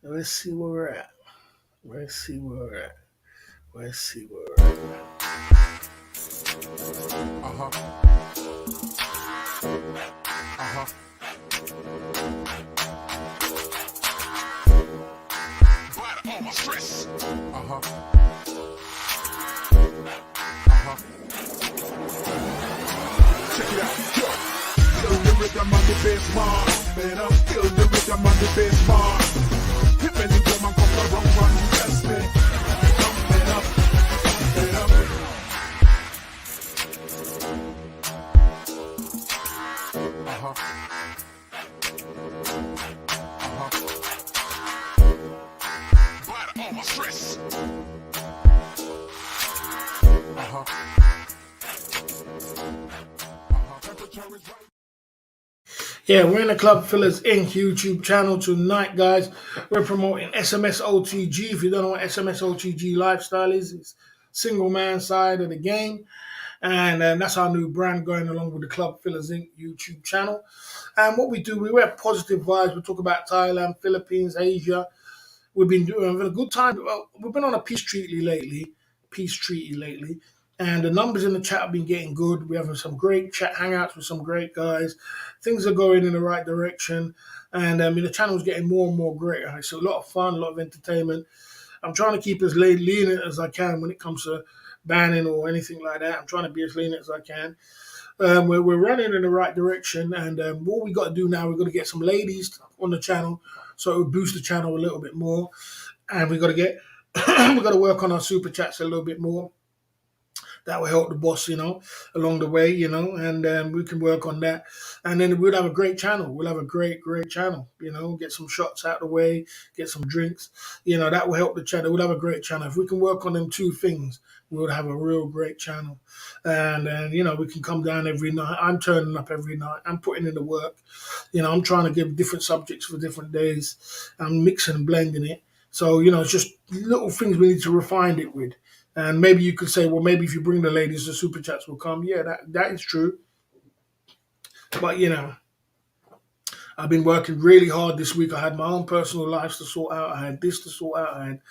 Let's see where we're at. Let's see where we're at. Uh-huh. Bite all my stress. Uh-huh. Uh-huh. Check it out. Yo. Feel the rhythm on the bass mark. Man up. Feel the rhythm on the bass mark. Hit me the drum and come around run. Yes, me. Come man up. Man up. Uh-huh. Uh-huh. Bite all my stress. Uh-huh. Temperature is right. Yeah, we're in the Club Fillers Inc. YouTube channel tonight, guys. We're promoting SMS OTG. If you don't know what SMS OTG lifestyle is, it's single man side of the game. And that's our new brand going along with the Club Fillers Inc. YouTube channel. And what we do, we wear positive vibes. We talk about Thailand, Philippines, Asia. We've been doing a good time. Well, we've been on a peace treaty lately, and the numbers in the chat have been getting good. We're having some great chat hangouts with some great guys. Things are going in the right direction, and the channel's getting more and more great. Right? So a lot of fun, a lot of entertainment. I'm trying to keep as lenient as I can when it comes to banning or anything like that. I'm trying to be as lenient as I can. We're running in the right direction, and what we got to do now, we've got to get some ladies on the channel, so it will boost the channel a little bit more, and we got to get we got to work on our super chats a little bit more. That will help the boss, along the way, and we can work on that. And then we'll have a great channel. We'll have a great channel, get some shots out of the way, get some drinks, that will help the channel. We'll have a great channel. If we can work on them two things, we'll have a real great channel. And then, we can come down every night. I'm turning up every night. I'm putting in the work. I'm trying to give different subjects for different days. I'm mixing and blending it. So, it's just little things we need to refine it with. And maybe you could say, well, maybe if you bring the ladies, the super chats will come. Yeah, that is true. But, I've been working really hard this week. I had my own personal lives to sort out. I had this to sort out. I had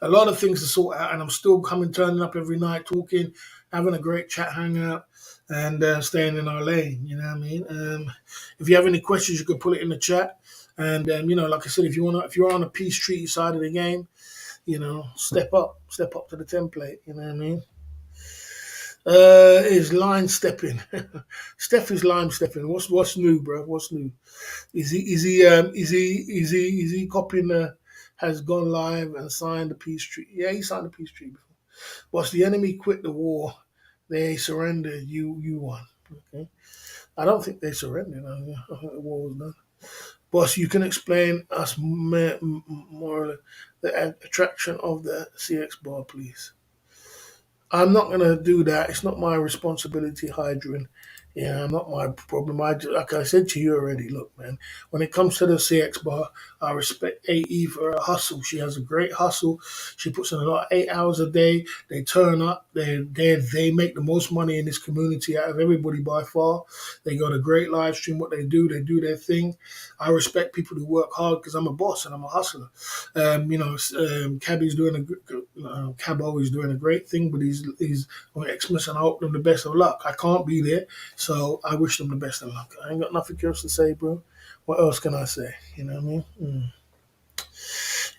a lot of things to sort out. And I'm still turning up every night, talking, having a great chat hangout, and staying in our lane. You know what I mean? If you have any questions, you can put it in the chat. And, like I said, if you're on a peace treaty side of the game, step up to the template. You know what I mean? Is line stepping? Steph is line stepping. What's new, bro? What's new? Is he copying the? Has gone live and signed the peace treaty. Yeah, he signed the peace treaty before. Once the enemy quit the war, they surrendered. You won. Okay. I don't think they surrendered. I think the war was done. Boss, you can explain us more the attraction of the CX bar, please. I'm not going to do that. It's not my responsibility, Hydrin. Yeah, not my problem. Like I said to you already, look, man, when it comes to the CX bar, I respect AE for her hustle. She has a great hustle. She puts in a lot, 8 hours a day. They turn up. They make the most money in this community out of everybody by far. They got a great live stream. What they do their thing. I respect people who work hard because I'm a boss and I'm a hustler. Cabby's Cabo is doing a great thing, but he's on Xmas, and I hope them the best of luck. I can't be there, so I wish them the best of luck. I ain't got nothing else to say, bro. What else can I say? You know what I mean?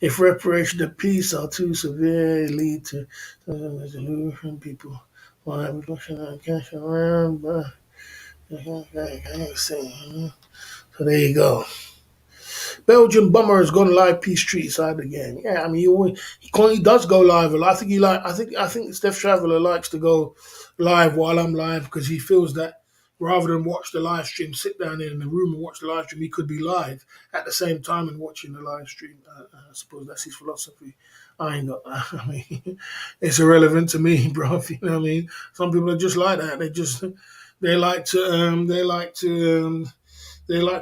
If reparation of peace are too severe, lead to resolution, people why we pushing our cash around, but I can't say. So there you go. Belgian Bummer has gone live peace treaty side of the game. Yeah, I mean he does go live a lot. I think Steph Traveller likes to go live while I'm live because he feels that rather than watch the live stream, sit down in the room and watch the live stream, he could be live at the same time and watching the live stream. I suppose that's his philosophy. I ain't got that. I mean, it's irrelevant to me, bro. You know what I mean? Some people are just like that. They like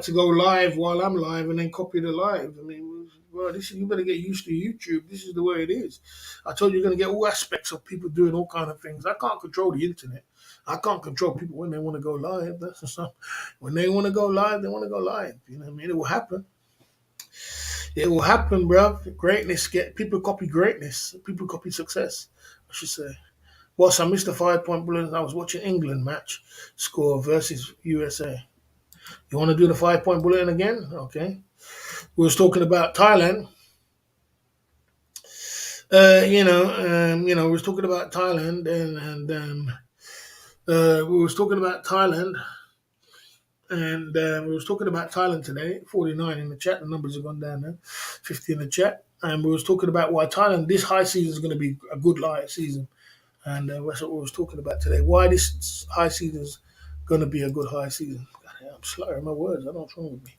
to go live while I'm live and then copy the live. I mean, well, you better get used to YouTube. This is the way it is. I told you you're going to get all aspects of people doing all kind of things. I can't control the internet. I can't control people when they want to go live. That's the stuff. When they want to go live, they want to go live. You know what I mean? It will happen. It will happen, bro. People copy greatness. People copy success, I should say. Whilst I missed the 5 point bullet, I was watching England match score versus USA. You want to do the 5 point bulletin again? Okay. We was talking about Thailand. We was talking about Thailand, and we was talking about Thailand, and we was talking about Thailand today. 49 in the chat. The numbers have gone down now. 50 in the chat, and we was talking about why Thailand this high season is going to be a good high season, and that's what we was talking about today. Why this high season is going to be a good high season. God, I'm slurring my words. I don't know what's wrong with me.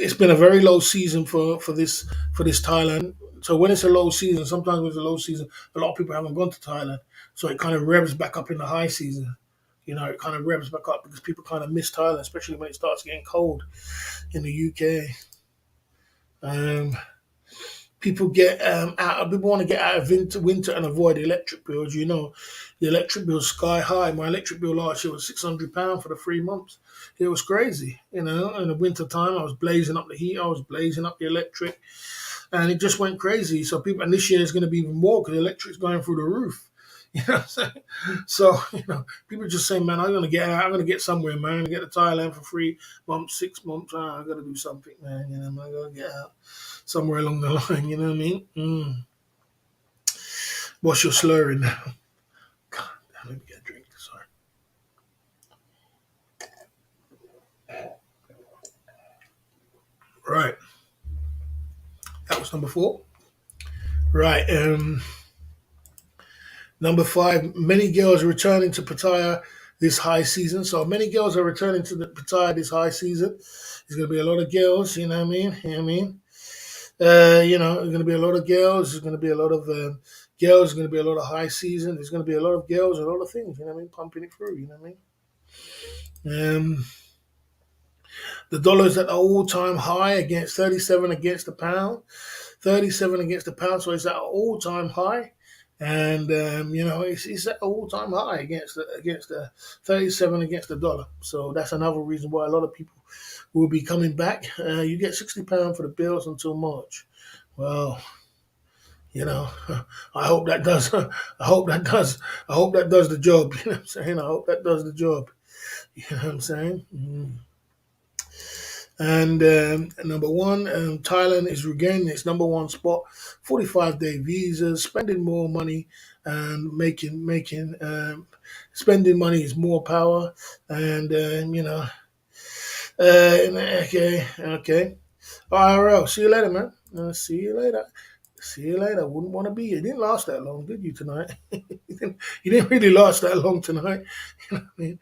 It's been a very low season for this Thailand. So when it's a low season, sometimes when it's a low season, a lot of people haven't gone to Thailand. So it kind of revs back up in the high season. It kind of revs back up because people kind of miss Thailand, especially when it starts getting cold in the UK. Um, People get out. People want to get out of winter and avoid electric bills. The electric bill's sky high. My electric bill last year was £600 for the 3 months. It was crazy. In the winter time, I was blazing up the heat. I was blazing up the electric, and it just went crazy. So people, and this year is going to be even more because the electric's going through the roof. You know what I'm saying? So, people just say, man, I'm going to get out. I'm going to get somewhere, man. I'm going to get to Thailand for 3 months, 6 months. I got to do something, man. I'm going to get out somewhere along the line. You know what I mean? What's your slurring now? God, let me get a drink. Sorry. Right. That was number 4. Right. Number 5, many girls are returning to Pattaya this high season. So many girls are returning to the Pattaya this high season. There's going to be a lot of girls, you know what I mean? There's going to be a lot of girls. There's going to be a lot of girls. There's going to be a lot of high season. There's going to be a lot of girls, a lot of things, you know what I mean? Pumping it through, you know what I mean? The dollar is at an all-time high against 37 against the pound. 37 against the pound, so it's at an all-time high. And it's at an all-time high against the 37 against the dollar. So that's another reason why a lot of people will be coming back. You get £60 for the bills until March. Well, I hope that does. I hope that does. I hope that does the job. You know what I'm saying? I hope that does the job. You know what I'm saying? And number 1, Thailand is regaining its number 1 spot. 45-day visas, spending more money, and spending money is more power. And okay. IRL. See you later, man. See you later. See you later. Wouldn't want to be here. You didn't last that long, did you, tonight? You didn't really last that long tonight. You know what I mean?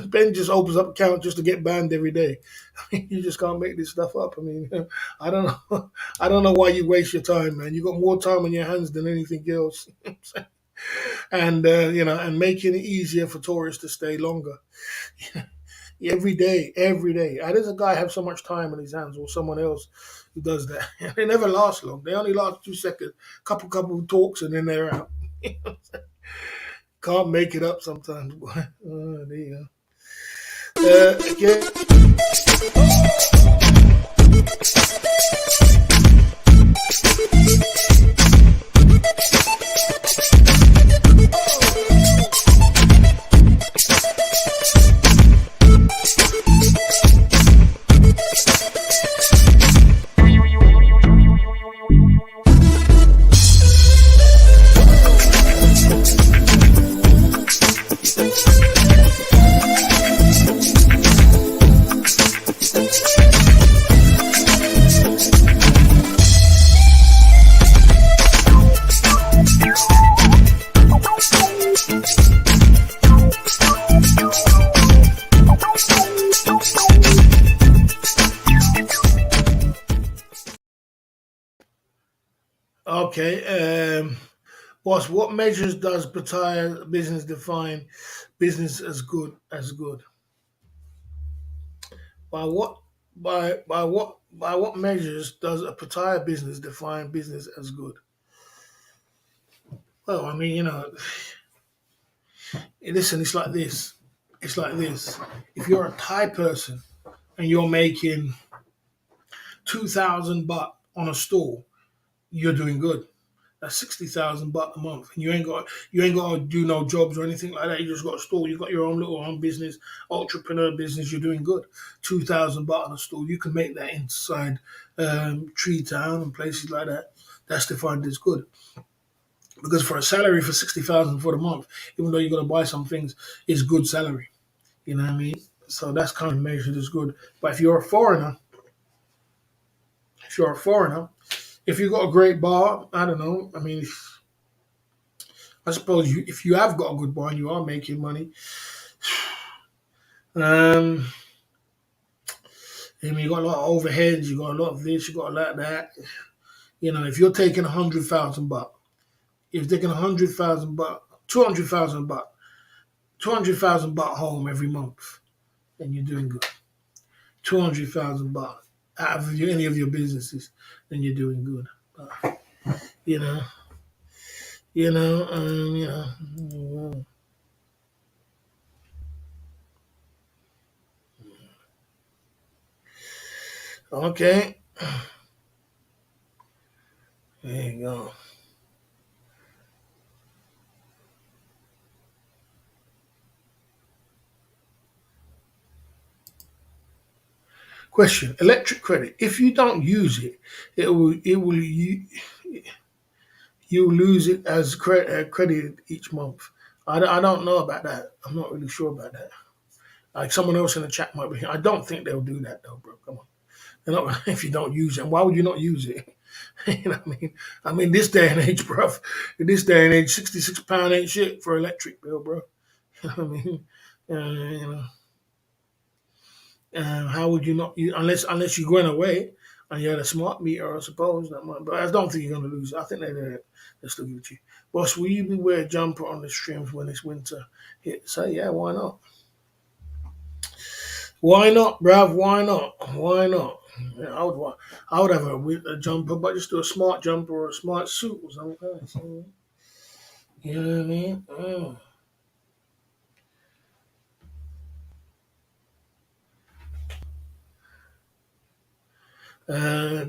Ben just opens up account just to get banned every day. You just can't make this stuff up. I mean, I don't know. I don't know why you waste your time, man. You got more time on your hands than anything else. And and making it easier for tourists to stay longer. Every day, every day. How does a guy have so much time on his hands, or someone else who does that? They never last long. They only last 2 seconds, couple talks, and then they're out. Can't make it up sometimes. Boy. There you go. Again. Okay. Boss, what measures does Pattaya business define business as good as good? By what by what measures does a Pattaya business define business as good? Well, I mean, listen, it's like this. It's like this. If you're a Thai person and you're making 2,000 baht on a stall, you're doing good. That's 60,000 baht a month, and you ain't got to do no jobs or anything like that. You just got a store. You got your own little own business, entrepreneur business. You're doing good. 2,000 baht on a store. You can make that inside Tree Town and places like that. That's defined as good because for a salary for 60,000 for the month, even though you're gonna buy some things, it's good salary. You know what I mean? So that's kind of measured as good. But if you're a foreigner, if you've got a great bar, I don't know. I mean, I suppose if you have got a good bar and you are making money, um, I mean, you got a lot of overheads, you got a lot of this, you got a lot of that. You know, if you're taking 100,000 baht, if you're taking 100,000 baht, 200,000 baht, 200,000 baht home every month, then you're doing good. 200,000 baht out of any of your businesses, then you're doing good. You know, you know, you know. Okay, there you go. Question: electric credit. If you don't use it, it will you lose it as credit each month. I don't know about that. I'm not really sure about that. Like someone else in the chat might be. I don't think they'll do that though, bro. Come on. They're not, if you don't use it, why would you not use it? You know what I mean? I mean, this day and age, bro. In this day and age, £66 ain't shit for electric bill, bro. You know what I mean? You know, how would you not? Unless you're going away and you had a smart meter, I suppose. That might, but I don't think you're going to lose it. I think they're still give it to you. Boss, will you be wear a jumper on the streams when it's winter hits? So yeah, why not? Why not, bruv? Why not? Why not? Yeah, I would have a jumper, but just do a smart jumper or a smart suit or something. So, you know what I mean?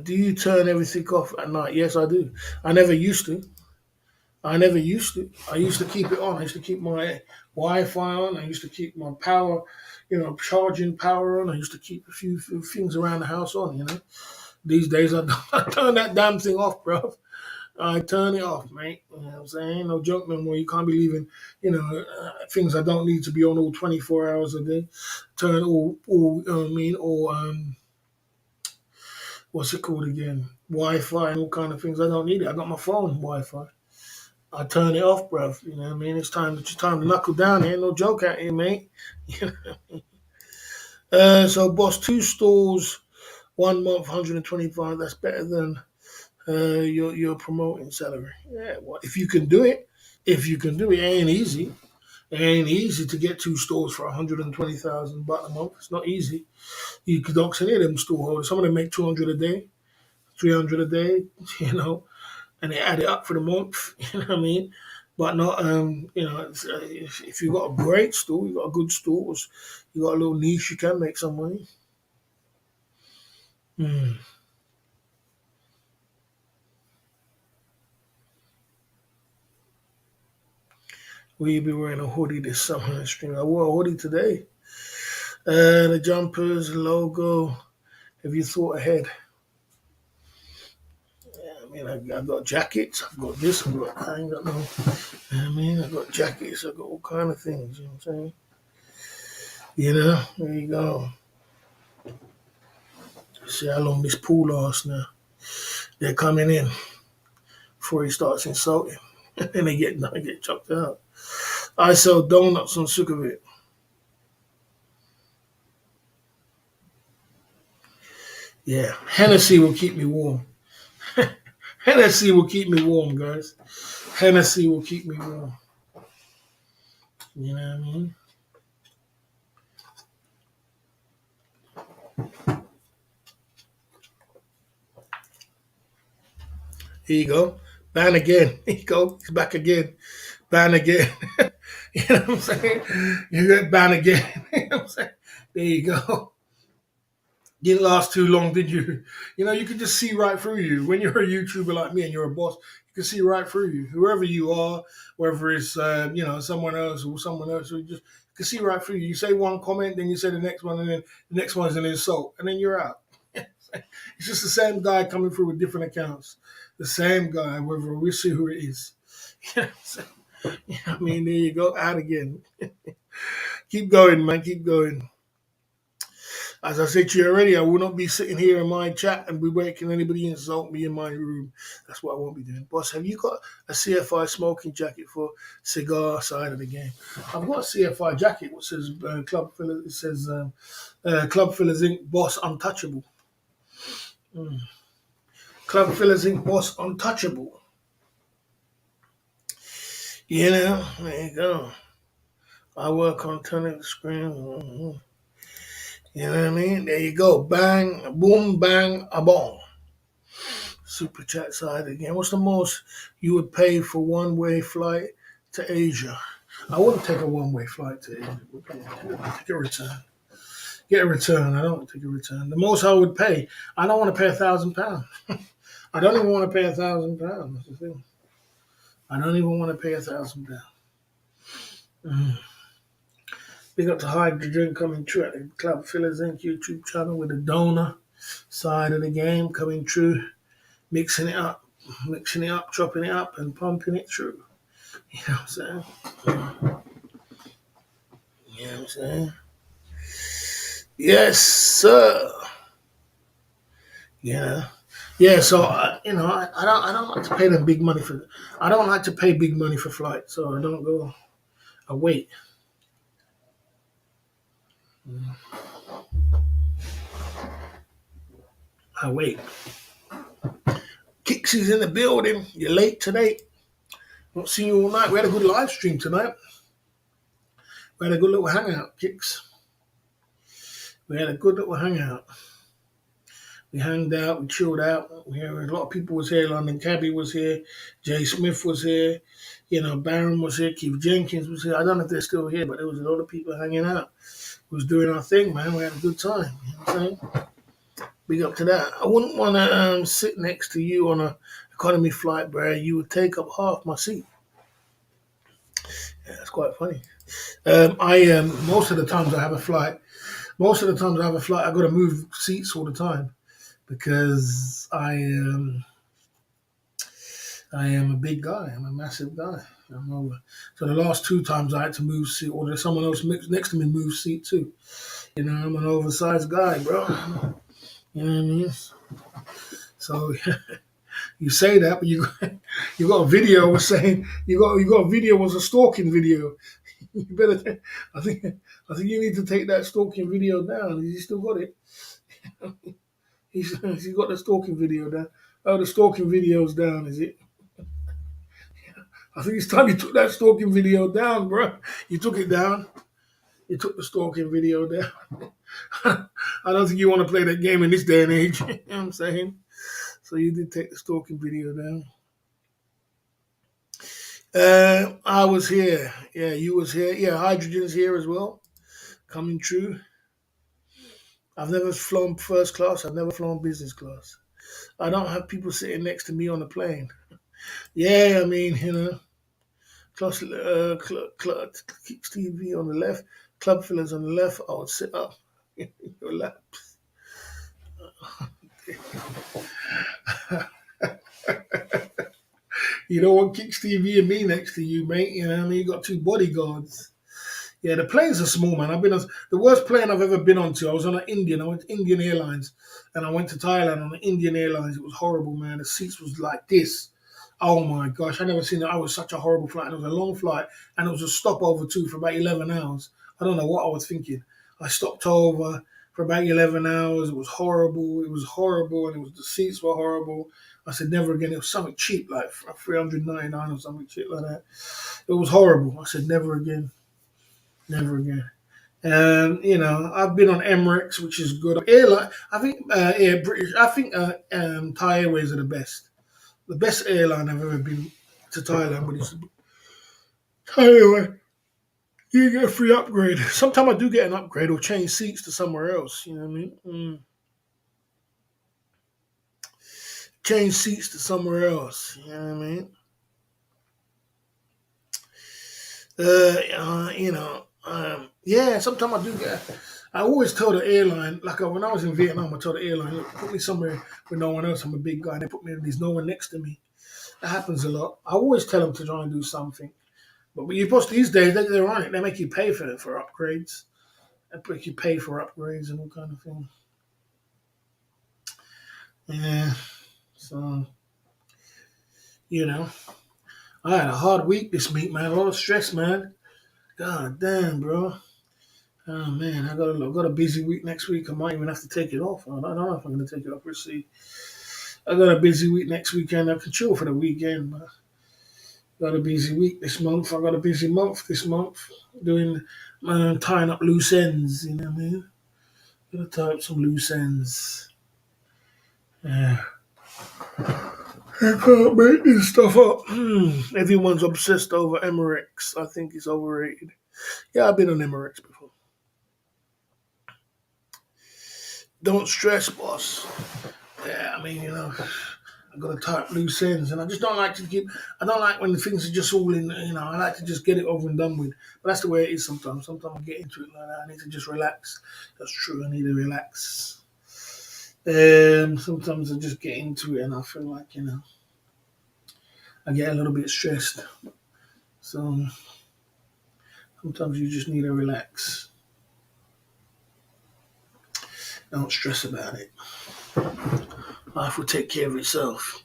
Do you turn everything off at night? Yes, I do. I never used to. I never used to. I used to keep it on. I used to keep my Wi-Fi on. I used to keep my power, charging power on. I used to keep a few things around the house on. These days I turn that damn thing off, bro. I turn it off, mate. You know what I'm saying? Ain't no joke no more. You can't be leaving, things I don't need to be on all 24 hours a day. Turn all you know what I mean, or what's it called again? Wi-Fi and all kind of things. I don't need it. I got my phone Wi-Fi. I turn it off, bruv. You know what I mean? It's time to knuckle down here. No joke out here, mate. So, boss, two stores, 1 month, 125. That's better than your promoting salary. Yeah, well, if you can do it, it ain't easy. It ain't easy to get two stores for 120,000 baht a month. It's not easy. You could dock any of them store holders. Some of them make 200 a day, 300 a day. You know, and they add it up for the month. You know what I mean? But not, if you got a great store, you got a good stores, you got a little niche, you can make some money. Mm. Will you be wearing a hoodie this summer in the stream? I wore a hoodie today. The jumpers, logo. Have you thought ahead? Yeah, I mean, I got jackets. I've got this. I ain't got no. I mean, I got jackets. I got all kind of things. You know what I'm saying? There you go. See how long this pool lasts now. They're coming in before he starts insulting, and they get chucked out. I sell donuts on Sukhumvit. Yeah, Hennessy will keep me warm. Hennessy will keep me warm, guys. Hennessy will keep me warm. You know what I mean? Here you go. Ban again. Here you go. He's back again. Ban again. You know what I'm saying? You get banned again. You know what I'm saying? There you go. Didn't last too long, did you? You could just see right through you. When you're a YouTuber like me and you're a boss, you can see right through you, whoever you are, whether it's someone else or someone else, who just can see right through you. You say one comment, then you say the next one, and then the next one's an insult, and then you're out. It's just the same guy coming through with different accounts. The same guy, whether we see who it is. I mean, there you go, out again. Keep going, man. Keep going. As I said to you already, I will not be sitting here in my chat and be making anybody insult me in my room. That's what I won't be doing. Boss, have you got a CFI smoking jacket for cigar side of the game? I've got a CFI jacket which says Club Fillers. It says Club Fillers Inc. Boss Untouchable. Club Fillers Inc. Boss Untouchable. There you go. I work on turning the screen. Mm-hmm. You know what I mean? There you go. Bang, boom, bang, a bong. Super chat side again. What's the most you would pay for one-way flight to Asia? I wouldn't take a one-way flight to Asia. Take a return. Get a return. I don't take a return. The most I would pay, I don't want to pay £1,000. I don't even want to pay £1,000. That's the thing. I don't even want to pay £1,000. Big up to Hydrogen coming true at the Club Fillers Inc. YouTube channel with the donor side of the game coming true, mixing it up, chopping it up, and pumping it through. You know what I'm saying? You know what I'm saying? Yes, sir. Yeah. Yeah, so I don't like to pay them big money for. I don't like to pay big money for flights, so I don't go. I wait. I wait. Kixie's in the building. You're late today. Not seeing you all night. We had a good live stream tonight. We had a good little hangout, Kix. We had a good little hangout. We hanged out, we chilled out. A lot of people was here. London Cabby was here. Jay Smith was here. Barron was here. Keith Jenkins was here. I don't know if they're still here, but there was a lot of people hanging out. We was doing our thing, man. We had a good time. You know what I'm saying? Big up to that. I wouldn't want to sit next to you on a economy flight, bro. You would take up half my seat. Yeah, that's quite funny. Most of the times I have a flight. I got to move seats all the time because I am a big guy. I'm a massive guy. I'm over. So the last two times I had to move seat, or there's someone else next to me move seat too. I'm an oversized guy, bro. You know what I mean? So you say that, but you got a video was saying you got a video was a stalking video. You better. I think you need to take that stalking video down. He still got it. He's got the stalking video down. Oh, the stalking video's down, is it? I think it's time you took that stalking video down, bro. You took it down. You took the stalking video down. I don't think you want to play that game in this day and age. You know what I'm saying? So you did take the stalking video down. I was here. Yeah, you was here. Yeah, Hydrogen's here as well. Coming true. I've never flown first class. I've never flown business class. I don't have people sitting next to me on the plane. Yeah, I mean, Kicks TV on the left, Club Fillers on the left. I would sit up in your laps. You don't want Kicks TV and me next to you, mate. You know what I mean? You got two bodyguards. Yeah, the planes are small, man. The worst plane I've ever been on to. I was on I went to Indian Airlines, and I went to Thailand on the Indian Airlines. It was horrible, man. The seats was like this. Oh my gosh, I never seen it. I was such a horrible flight. And it was a long flight, and it was a stopover too for about 11 hours. I don't know what I was thinking. I stopped over for about 11 hours. It was horrible. It was horrible, and the seats were horrible. I said never again. It was something cheap, like $399 or something cheap like that. It was horrible. I said never again. Never again. I've been on Emirates, which is good. Airline, I think Air British. I think Thai Airways are the best. The best airline I've ever been to Thailand, but it's Thai Airways. You get a free upgrade. Sometimes I do get an upgrade or change seats to somewhere else. You know what I mean? change seats to somewhere else. You know what I mean? Yeah. Sometimes I do get. I always tell the airline, like when I was in Vietnam, I told the airline, look, put me somewhere with no one else. I'm a big guy. And they put me. There's no one next to me. That happens a lot. I always tell them to try and do something. But you post these days, they're on it. They make you pay for upgrades. They make you pay for upgrades and all kind of thing. Yeah. So you know, I had a hard week this week, man. A lot of stress, man. God damn, bro. Oh man, I got a busy week next week. I might even have to take it off. I don't know if I'm gonna take it off. We'll see. I got a busy week next weekend. I can chill for the weekend, but got a busy week this month. I got a busy month this month doing tying up loose ends. You know what I mean? Gotta tie up some loose ends. Yeah. I can't make this stuff up. Everyone's obsessed over Emirates. I think it's overrated. Yeah, I've been on Emirates before. Don't stress, boss. Yeah, I mean, I got to tie up loose ends, and I just don't like to keep. I don't like when things are just all in. I like to just get it over and done with. But that's the way it is sometimes. Sometimes I get into it like that. I need to just relax. That's true. I need to relax. Sometimes I just get into it, and I feel like I get a little bit stressed. So sometimes you just need to relax. Don't stress about it. Life will take care of itself.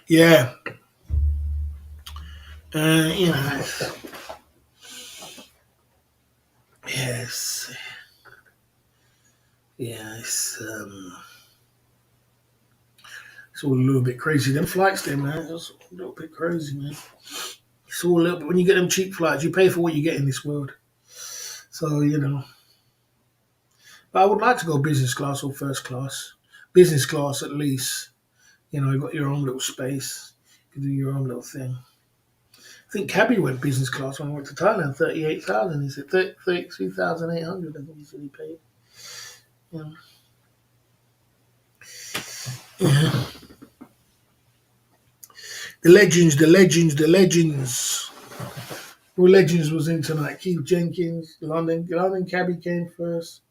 Yeah. Uh, you know, yes. Yeah, it's all a little bit crazy. Them flights there, man, it's a little bit crazy, man. It's all a little bit, when you get them cheap flights, you pay for what you get in this world. So, But I would like to go business class or first class. Business class at least. You got your own little space. You can do your own little thing. I think Cabby went business class when I went to Thailand, 38,000. He said 33,800. I think he said he paid. Yeah. Yeah. The legends, the legends, the legends. Who legends was in tonight? Keith Jenkins, London Cabby came first,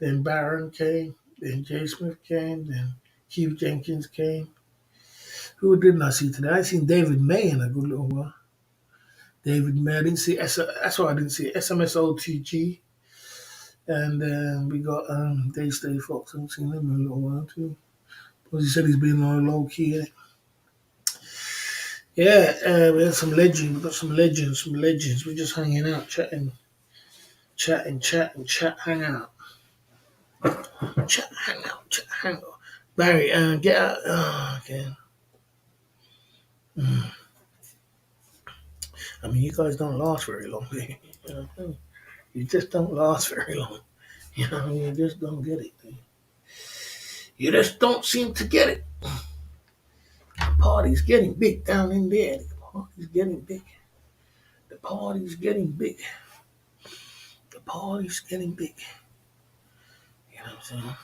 then Baron came, then Jay Smith came, then Keith Jenkins came. Who didn't I see today? I seen David May in a good little while. David May, I didn't see that's why I didn't see SMSOTG. And we got Day Stay Fox. I haven't seen him in a little while too. Because he said he's been on low key. Yeah, we had some legends. We got some legends, some legends. We're just hanging out, chat, hang out. Chat, hang out, chat, hang out. Barry, get out. Oh, okay. I mean, you guys don't last very long, do you? You just don't last very long. You just don't get it. You just don't seem to get it. The party's getting big down in there. The party's getting big. The party's getting big. The party's getting big. You know what I'm saying?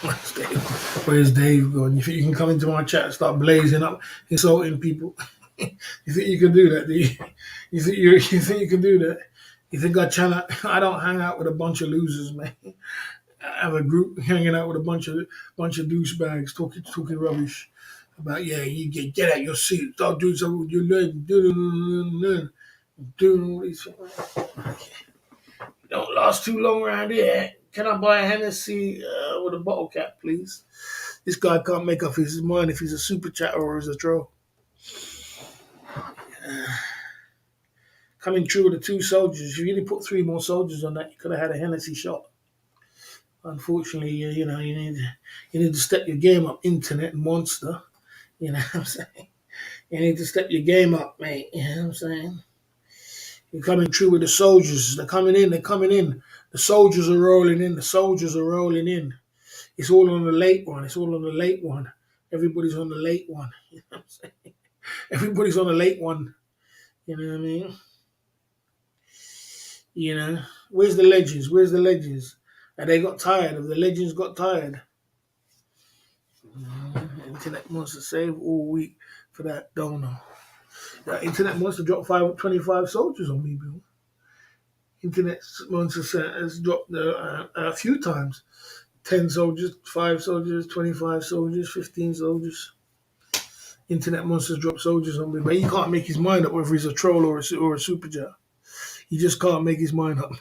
Where's Dave? Where's Dave going? You think you can come into my chat and start blazing up, insulting people? You think you can do that? Do you? You think you can do that? You think I don't hang out with a bunch of losers, man. I have a group hanging out with a bunch of douchebags talking rubbish about you get out your seat, start doing something with your leg, doing all these things. Don't last too long around here. Can I buy a Hennessy with a bottle cap, please? This guy can't make up his mind if he's a super chatter or he's a troll. Coming through with the two soldiers. If you really put three more soldiers on that, you could have had a Hennessy shot. Unfortunately, you need to step your game up, internet monster. You know what I'm saying? You need to step your game up, mate. You know what I'm saying? You're coming through with the soldiers. They're coming in. They're coming in. The soldiers are rolling in. The soldiers are rolling in. It's all on the late one. It's all on the late one. Everybody's on the late one. You know what I'm saying? Everybody's on the late one. You know what I mean? You know, where's the legends? Where's the legends? And they got tired of the legends. Got tired. Internet wants to save all week for that donor. The internet wants to drop 25 soldiers on me, Bill. Internet wants to say has dropped a few times. 10 soldiers, 5 soldiers, 25 soldiers, 15 soldiers. Internet monsters drop soldiers on me, but he can't make his mind up whether he's a troll or a super jet. He just can't make his mind up.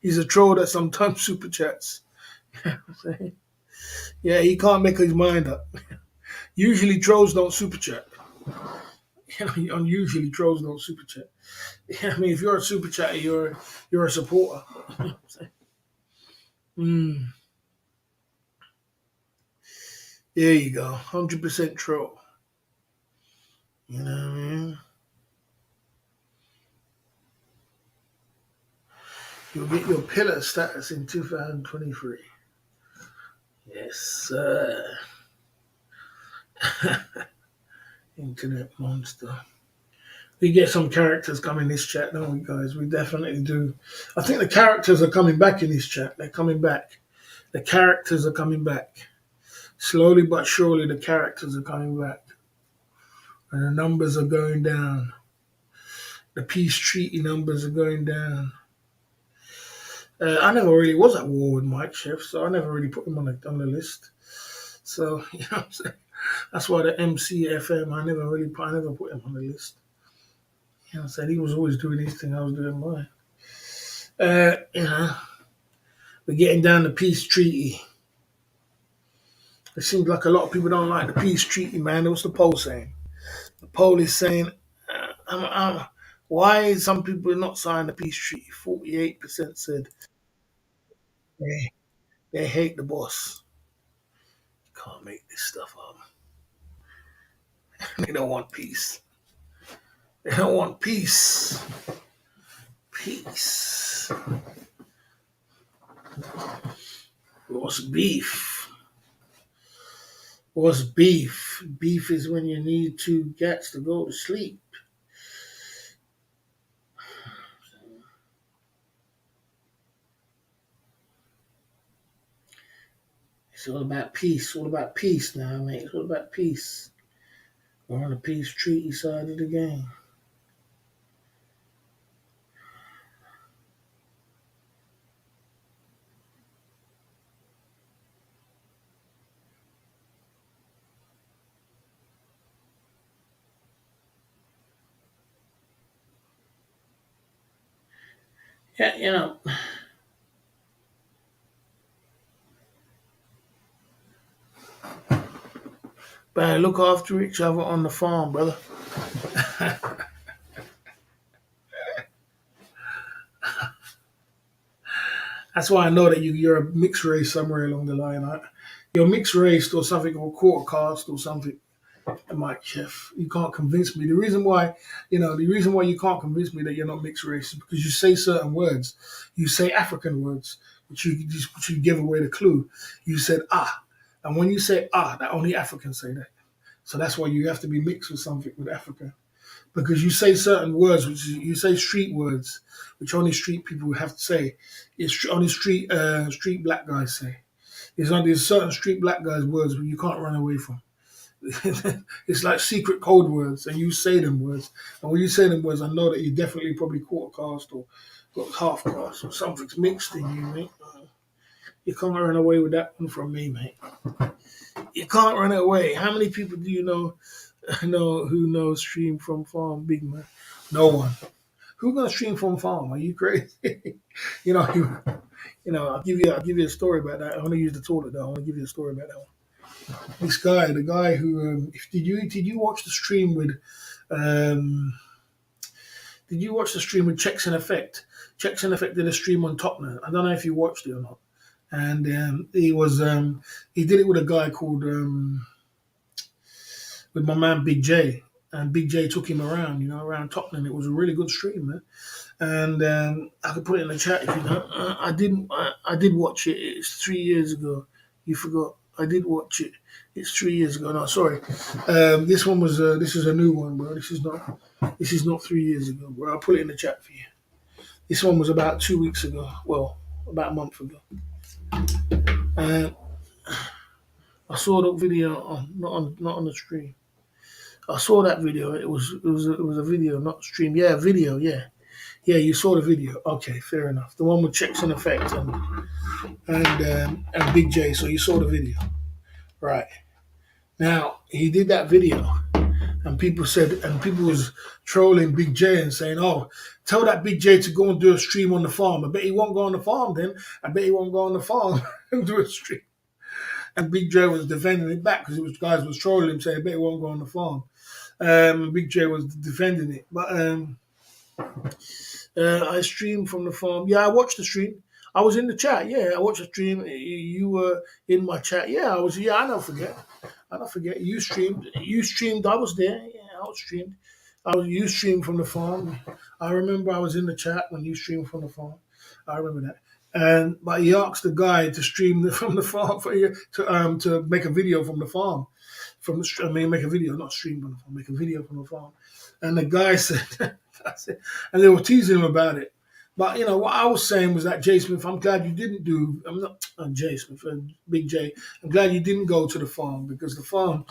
He's a troll that sometimes super chats. Yeah, he can't make his mind up. Usually trolls don't super chat. Unusually trolls don't super chat. I mean, if you're a super chatter, you're a supporter. Mm, there you go, 100% troll. You know what I mean? You'll get your pillar status in 2023. Yes, sir. Internet monster. We get some characters coming in this chat, don't we, guys? We definitely do. I think the characters are coming back in this chat. They're coming back. The characters are coming back. Slowly but surely, the characters are coming back. And the numbers are going down. The peace treaty numbers are going down. I never really was at war with Mike Chef, so I never really put him on the list. So, you know what I'm saying? That's why the MCFM, I never put him on the list. You know what I'm saying? He was always doing his thing, I was doing mine. You know, we're getting down the peace treaty. It seems like a lot of people don't like the peace treaty, man. What's the poll saying? The poll is saying, why some people not signing the peace treaty? 48% said they, they hate the boss. You can't make this stuff up. They don't want peace. They don't want peace. Peace. What's beef? What's beef? Beef is when you need two cats to go to sleep. It's all about peace. All about peace now, mate. It's all about peace. We're on the peace treaty side of the game. Yeah, you know. Better look after each other on the farm, brother. That's why I know that you're a mixed race somewhere along the line. You're mixed race or something, or quarter caste or something. Mike Chef, you can't convince me. The reason why you can't convince me that you're not mixed race is because you say certain words. You say African words, which you give away the clue. You said and when you say that only Africans say that. So that's why you have to be mixed with something with Africa, because you say certain words, you say street words, which only street people have to say. It's only street black guys say. There's certain street black guys words where you can't run away from. It's like secret code words, and you say them words. And when you say them words, I know that you're definitely probably quarter caste or got half caste or something's mixed in you, mate. You can't run away with that one from me, mate. You can't run away. How many people do you know who knows stream from farm, big man? No one. Who gonna stream from farm? Are you crazy? you know, I'll give you a story about that. I want to use the toilet though. I want to give you a story about that one. This guy, the guy who did you watch the stream with did you watch the stream with Checks in Effect? Checks in Effect did a stream on Tottenham. I don't know if you watched it or not. And he did it with a guy called with my man Big J. and Big J took him around, around Tottenham. It was a really good stream, man. And I could put it in the chat if you know. I didn't. I did watch it. It's 3 years ago. You forgot. I did watch it. It's 3 years ago. No, sorry. This one was. This is a new one, bro. This is not. This is not 3 years ago, bro. I'll put it in the chat for you. This one was about 2 weeks ago. Well, about a month ago. And I saw the video on not on the stream. I saw that video. It was a video, not stream. Yeah, video. Yeah, yeah. You saw the video. Okay, fair enough. The one with checks and effect and Big J. So you saw the video, right? Now he did that video, and people was trolling Big J and saying, "Oh, tell that Big J to go and do a stream on the farm." I bet he won't go on the farm. Then I bet he won't go on the farm and do a stream. And Big J was defending it back because it was guys was trolling him saying, "I bet he won't go on the farm." Big J was defending it, but I streamed from the farm. Yeah, I watched the stream. I was in the chat. Yeah, I watched the stream. You were in my chat. Yeah, I was. Yeah, I don't forget. I don't forget. You streamed. You streamed. I was there. Yeah, I was streamed. You streamed from the farm. I remember I was in the chat when you streamed from the farm. I remember that. But he asked the guy to stream from the farm for you to make a video from the farm. Make a video, not stream from the farm. Make a video from the farm. And the guy said, and they were teasing him about it. But what I was saying was that Jay Smith, I'm glad you didn't do. I'm not Jay Smith, Big J. I'm glad you didn't go to the farm because the farm.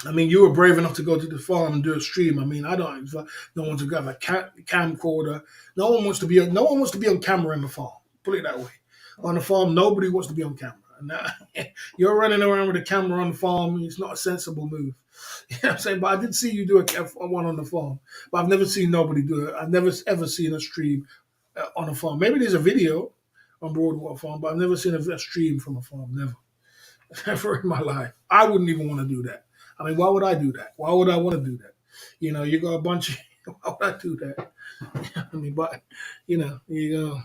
I mean, you were brave enough to go to the farm and do a stream. I mean, I don't. No one to have a camcorder. No one wants to be. No one wants to be on camera in the farm. Put it that way. On the farm, nobody wants to be on camera. And now, you're running around with a camera on the farm. It's not a sensible move. You know what I'm saying? But I did see you do one on the farm. But I've never seen nobody do it. I've never ever seen a stream on a farm. Maybe there's a video on Broadwater Farm, but I've never seen a stream from a farm. Never. Never in my life. I wouldn't even want to do that. I mean, why would I do that? Why would I want to do that? You got a bunch of. Why would I do that? I mean, but you go.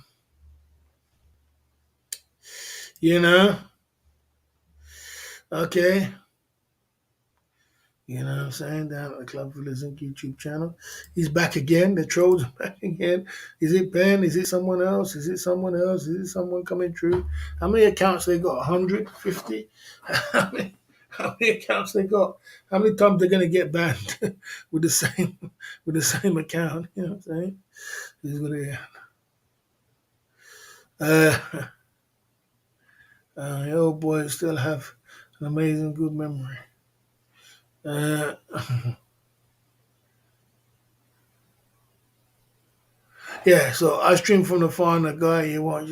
Okay. You know what I'm saying? Down at the Club for the Zinc YouTube channel. He's back again. The trolls are back again. Is it Ben? Is it someone else? Is it someone else? Is it someone coming through? How many accounts they got? 150? How many accounts they got? How many times they're gonna get banned with the same account? You know what I'm saying? This is what they the old boys still have an amazing good memory. Yeah, so I stream from the farm. The guy you watch.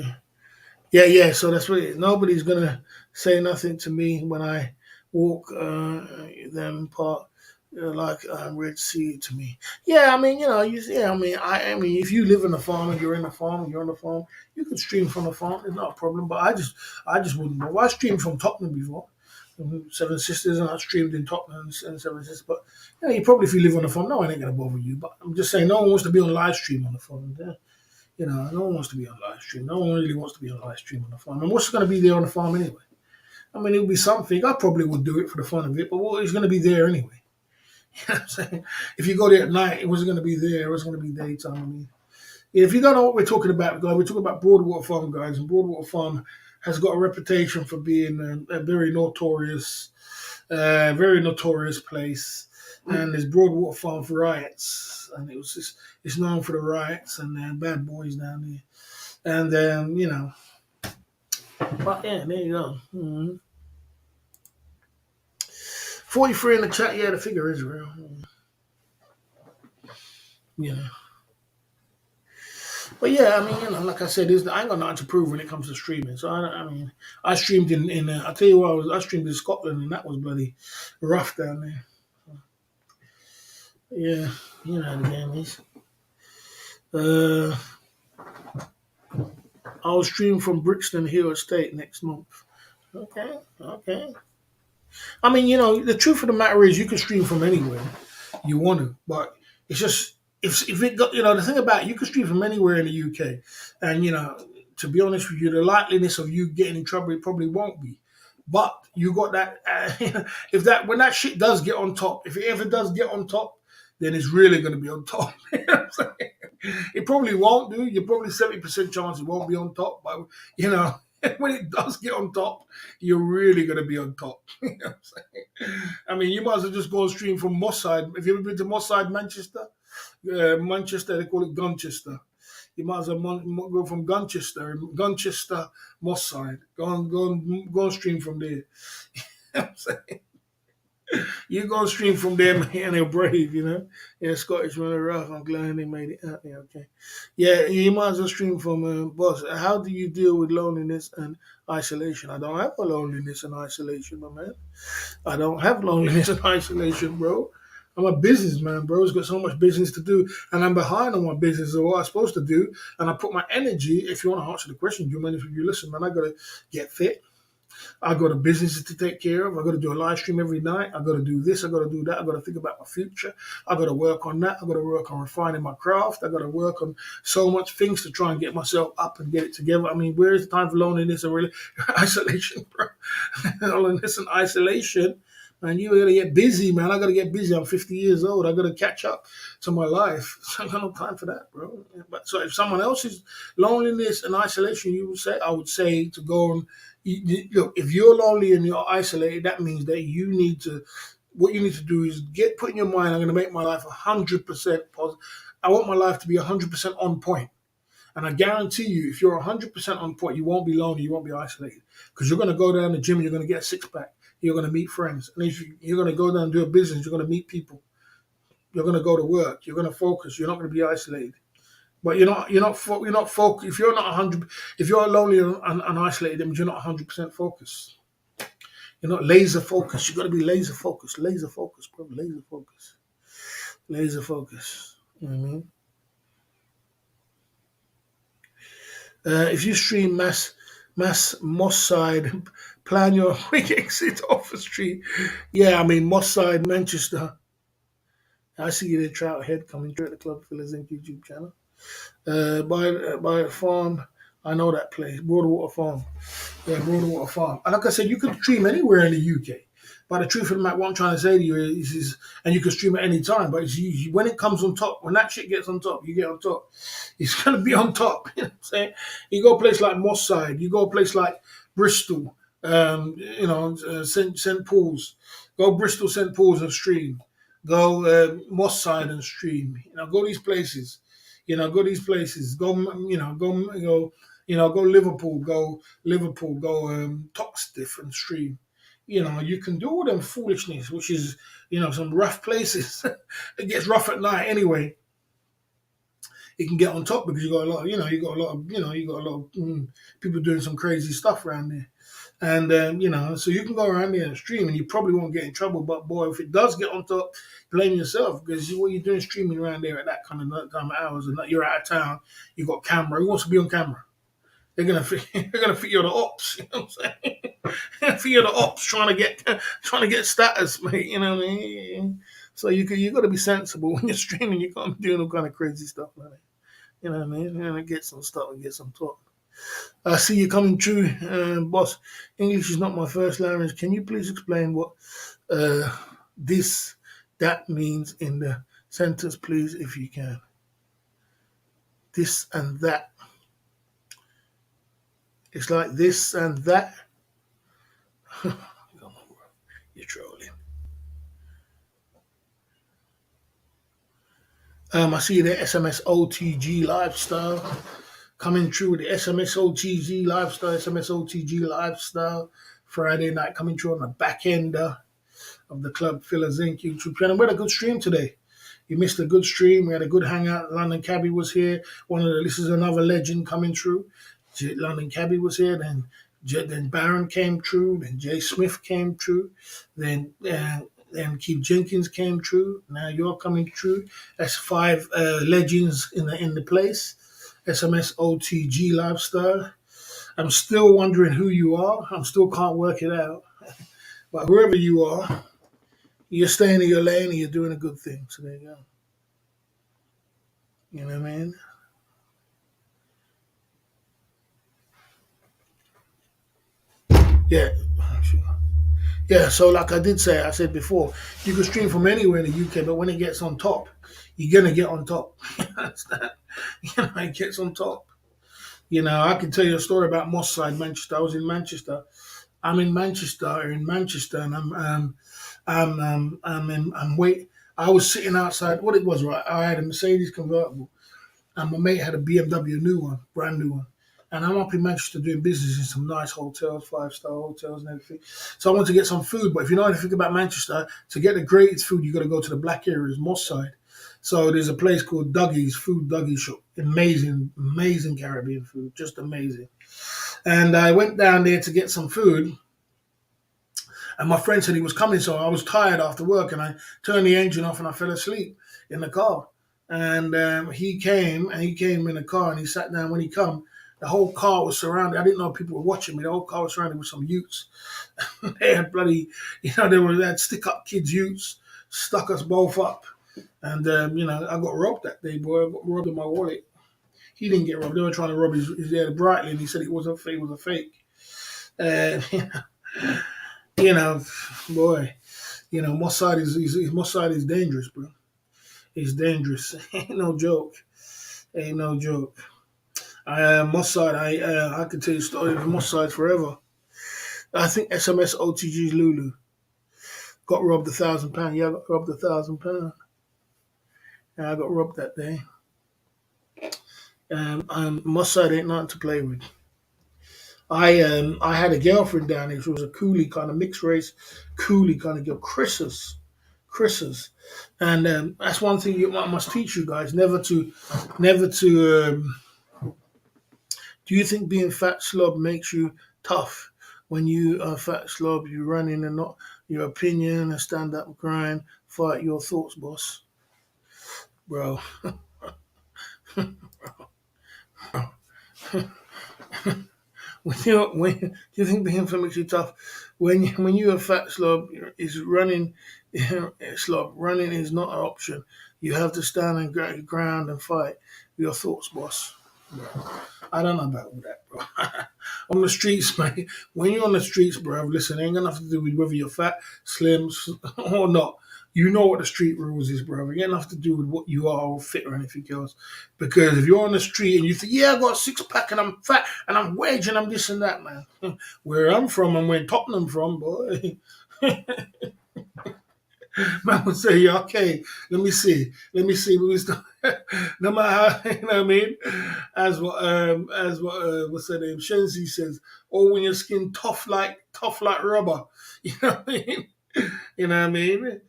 Yeah. So that's what it is. Nobody's gonna say nothing to me when I walk them part like Red Sea to me. Yeah, I mean, I mean, if you live in a farm and you're in a farm and you're on the farm, you can stream from the farm. It's not a problem. But I just wouldn't know. I streamed from Tottenham before, Seven Sisters, and I streamed in Tottenham and Seven Sisters. But you probably if you live on the farm, no, it ain't gonna bother you. But I'm just saying, no one wants to be on live stream on the farm. No one wants to be on live stream. No one really wants to be on live stream on the farm. And what's going to be there on the farm anyway? I mean, it'll be something. I probably would do it for the fun of it, but what is going to be there anyway? You know what I'm saying? If you go there at night, it wasn't going to be there. It was going to be daytime. I mean, if you don't know what we're talking about, guys, we're talking about Broadwater Farm, guys. And Broadwater Farm has got a reputation for being a very notorious place. And there's Broadwater Farm for riots, and it's known for the riots and bad boys down there. And but yeah, there you go. 43 in the chat. Yeah, the figure is real. Yeah. But yeah, I mean, like I said, I ain't got nothing to prove when it comes to streaming. So I mean, I streamed in I tell you what, I streamed in Scotland, and that was bloody rough down there. Yeah, you know how the game is. I'll stream from Brixton Hill Estate next month. Okay. I mean, the truth of the matter is you can stream from anywhere you want to, but it's just if it got the thing about it, you can stream from anywhere in the UK, and to be honest with you, the likeliness of you getting in trouble it probably won't be But you got that. If that when that shit does get on top, if it ever does get on top, then it's really going to be on top. You know what I'm saying? It probably won't do. You're probably 70% chance it won't be on top. But you know, when it does get on top, you're really going to be on top. You know what I'm saying? I mean, you might as well just go and stream from Moss Side. Have you ever been to Moss Side, Manchester? Manchester, they call it Gunchester. You might as well go from Gunchester, Moss Side. Go and stream from there. You know what I'm saying? You go stream from there, man, and they're brave, you know. Yeah, Scottish runner rough. I'm glad they made it out. Yeah, okay. Yeah, you might as well stream from boss. How do you deal with loneliness and isolation? I don't have a loneliness and isolation, my man. I don't have loneliness and isolation, bro. I'm a businessman, bro. It's got so much business to do, and I'm behind on my business or what I'm supposed to do. And I put my energy. If you want to answer the question, you man, if you listen, man, I gotta get fit. I got a business to take care of. I got to do a live stream every night. I got to do this. I got to do that. I got to think about my future. I got to work on that. I got to work on refining my craft. I got to work on so much things to try and get myself up and get it together. I mean, where is the time for loneliness and really isolation, bro? Loneliness and isolation. Man, you gotta get busy, man. I gotta get busy. I'm 50 years old. I gotta catch up to my life. So I got no time for that, bro. But so if someone else's loneliness and isolation, I would say to go and look. If you're lonely and you're isolated, that means that you need to. What you need to do is put in your mind. I'm gonna make my life 100% positive. I want my life to be 100% on point. And I guarantee you, if you're 100% on point, you won't be lonely, you won't be isolated. Because you're going to go down the gym, you're going to get a six pack, you're going to meet friends. And if you're going to go down and do a business, you're going to meet people. You're going to go to work, you're going to focus, you're not going to be isolated. But you're not focused. If you're not 100, if you're lonely and isolated, that means you're not 100% focused. You're not laser focused. You got to be laser focused, bro, laser focus. You know what I mean? If you stream mass Moss Side, plan your quick exit off the street. Yeah, I mean Moss Side, Manchester. I see you there, Trout Head coming through at the Club Fillers Inc. YouTube channel. By a farm, I know that place, Broadwater Farm. Yeah, Broadwater Farm. And like I said, you could stream anywhere in the UK. But the truth of the matter, what I'm trying to say to you is and you can stream at any time. But when it comes on top, when that shit gets on top, you get on top. It's gonna be on top. You know what I'm saying? You go a place like Moss Side, you go a place like Bristol, St Paul's. Go Bristol, St Paul's and stream. Go Moss Side and stream. Go these places. Go these places. Go go Liverpool, go Toxteth and stream. You can do all them foolishness, which is, some rough places. It gets rough at night anyway. You can get on top because you got a lot, of people doing some crazy stuff around there. And, so you can go around there and stream and you probably won't get in trouble. But boy, if it does get on top, blame yourself because what you're doing streaming around there at that kind of hours and you're out of town, you got camera. Who wants to be on camera? They're gonna think you're the ops. You know what I'm saying? Think you're the ops trying to get status, mate. You know what I mean? So you got to be sensible when you're streaming. You can't be doing all kind of crazy stuff like that. You know what I mean? You're gonna get some stuff and get some talk. I see you coming through, boss. English is not my first language. Can you please explain what this that means in the sentence, please, if you can? This and that. It's like this and that. You're trolling. I see the SMS OTG lifestyle coming through with the SMS OTG lifestyle. Friday night coming through on the back end of the Club Fillers Inc. YouTube channel. We had a good stream today. You missed a good stream. We had a good hangout. London Cabby was here. This is another legend coming through. London Cabby was here. Then Baron came through. Then Jay Smith came through. Then Keith Jenkins came through. Now you're coming through. That's 5 legends in the place. SMS OTG lifestyle. I'm still wondering who you are. I still can't work it out. But whoever you are, you're staying in your lane and you're doing a good thing. So there you go. You know what I mean? Yeah. Yeah, so like I did say, I said before, you can stream from anywhere in the UK, but when it gets on top, you're gonna get on top. That's that. It gets on top. I can tell you a story about Moss Side, Manchester. I was in Manchester. I'm in Manchester, and I'm wait. I was sitting outside. What it was, right? I had a Mercedes convertible, and my mate had a BMW new one, brand new one. And I'm up in Manchester doing business in some nice hotels, 5-star hotels and everything. So I want to get some food. But if you know anything about Manchester, to get the greatest food, you got to go to the black areas, Moss Side. So there's a place called Dougie's, Food Dougie Shop. Amazing, amazing Caribbean food, just amazing. And I went down there to get some food, and my friend said he was coming, so I was tired after work, and I turned the engine off and I fell asleep in the car. And he came in the car and he sat down. When he come, the whole car was surrounded. I didn't know people were watching me. The whole car was surrounded with some youths. They had bloody, they had stick up kids, youths, stuck us both up. And I got robbed that day, boy. I got robbed in my wallet. He didn't get robbed. They were trying to rob his head brightly, and he said it was a fake. It was a fake. And you know, boy, Mossad is dangerous, bro. It's dangerous. Ain't no joke. Ain't no joke. Mossad, I could tell you stories of Mossad forever. I think SMS OTG Lulu got robbed £1,000. Yeah, I got robbed £1,000. Yeah, I got robbed that day. Mossad ain't nothing to play with. I had a girlfriend down there. She was a coolie kind of mixed race, coolie kind of girl, Chris's, and that's one thing I must teach you guys: never to. Do you think being fat slob makes you tough? When you are fat slob, you run in and not your opinion and stand up and grind, fight your thoughts, boss, bro. When do you think being fat makes you tough? When you're a fat slob, is running, slob running is not an option. You have to stand and ground and fight your thoughts, boss. I don't know about all that, bro. On the streets, mate. When you're on the streets, bro, listen, it ain't got nothing to do with whether you're fat, slim, or not. You know what the street rules is, bro. It ain't nothing to do with what you are or fit or anything else. Because if you're on the street and you think, yeah, I got a six pack and I'm fat and I'm wedge and I'm this and that, man. Where I'm from and where Tottenham from, boy. Man would say, yeah, okay, let me see. No matter how, you know what I mean? What's her name? Shenzi says, oh, when your skin tough like rubber. You know what I mean? You know what I mean?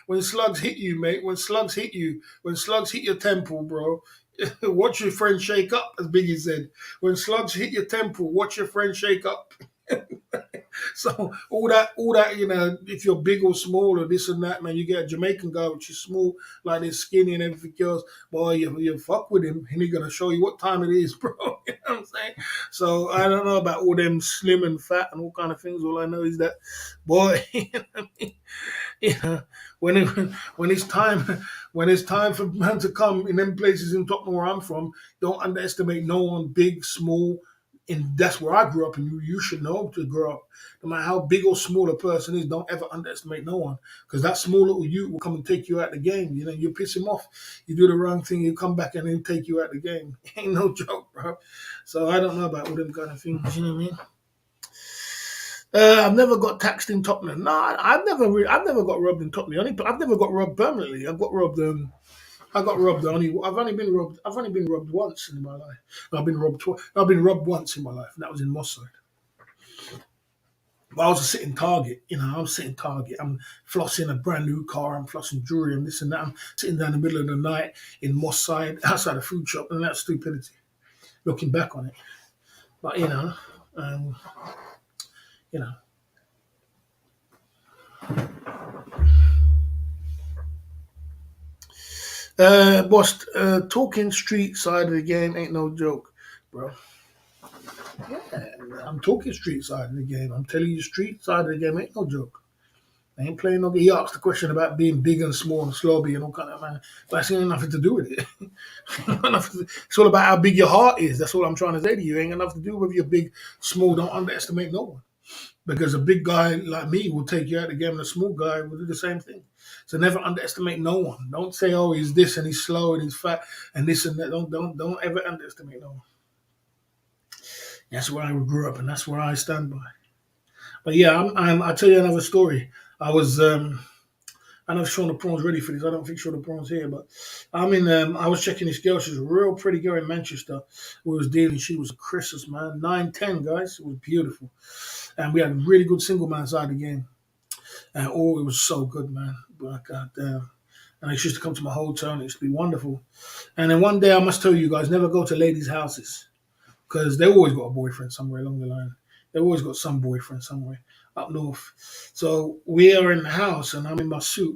When slugs hit you, mate, when slugs hit your temple, bro, watch your friend shake up, as Biggie said. When slugs hit your temple, watch your friend shake up. So all that, if you're big or small or this and that, man, you get a Jamaican guy which is small, like this skinny and everything else. Boy, you fuck with him, and he's gonna show you what time it is, bro. You know what I'm saying? So I don't know about all them slim and fat and all kind of things. All I know is that, boy, you know what I mean? When it, when it's time for man to come in them places in Tottenham where I'm from, don't underestimate no one, big, small. And that's where I grew up, and you should know to grow up. No matter how big or small a person is, don't ever underestimate no one, because that small little you will come and take you out the game. You piss him off, you do the wrong thing, you come back and then take you out the game. Ain't no joke, bro. So I don't know about all them kind of things. You know what I mean? I've never got taxed in Tottenham. No, I've never got robbed in Tottenham. I've never got robbed permanently. I've got robbed. I got robbed. I've only been robbed. I've only been robbed once in my life. I've been robbed twice. I've been robbed once in my life, and that was in Mossad. But I was sitting Target. I'm sitting Target. I'm flossing a brand new car. I'm flossing jewelry and this and that. I'm sitting down in the middle of the night in Mossad outside a food shop, and that's stupidity. Looking back on it, but um, you know. Boss, talking street side of the game ain't no joke, bro. Yeah, I'm talking street side of the game. I'm telling you, street side of the game ain't no joke. I ain't playing no. He asked the question about being big and small and slobby and all kind of man. But that's ain't nothing to do with it. It's all about how big your heart is. That's all I'm trying to say to you. It ain't got nothing to do with your big, small. Don't underestimate no one. because a big guy like me will take you out of the game, and a small guy will do the same thing. So never underestimate no one. Don't say, "Oh, he's this and he's slow and he's fat and this and that." Don't ever underestimate no one. That's where I grew up, and that's where I stand by. But yeah, I'll tell you another story. I was I know Sean the Prawn's ready for this. I don't think Sean the Prawn's here, but I was checking this girl. She's a real pretty girl in Manchester. We was dealing. She was a Christmas, man. 9'10", guys. It was beautiful. And we had a really good single man side of the game. And oh, it was so good, man. But God damn. And I used to come to my hotel and it used to be wonderful. And then one day, I must tell you guys, never go to ladies' houses because they always got a boyfriend somewhere along the line. They always got some boyfriend somewhere up north. So we are in the house and I'm in my suit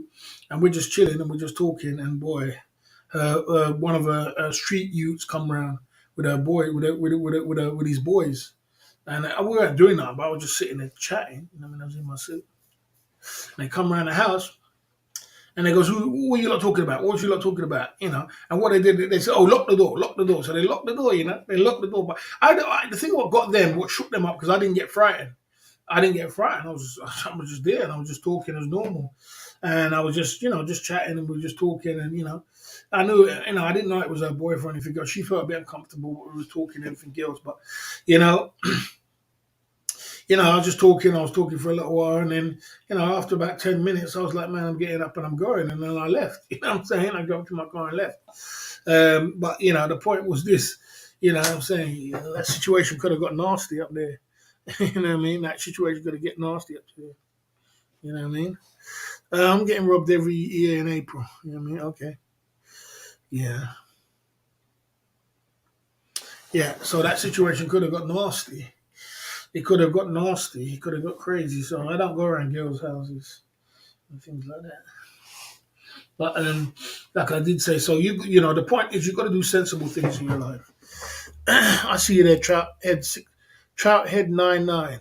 and we're just chilling and we're just talking. And boy, one of her street youths come round with her boy, with his boys. And we weren't doing that, but I was just sitting there chatting. You know, I was in my suit. And they come around the house and they goes, who are you lot talking about? What was you lot talking about? You know, and what they did, they said, oh, lock the door, lock the door. So they locked the door, you know, they locked the door. But the thing what got them, what shook them up, because I didn't get frightened. I didn't get frightened. I was just there and I was just talking as normal. And I was just, just chatting and we were just talking and, I knew, I didn't know it was her boyfriend. If she felt a bit uncomfortable when we was talking and everything else. But, I was just talking. I was talking for a little while, and then, after about 10 minutes, I was like, "Man, I'm getting up and I'm going," and then I left. You know what I'm saying? I got to my car and left. But the point was this. You know what I'm saying? That situation could have got nasty up there. You know what I mean? That situation could have get nasty up there. You know what I mean? I'm getting robbed every year in April. You know what I mean? Okay. Yeah. Yeah. So that situation could have got nasty. It could have got nasty. It could have got crazy. So I don't go around girls' houses and things like that. But like I did say, so the point is you got to do sensible things in your life. I see you there, Trout Head 99.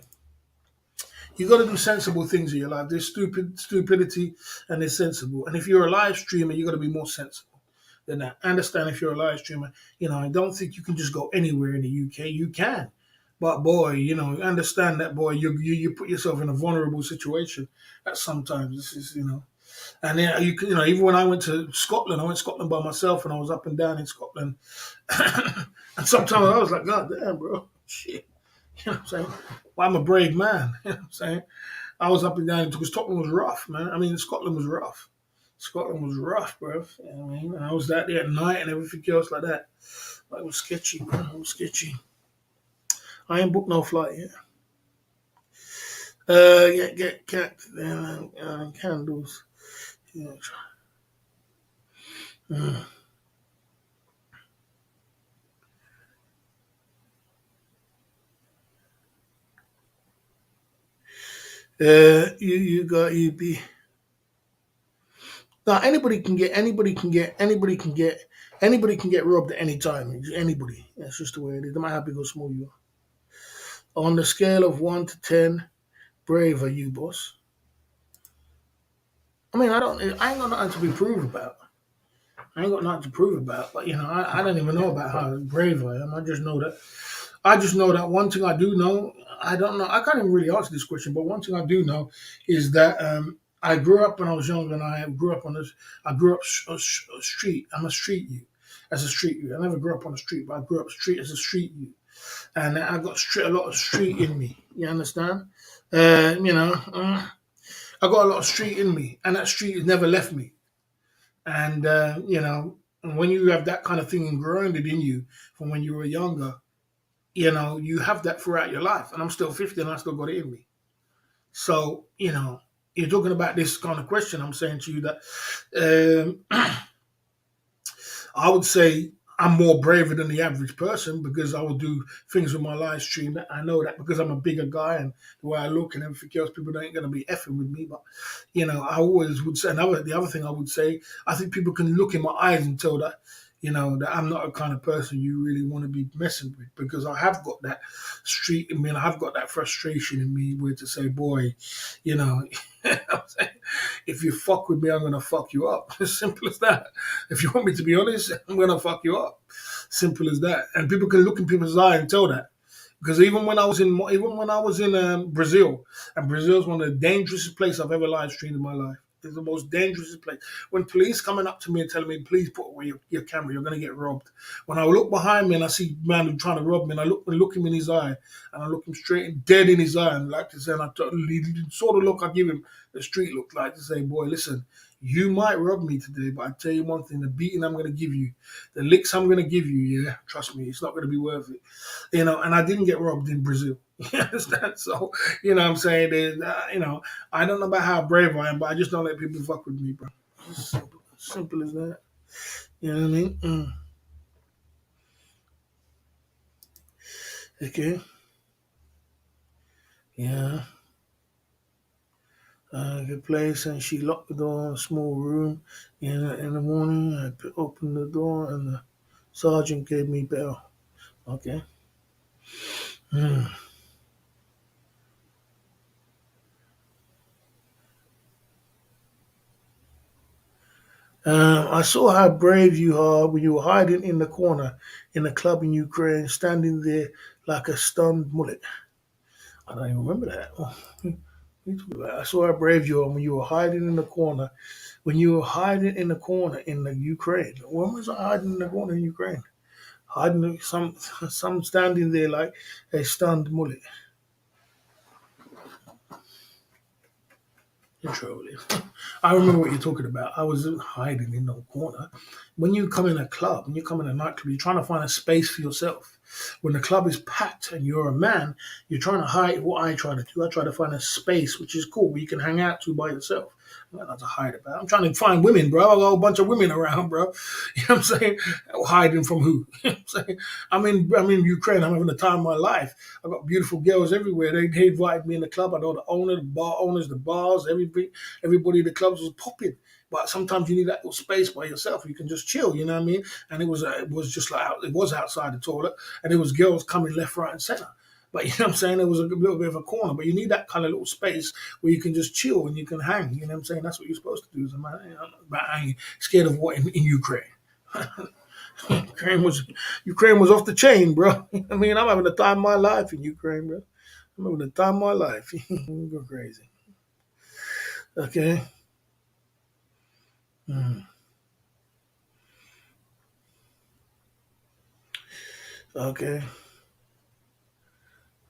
You got to do sensible things in your life. There's stupidity, and there's sensible. And if you're a live streamer, you got to be more sensible than that. I understand if you're a live streamer, I don't think you can just go anywhere in the UK. You can. But boy, understand that, boy, you put yourself in a vulnerable situation at sometimes. This is, and then even when I went to Scotland, I went to Scotland by myself, and I was up and down in Scotland, and sometimes I was like, God damn, bro, shit, you know what I'm saying? Well, I'm a brave man, you know what I'm saying? I was up and down because Scotland was rough, man. I mean, Scotland was rough. Scotland was rough, bro. You know what I mean, and I was out there at night and everything else like that. But it was sketchy, bro. It was sketchy. I ain't booked no flight yet. Get candles. Yeah. You got be. Now anybody can get robbed at any time. Anybody. That's just the way it is. No matter how big or small you are. On the scale of 1 to 10, brave are you, boss? I mean, I ain't got nothing to be proved about. I ain't got nothing to prove about, but I don't even know about how brave I am. I just know that one thing I do know. I don't know. I can't even really answer this question, but one thing I do know is that I grew up when I was young, and I grew up on this. I grew up street. I'm a street youth. As a street youth, I never grew up on the street, but I grew up street as a street youth, and I got a lot of street in me. You understand? I got a lot of street in me, and that street has never left me. And when you have that kind of thing ingrained in you from when you were younger, you have that throughout your life. And I'm still 50 and I still got it in me. So, you're talking about this kind of question. I'm saying to you that I would say I'm more braver than the average person because I will do things with my live stream. I know that because I'm a bigger guy and the way I look and everything else, people ain't going to be effing with me. But, I always would say, the other thing I would say, I think people can look in my eyes and tell that, that I'm not a kind of person you really want to be messing with because I have got that street in me and I have got that frustration in me where to say, boy, if you fuck with me, I'm going to fuck you up. As simple as that. If you want me to be honest, I'm going to fuck you up. Simple as that. And people can look in people's eye and tell that. Because even when I was in Brazil, and Brazil is one of the dangerous places I've ever live streamed in my life. It's the most dangerous place. When police coming up to me and telling me, "Please put away your camera, you're gonna get robbed." When I look behind me and I see man who's trying to rob me, and I look him in his eye, and I look him straight and dead in his eye, and like to say, and the sort of look I give him, the street look like to say, "Boy, listen, you might rob me today, but I tell you one thing: the beating I'm gonna give you, the licks I'm gonna give you, yeah, trust me, it's not gonna be worth it." And I didn't get robbed in Brazil. You understand? So, what I'm saying is, I don't know about how brave I am, but I just don't let people fuck with me, bro. It's simple, simple as that. You know what I mean? Okay. Yeah. Good place, and she locked the door in a small room. In the morning, opened the door, and the sergeant gave me bail. Okay. Hmm. I saw how brave you are when you were hiding in the corner in a club in Ukraine, standing there like a stunned mullet. I don't even remember that. Oh, what are you talking about? I saw how brave you are when you were hiding in the corner. When you were hiding in the corner in the Ukraine. When was I hiding in the corner in Ukraine? Hiding some standing there like a stunned mullet. Literally. I remember what you're talking about. I wasn't hiding in no corner. When you come in a club, when you come in a nightclub, you're trying to find a space for yourself. When the club is packed and you're a man, you're trying to hide. What I try to do, I try to find a space which is cool where you can hang out to by yourself. I'm not to hide about. I'm trying to find women, bro. I got a whole bunch of women around, bro. You know what I'm saying? Hiding from who? You know what I'm saying? I'm in Ukraine. I'm having the time of my life. I got beautiful girls everywhere. They invited me in the club. I know the owner, the bar owners, the bars, everybody in the clubs was popping. But sometimes you need that little space by yourself. You can just chill. You know what I mean? And it was just like it was outside the toilet, and there was girls coming left, right, and center. But you know what I'm saying? It was a little bit of a corner. But you need that kind of little space where you can just chill and you can hang. You know what I'm saying? That's what you're supposed to do as a man. You know, about hanging. Scared of what in Ukraine? Ukraine was Ukraine was off the chain, bro. I mean, I'm having the time of my life in Ukraine, bro. I'm having the time of my life. Go crazy. Okay. Mm. Okay.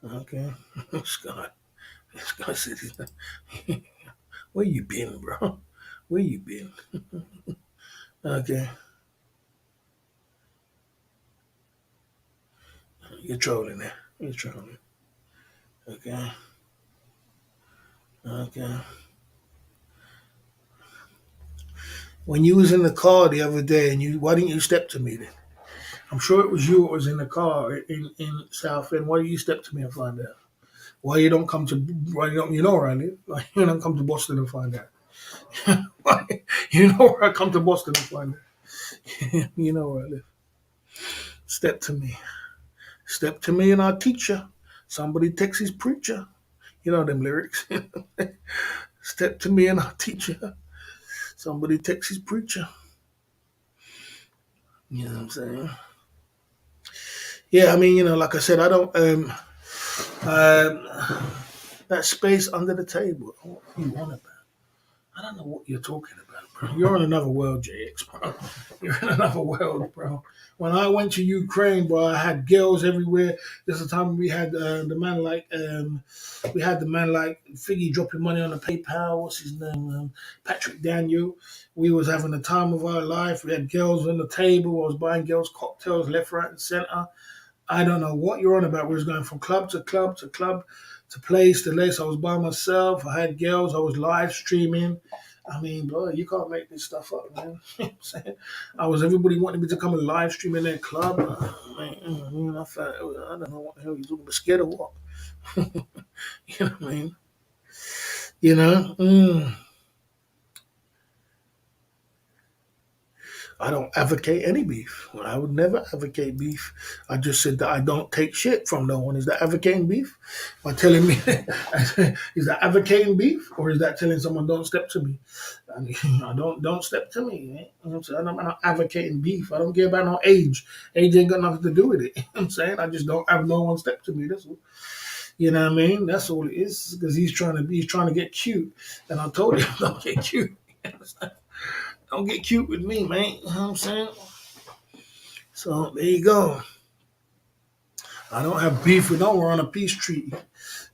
Okay. Scott. Scott said, "Where you been, bro? Where you been?" Okay. You're trolling there. You're trolling. Okay. Okay. When you was in the car the other day, and why didn't you step to me then? I'm sure it was you that was in the car in South End. Why didn't you step to me and find out? Why you don't come to? Why you don't? You know where I live. Why you don't come to Boston and find out? Why, you know where I come to Boston and find out. You know where I live. Step to me. Step to me and I'll teach you. Somebody Texas preacher. You know them lyrics. Step to me and I'll teach you. Somebody Texas preacher. You know what I'm saying? Yeah, I mean, like I said, I don't um that space under the table. What you want about? I don't know what you're talking about, bro. You're in another world, JX, bro. You're in another world, bro. When I went to Ukraine, bro, I had girls everywhere. There's a time we had the man like Figgy dropping money on the PayPal. What's his name? Patrick Daniel. We was having the time of our life. We had girls on the table. I was buying girls cocktails left, right, and center. I don't know what you're on about. We was going from club to club to club to place to place. I was by myself. I had girls. I was live streaming. I mean, bro, you can't make this stuff up, man. You know what I'm saying? Everybody wanted me to come and live stream in their club. I felt, I don't know what the hell you're talking about. Scared of what? You know what I mean? You know? I don't advocate any beef. I would never advocate beef. I just said that I don't take shit from no one. Is that advocating beef? By telling me, is that advocating beef, or is that telling someone don't step to me? I mean, I don't step to me. Eh? You know what I'm saying? I'm not advocating beef. I don't care about no age. Age ain't got nothing to do with it. You know what I'm saying? I just don't have no one step to me. That's all. You know what I mean? That's all it is. Because he's trying to get cute, and I told him don't get cute. Don't get cute with me, man. You know what I'm saying? So there you go. I don't have beef with no one. We're on a peace treaty.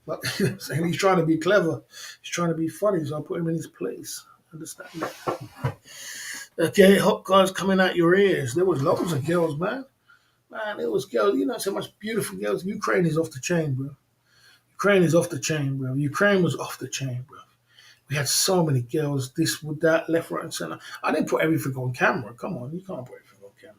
But you know what I'm saying, he's trying to be clever. He's trying to be funny, so I put him in his place. Understand that? Okay, hot cars coming out your ears. There was loads of girls, man. Man, there was girls. You know, so much beautiful girls. Ukraine is off the chain, bro. Ukraine is off the chain, bro. Ukraine was off the chain, bro. We had so many girls, this, with that, left, right, and center. I didn't put everything on camera. Come on, you can't put everything on camera.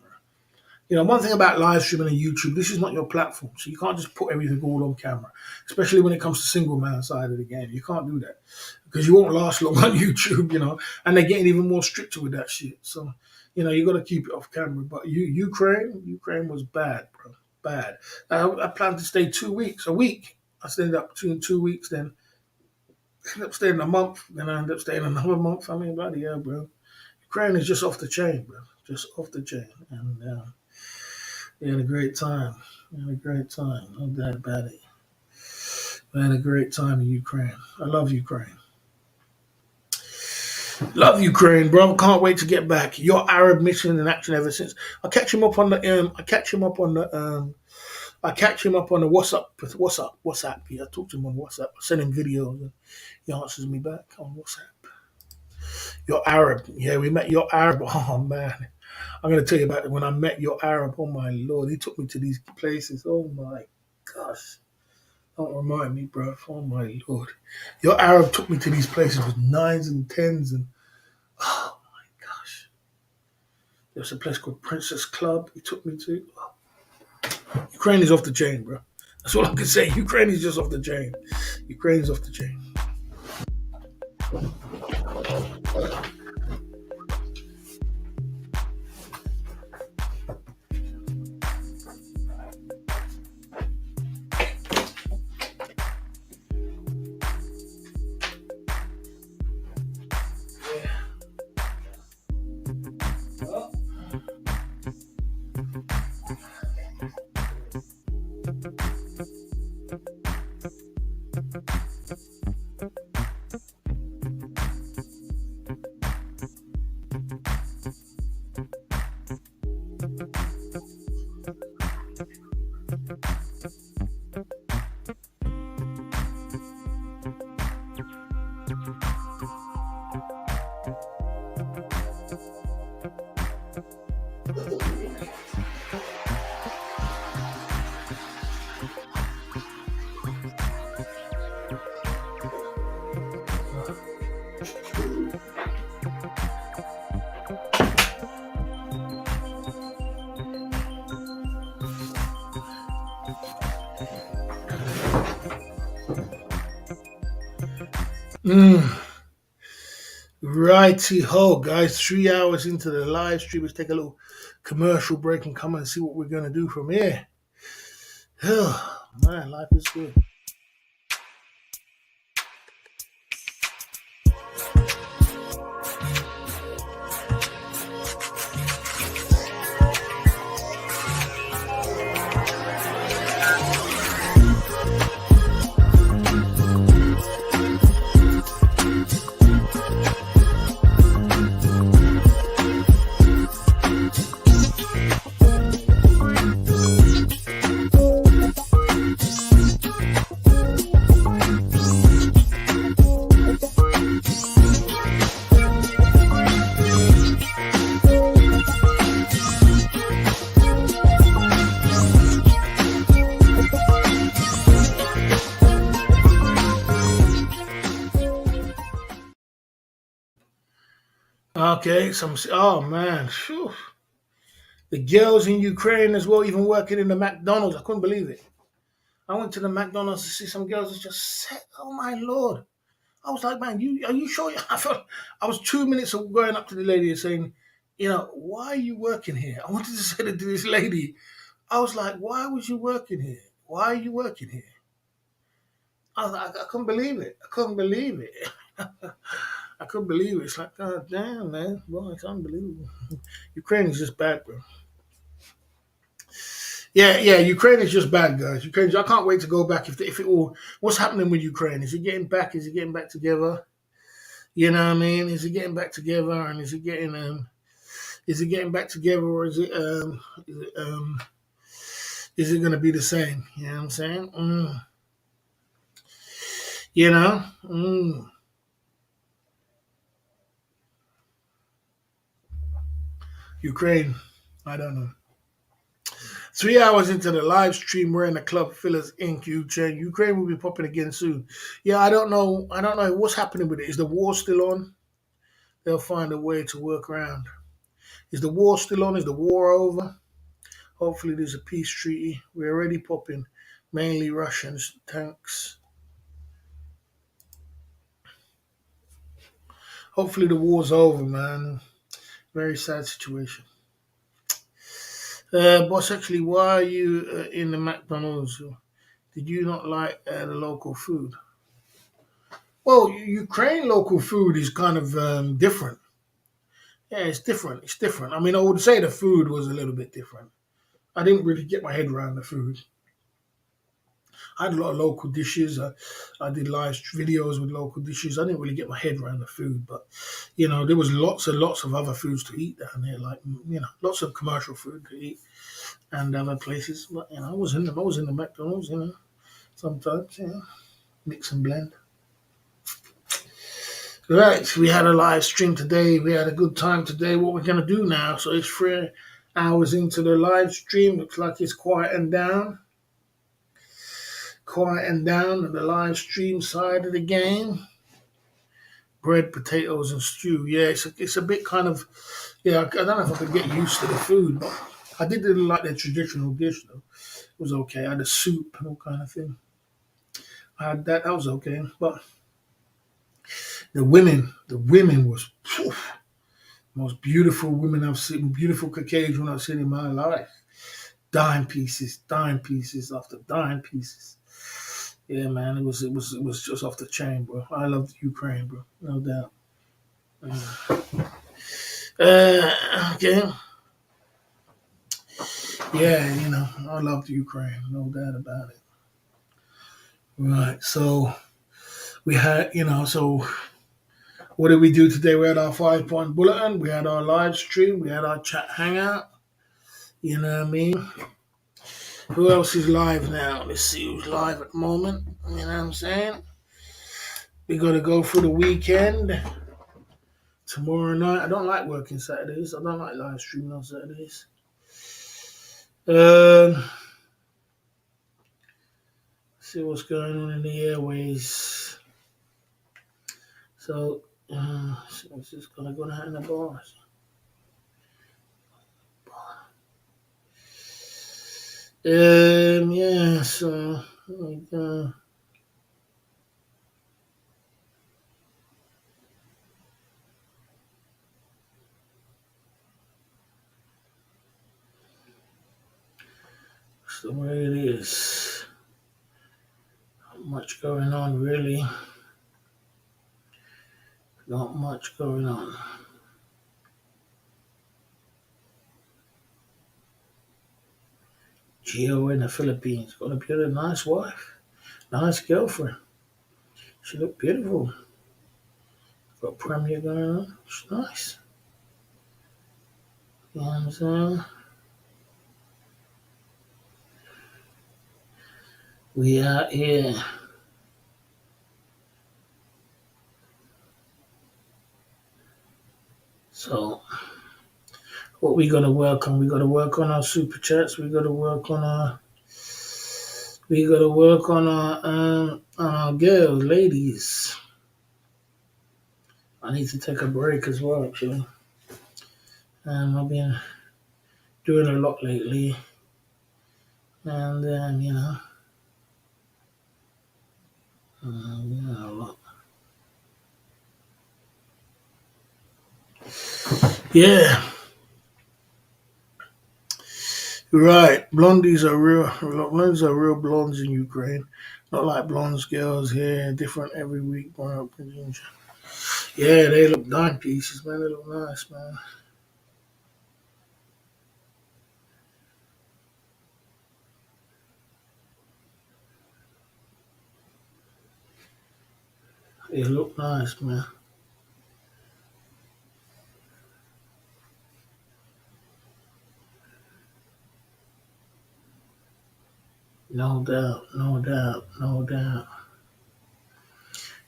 You know, one thing about live streaming and YouTube, this is not your platform, so you can't just put everything all on camera, especially when it comes to single man side of the game. You can't do that because you won't last long on YouTube, you know, and they're getting even more stricter with that shit. So, you know, you got to keep it off camera. But Ukraine was bad, bro, bad. I planned to stay 2 weeks, a week. I stayed up between 2 weeks, then ended up staying a month, then I ended up staying another month. I mean, bloody hell, bro. Ukraine is just off the chain, bro, just off the chain, and. We had a great time. We had a great time. No doubt about it. We had a great time in Ukraine. I love Ukraine. Love Ukraine, bro. Can't wait to get back. Your Arab mission in action ever since. I catch him up on the. I catch him up on the. I catch him up on the WhatsApp. WhatsApp. Yeah, I talk to him on WhatsApp. I send him videos and he answers me back on WhatsApp. Your Arab. Yeah, we met your Arab. Oh man. I'm going to tell you about it. When I met your Arab, oh my lord, he took me to these places. Oh my gosh. Don't remind me, bro. Oh my lord. Your Arab took me to these places with nines and tens and oh my gosh. There's a place called Princess Club he took me to. Oh. Ukraine is off the chain, bro. That's all I can say. Ukraine is just off the chain. Ukraine is off the chain. Righty ho, guys. 3 hours into the live stream. Let's take a little commercial break and come and see what we're going to do from here. Oh, man, life is good. Okay, oh man, phew. The girls in Ukraine as well, even working in the McDonald's. I couldn't believe it. I went to the McDonald's to see some girls that just said, "Oh my lord!" I was like, "Man, are you sure?" I felt I was 2 minutes of going up to the lady and saying, why are you working here? I wanted to say that to this lady. I was like, why was you working here? Why are you working here? I was like, I couldn't believe it. I couldn't believe it. I couldn't believe it. It's like, God damn, man. Boy, it's unbelievable. Ukraine is just bad, bro. Yeah. Ukraine is just bad, guys. Ukraine. I can't wait to go back. If it all, what's happening with Ukraine? Is it getting back? Is it getting back together? You know what I mean? Is it getting back together? And is it getting back together, or is it going to be the same? You know what I'm saying? You know, Ukraine. I don't know. 3 hours into the live stream, we're in the Club Fillers Inc. Ukraine will be popping again soon. Yeah, I don't know. I don't know what's happening with it. Is the war still on? They'll find a way to work around. Is the war still on? Is the war over? Hopefully, there's a peace treaty. We're already popping mainly Russians tanks. Hopefully, the war's over, man. Very sad situation. Boss, actually, why are you in the McDonald's? Did you not like the local food? Well, Ukraine local food is kind of different. Yeah, it's different. It's different. I mean, I would say the food was a little bit different. I didn't really get my head around the food. I had a lot of local dishes. I did live videos with local dishes. I didn't really get my head around the food, but there was lots and lots of other foods to eat down there, like lots of commercial food to eat and other places. But I was in the McDonald's, sometimes, mix and blend. Right, we had a live stream today. We had a good time today. What we're gonna do now? So it's 3 hours into the live stream. Looks like it's quieting down at the live stream side of the game. Bread, potatoes, and stew. Yeah, it's a bit kind of, yeah, I don't know if I could get used to the food, but I did really like the traditional dish, though. It was okay. I had a soup and all kind of thing. I had that. That was okay. But the women was phew, most beautiful women I've seen, beautiful Caucasian I've seen in my life. Dime pieces after dime pieces. Yeah, man, it was just off the chain, bro. I love Ukraine, bro, no doubt. Okay, yeah, I love Ukraine, no doubt about it. Right, so we had, so what did we do today? We had our 5 point bulletin, we had our live stream, we had our chat hangout. You know what I mean? Who else is live now? Let's see who's live at the moment. You know what I'm saying? We're gonna go for the weekend. Tomorrow night. I don't like working Saturdays. I don't like live streaming on Saturdays. See what's going on in the airways. So, it's just gonna go down in the bars. Yeah. So, that's the way it is. Not much going on, really. Not much going on. Gio in the Philippines. Gonna be a nice wife. Nice girlfriend. She looked beautiful. Got premiere going on. It's nice. You know what I'm saying? We out here. So what we gotta work on? We gotta work on our super chats. We gotta work on our girls, ladies. I need to take a break as well, actually. I've been doing a lot lately, and a lot. Yeah. Right, blondies are real blondes in Ukraine, not like blonde girls here, different every week. Yeah, they look dime pieces, man. They look nice, man. They look nice, man. No doubt, no doubt, no doubt.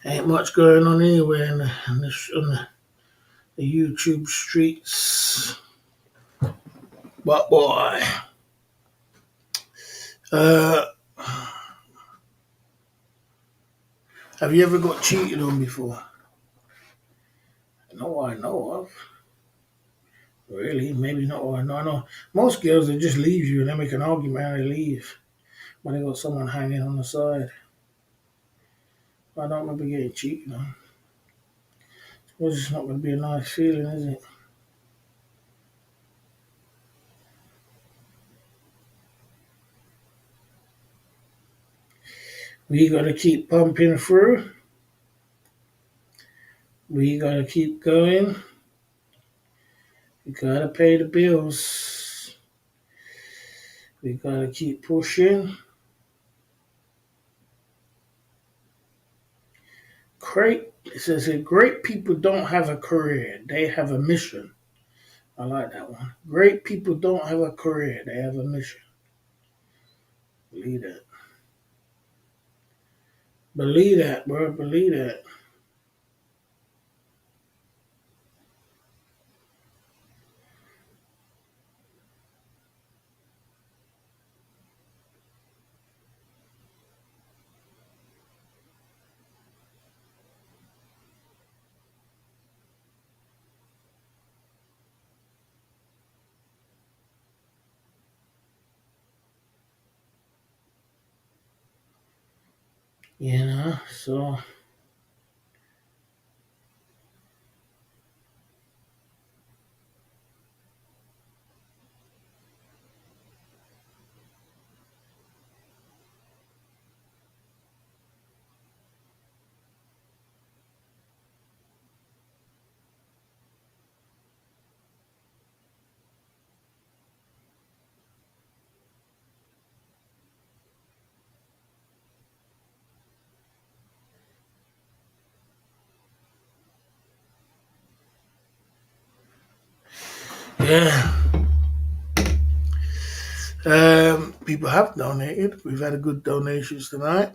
Ain't much going on anywhere in the YouTube streets. But boy, uh, have you ever got cheated on before? No, I know of. Really? Maybe not. Or no, I know. Most girls they just leave you and they make an argument and they leave when they got someone hanging on the side. I don't remember getting cheated on. It's just not going to be a nice feeling, is it? We got to keep pumping through. We got to keep going. We got to pay the bills. We got to keep pushing. Great. It says here, great people don't have a career. They have a mission. I like that one. Great people don't have a career. They have a mission. Believe that. Believe that, bro. Believe that. So yeah, people have donated. We've had a good donations tonight,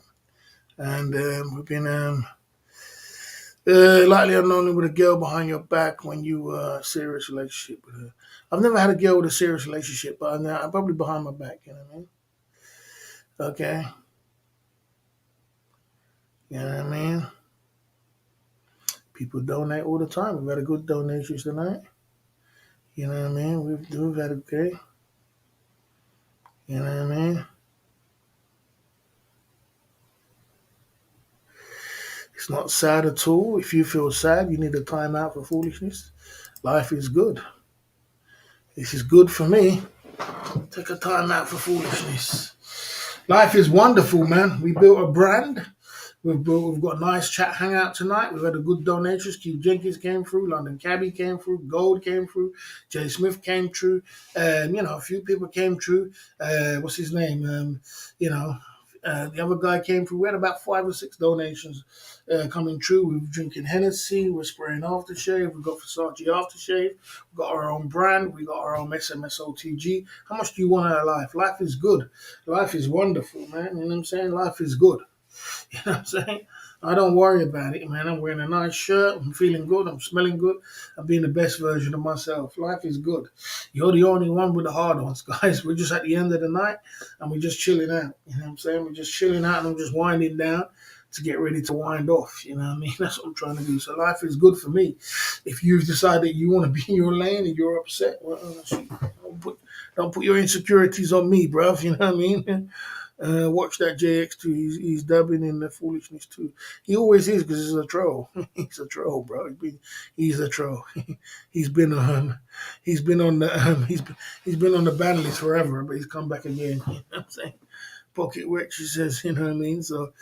and we've been lightly unknown with a girl behind your back when you serious relationship with her. I've never had a girl with a serious relationship, but I'm probably behind my back. You know what I mean? Okay, you know what I mean? People donate all the time. We've had a good donations tonight. You know what I mean? We've had a okay. You know what I mean? It's not sad at all. If you feel sad, you need a time out for foolishness. Life is good. This is good for me. Take a time out for foolishness. Life is wonderful, man. We built a brand. We've got a nice chat hangout tonight. We've had a good donations. Keith Jenkins came through. London Cabby came through. Gold came through. Jay Smith came through. A few people came through. What's his name? The other guy came through. We had about 5 or 6 donations coming through. We were drinking Hennessy. We're spraying aftershave. We've got Versace aftershave. We've got our own brand. We got our own SMSOTG. How much do you want out of life? Life is good. Life is wonderful, man. You know what I'm saying? Life is good. You know what I'm saying? I don't worry about it, man. I'm wearing a nice shirt. I'm feeling good. I'm smelling good. I'm being the best version of myself. Life is good. You're the only one with the hard ones, guys. We're just at the end of the night and we're just chilling out. You know what I'm saying? We're just chilling out and I'm just winding down to get ready to wind off. You know what I mean? That's what I'm trying to do. So life is good for me. If you've decided you want to be in your lane and you're upset, well, don't put your insecurities on me, bruv. You know what I mean? Watch that JX2. He's dabbing in the foolishness too. He always is because he's a troll. He's a troll, bro. He's a troll. he's been on he's been on the he's been on the ban list forever, but he's come back again. You know what I'm saying? Pocket Rich, he says, you know what I mean? So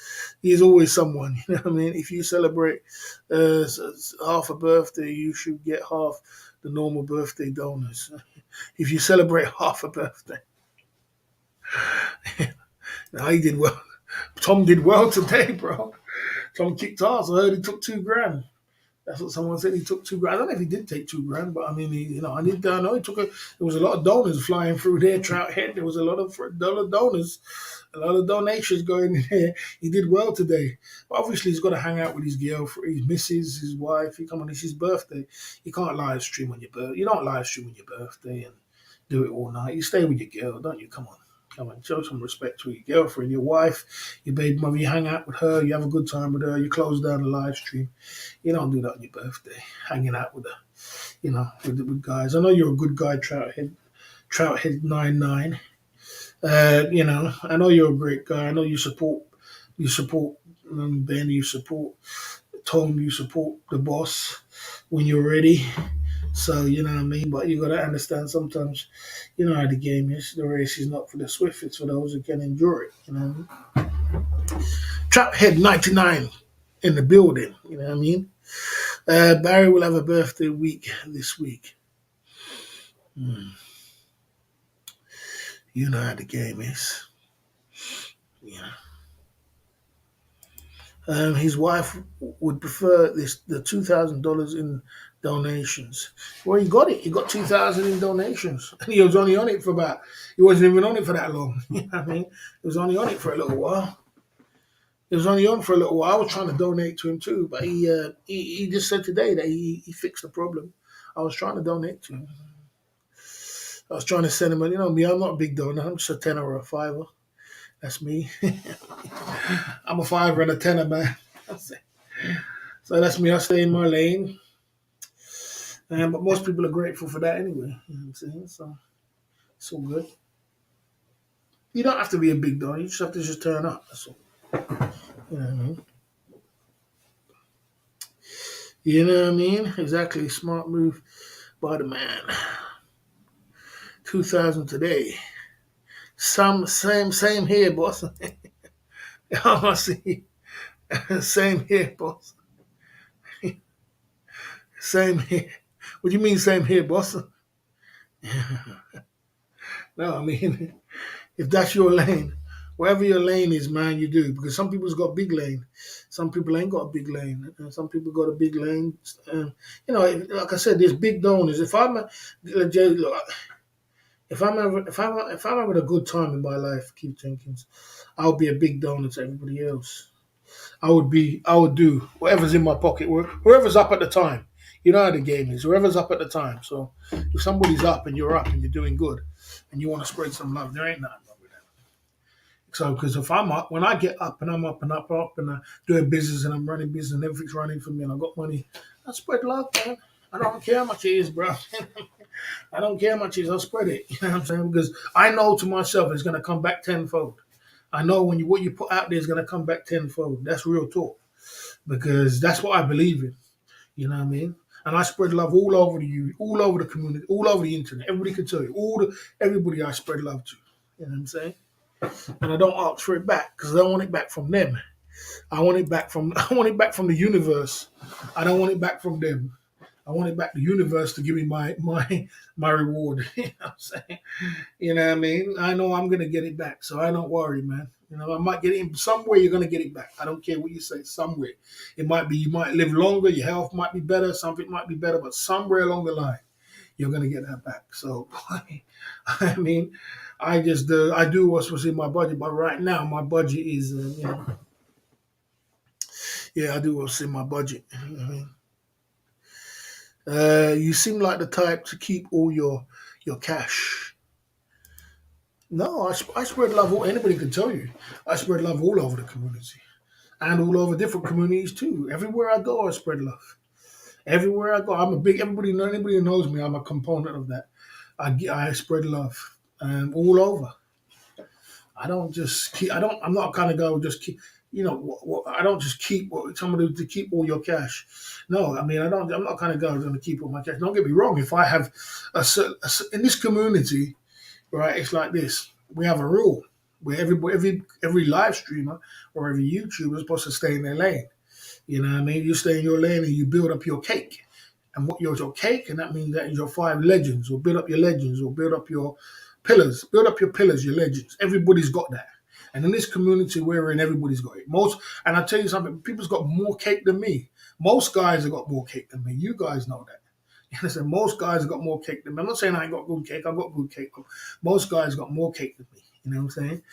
he's always someone, you know what I mean? If you celebrate half a birthday, you should get half the normal birthday donors. If you celebrate half a birthday, now he did well. Tom did well today, bro. Tom kicked ass. I heard he took 2 grand. That's what someone said. He took 2 grand. I don't know if he did take 2 grand, but I mean, I know he took a. There was a lot of donors flying through there. Trout Head. There was a lot of donors, a lot of donations going in there. He did well today, but obviously he's got to hang out with his girlfriend, his missus, his wife. He come on, it's his birthday. You can't live stream on your birthday. You don't live stream on your birthday and do it all night. You stay with your girl, don't you? Come on. Come on, show some respect to your girlfriend, your wife, your baby mother. You hang out with her, you have a good time with her, you close down the live stream. You don't do that on your birthday, hanging out with her, with guys. I know you're a good guy, Trout Head 99. I know you're a great guy. I know you support Ben, you support Tom, you support the boss when you're ready. So you know what I mean. But you gotta understand sometimes, you know how the game is. The race is not for the swift; it's for those who can endure it. You know what I mean? Trap Head 99 in the building. You know what I mean? Barry will have a birthday week this week. You know how the game is. Yeah. His wife would prefer the $2,000 in donations. Well, he got it. He got 2,000 in donations, and he was only on it for about. He wasn't even on it for that long. You know what I mean? He was only on it for a little while. He was only on for a little while. I was trying to donate to him too, but he just said today that he fixed the problem. I was trying to donate to him. I was trying to send him, me, I'm not a big donor. I'm just a tenner or a fiver. That's me. I'm a fiver and a tenner, man. So that's me. I stay in my lane. But most people are grateful for that anyway. You know what I'm saying? So it's all good. You don't have to be a big donor. You just have to just turn up. That's all. You know what I mean? You know what I mean? Exactly. Smart move by the man. 2,000 today. Same here, boss. I see. Same here, boss. Same here. What do you mean same here, boss? No, I mean if that's your lane, wherever your lane is, man, you do. Because some people's got big lane, some people ain't got a big lane, and some people got a big lane. And like I said, there's big donors. If I'm having a good time in my life, Keith Jenkins, I'll be a big donor to everybody else. I would do whatever's in my pocket, whoever's up at the time. You know how the game is. Whoever's up at the time. So if somebody's up and you're up and you're doing good, and you want to spread some love, there ain't nothing wrong with that. So because if I'm up, when I get up and I'm up and up and I'm doing business and I'm running business and everything's running for me and I got money, I spread love, man. I don't care how much it is, bro. I don't care how much it is. I'll spread it. You know what I'm saying? Because I know to myself it's gonna come back tenfold. I know what you put out there is gonna come back tenfold. That's real talk because that's what I believe in. You know what I mean? And I spread love all over all over the community, all over the internet. Everybody can tell you, everybody I spread love to. You know what I'm saying? And I don't ask for it back because I don't want it back from them. I want it back from I want it back from the universe. I don't want it back from them. I want it back the universe to give me my reward. You know what I'm saying? You know what I mean? I know I'm gonna get it back, so I don't worry, man. I might get it in somewhere. You're gonna get it back. I don't care what you say. Somewhere, it might be. You might live longer. Your health might be better. Something might be better, but somewhere along the line, you're gonna get that back. So, I mean, I do what's in my budget, but right now my budget is, yeah, I do what's in my budget. You know what I mean? You seem like the type to keep all your cash. No, I spread love. Anybody can tell you, I spread love all over the community and all over different communities too. Everywhere I go, I spread love. Everywhere I go, anybody who knows me, I'm a component of that. I spread love all over. I don't just keep. I don't. I'm not kind of guy who just keep. I don't just keep somebody to keep all your cash. No, I mean I don't. I'm not kind of guy who's going to keep all my cash. Don't get me wrong. If I have in this community, right, it's like this. We have a rule where every live streamer or every YouTuber is supposed to stay in their lane. You know what I mean? You stay in your lane and you build up your cake. And what your cake, and that means that is your 5 legends, or build up your legends, or build up your pillars, your legends. Everybody's got that. And in this community we're in, everybody's got it. And I tell you something, people's got more cake than me. Most guys have got more cake than me. You guys know that. You understand? Most guys have got more cake than me. I'm not saying I ain't got good cake. I've got good cake. But most guys got more cake than me. You know what I'm saying?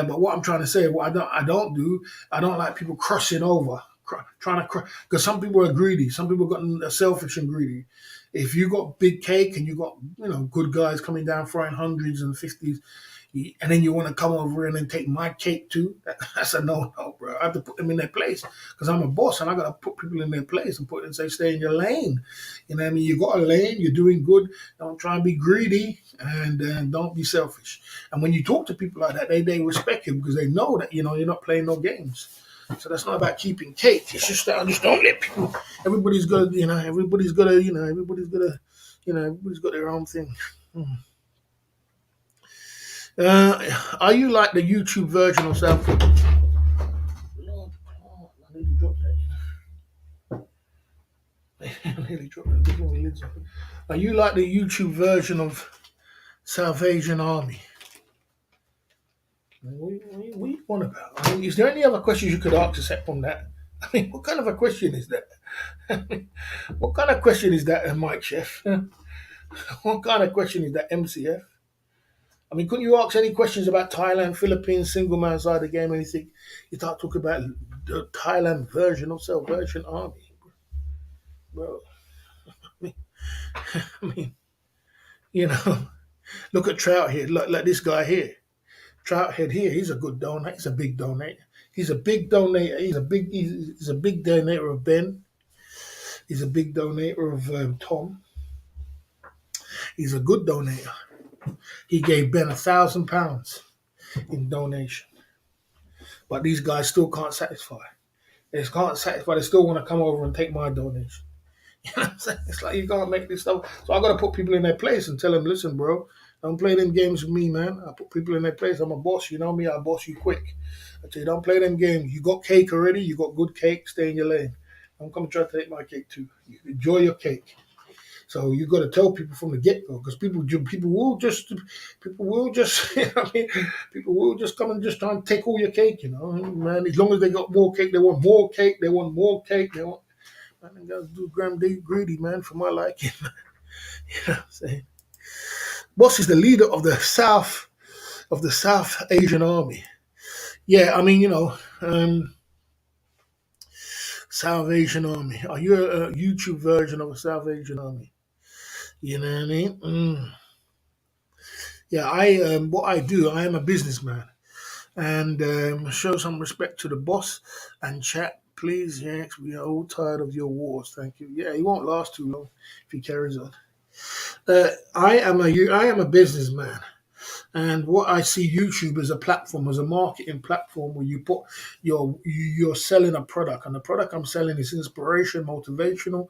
But what I'm trying to say, what I don't do, I don't like people crossing over, trying to, because some people are greedy. Some people got selfish and greedy. If you got big cake and you got good guys coming down frying hundreds and 50s, and then you want to come over and then take my cake too, that's a no, bro. I have to put them in their place because I'm a boss and I got to put people in their place and say, stay in your lane. You know what I mean? You got a lane, you're doing good. Don't try and be greedy and don't be selfish. And when you talk to people like that, they respect you because they know that, you're not playing no games. So that's not about keeping cake. It's just that I just don't let people, everybody's got their own thing. Are you like the YouTube version of South? I nearly dropped that. I nearly dropped that. Are you like the YouTube version of South Asian Army? What you want about? I mean, is there any other questions you could ask except from that? I mean, what kind of a question is that? What kind of question is that, Mike Chef? What kind of question is that, MCF? I mean, couldn't you ask any questions about Thailand, Philippines, single man side of the game, anything? You start talking about the Thailand version of Salvation Army, bro. I mean, look at Trouthead. Look like this guy here. Trouthead here. He's a good donor. He's a big donator. He's a big donator. He's a big donator of Ben. He's a big donator of Tom. He's a good donator. He gave Ben £1,000 in donation. But these guys still can't satisfy. They can't satisfy. They still want to come over and take my donation. You know what I'm saying? It's like you can't make this stuff. So I got to put people in their place and tell them, listen, bro, don't play them games with me, man. I put people in their place. I'm a boss. You know me. I boss you quick. I tell you, don't play them games. You got cake already. You got good cake. Stay in your lane. Don't come and try to take my cake too. You enjoy your cake. So you got to tell people from the get go, because people will just people will just come and just try and take all your cake, man. As long as they got more cake, they want more cake, they want more cake, they want. Man, they gotta do greedy, man, for my liking. You know what I'm saying? Boss is the leader of the South Asian Army. Yeah, I mean, South Asian Army. Are you a YouTube version of a South Asian Army? You know what I mean? Yeah, what I do, I am a businessman, and show some respect to the boss and chat, please. Yanks, we are all tired of your wars. Thank you. Yeah, he won't last too long if he carries on. I am a businessman. And what I see YouTube as a platform, as a marketing platform, where you put you're selling a product, and the product I'm selling is inspiration, motivational,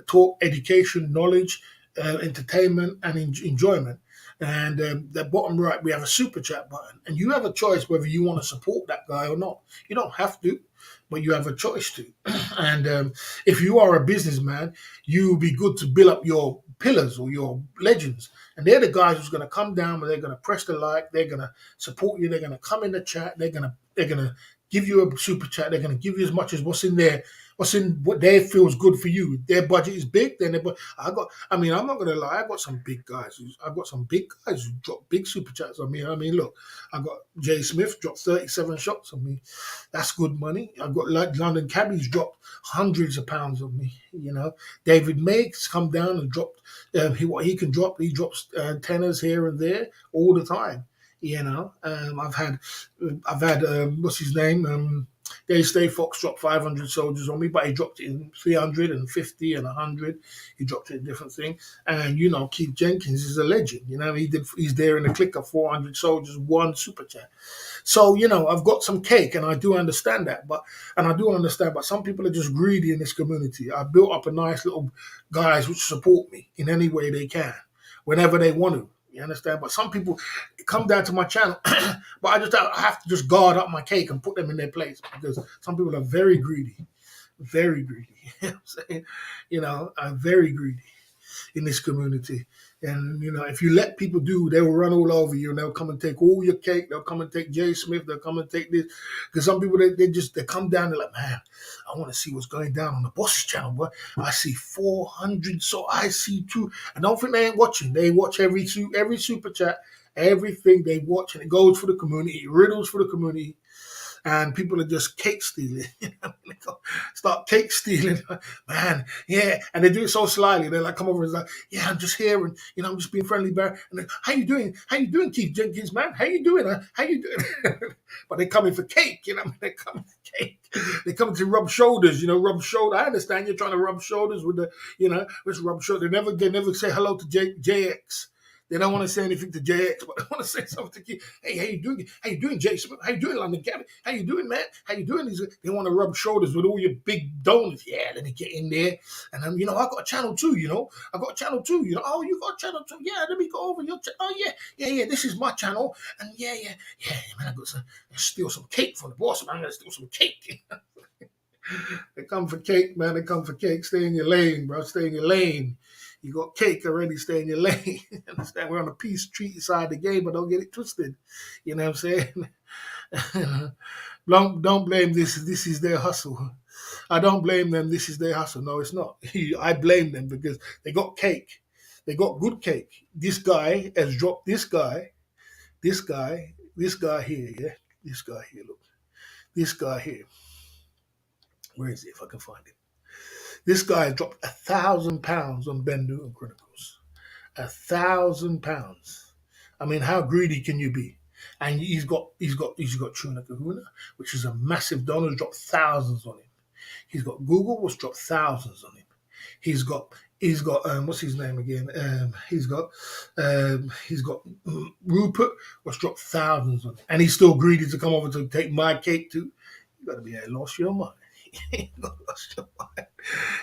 talk, education, knowledge, entertainment, and enjoyment. And the bottom right, we have a super chat button, and you have a choice whether you want to support that guy or not. You don't have to, but you have a choice to. And if you are a businessman, you will be good to build up your pillars or your legends. And they're the guys who's going to come down, and they're going to press the like, they're going to support you, they're going to come in the chat, they're going to give you a super chat, they're going to give you as much as what's in what they feels good for you. Their budget is big, then I'm not going to lie, I've got some big guys who drop big super chats on me. I mean, look, I got Jay Smith dropped 37 shots on me. That's good money. I've got like London Cabbies dropped hundreds of pounds on me. David Meggs come down and dropped what he can drop. He drops tenors here and there all the time. I've had what's his name? Dave Stay Fox dropped 500 soldiers on me, but he dropped it in 350 and 100. He dropped it in different things. And, Keith Jenkins is a legend. He's there in the click of 400 soldiers, one super chat. So, I've got some cake and I do understand that. But some people are just greedy in this community. I built up a nice little guys which support me in any way they can, whenever they want to. You understand? But some people come down to my channel, but I have to just guard up my cake and put them in their place because some people are very greedy, very greedy. You know what I'm saying? I'm very greedy in this community. And, if you let people do, they will run all over you and they'll come and take all your cake. They'll come and take Jay Smith. They'll come and take this. Because some people, they come down, they're like, man, I want to see what's going down on the boss's channel. But I see 400, so I see 2. I don't think they ain't watching. They watch every super chat, everything they watch, and it goes for the community. It riddles for the community. And people are just cake stealing. Start cake stealing, man. Yeah, and they do it so slyly. They come over and like, yeah, I'm just here, and I'm just being friendly, Barry. And how you doing? How you doing, Keith Jenkins, man? How you doing? How you doing? But they coming for cake, They coming for cake. They coming to rub shoulders, rub shoulder. I understand you're trying to rub shoulders with the, let's rub shoulders. They never say hello to JX. They don't want to say anything to JX, but they want to say something to you. Hey, how you doing? How you doing, Jay Smith? How you doing, London Gabby? How you doing, man? How you doing? They want to rub shoulders with all your big donors. Yeah, let me get in there. And I got a channel too, I got a channel too, Oh, you got a channel too? Yeah, let me go over your channel. Oh, yeah, this is my channel. And yeah, man, I got to steal some cake from the boss, man. I'm going to steal some cake. They come for cake, man. They come for cake. Stay in your lane, bro. Stay in your lane. You got cake already, stay in your lane. Understand? We're on the peace treaty side of the game, but don't get it twisted. You know what I'm saying? Don't blame this. This is their hustle. I don't blame them. This is their hustle. No, it's not. I blame them because they got cake. They got good cake. This guy has dropped this guy here, yeah? This guy here, look. This guy here. Where is it if I can find it? This guy dropped £1,000 on Bendu and Chronicles. £1,000. I mean, how greedy can you be? And he's got Truna Kahuna, which is a massive donor, dropped thousands on him. He's got Google, which dropped thousands on him. He's got what's his name again? He's got Rupert, which dropped thousands on him. And he's still greedy to come over to take my cake too. You gotta be lost your mind. You're gonna lose your mind.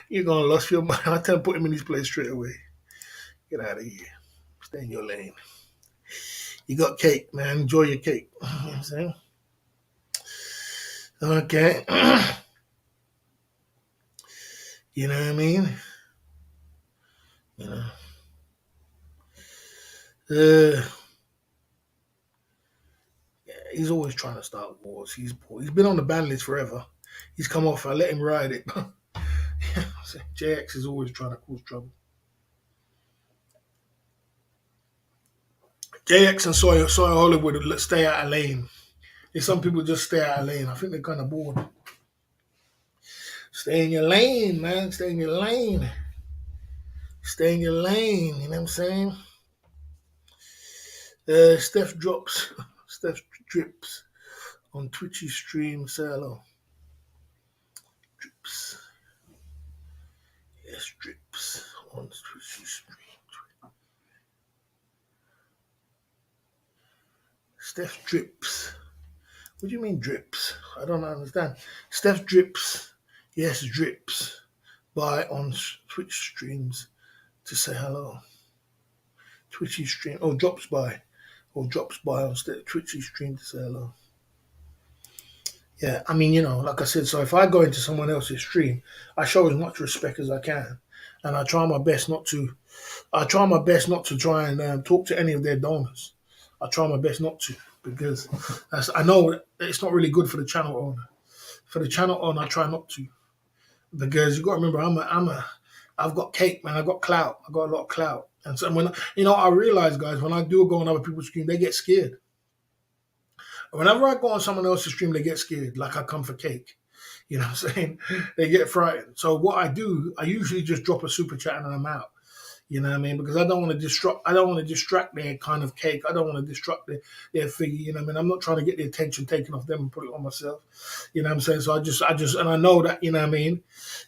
You're gonna lose your mind. I tell him, put him in his place straight away. Get out of here. Stay in your lane. You got cake, man. Enjoy your cake. You know what I'm saying? Okay. You know what I mean? He's always trying to start wars. He's been on the ban list forever. He's come off. I let him ride it. JX is always trying to cause trouble. JX and Sawyer Hollywood stay out of lane. If some people just stay out of lane, I think they're kind of bored. Stay in your lane, man. Stay in your lane. Stay in your lane. You know what I'm saying? Steph drips on Twitchy stream. Say hello. Drips. Yes, drips on Twitchy stream. Steph drips. What do you mean drips? I don't understand. Steph drips. Yes, drips. By on Twitch streams to say hello. Twitchy stream. Oh, drops by. Or drops by on Twitchy stream to say hello. Yeah, I mean, like I said, so if I go into someone else's stream, I show as much respect as I can. And I try my best not to try and talk to any of their donors. I try my best not to because I know it's not really good for the channel owner. For the channel owner, I try not to because you got to remember, I've got cake, man. I've got clout. I got a lot of clout, and so when I realize, guys, when I do go on other people's stream, they get scared. Whenever I go on someone else's stream, they get scared, like I come for cake. You know what I'm saying? They get frightened. So what I do, I usually just drop a super chat and I'm out. You know what I mean? Because I don't want to disrupt. I don't want to distract their kind of cake. I don't want to distract their figure. You know what I mean? I'm not trying to get the attention taken off them and put it on myself. You know what I'm saying? So and I know that. You know what I mean?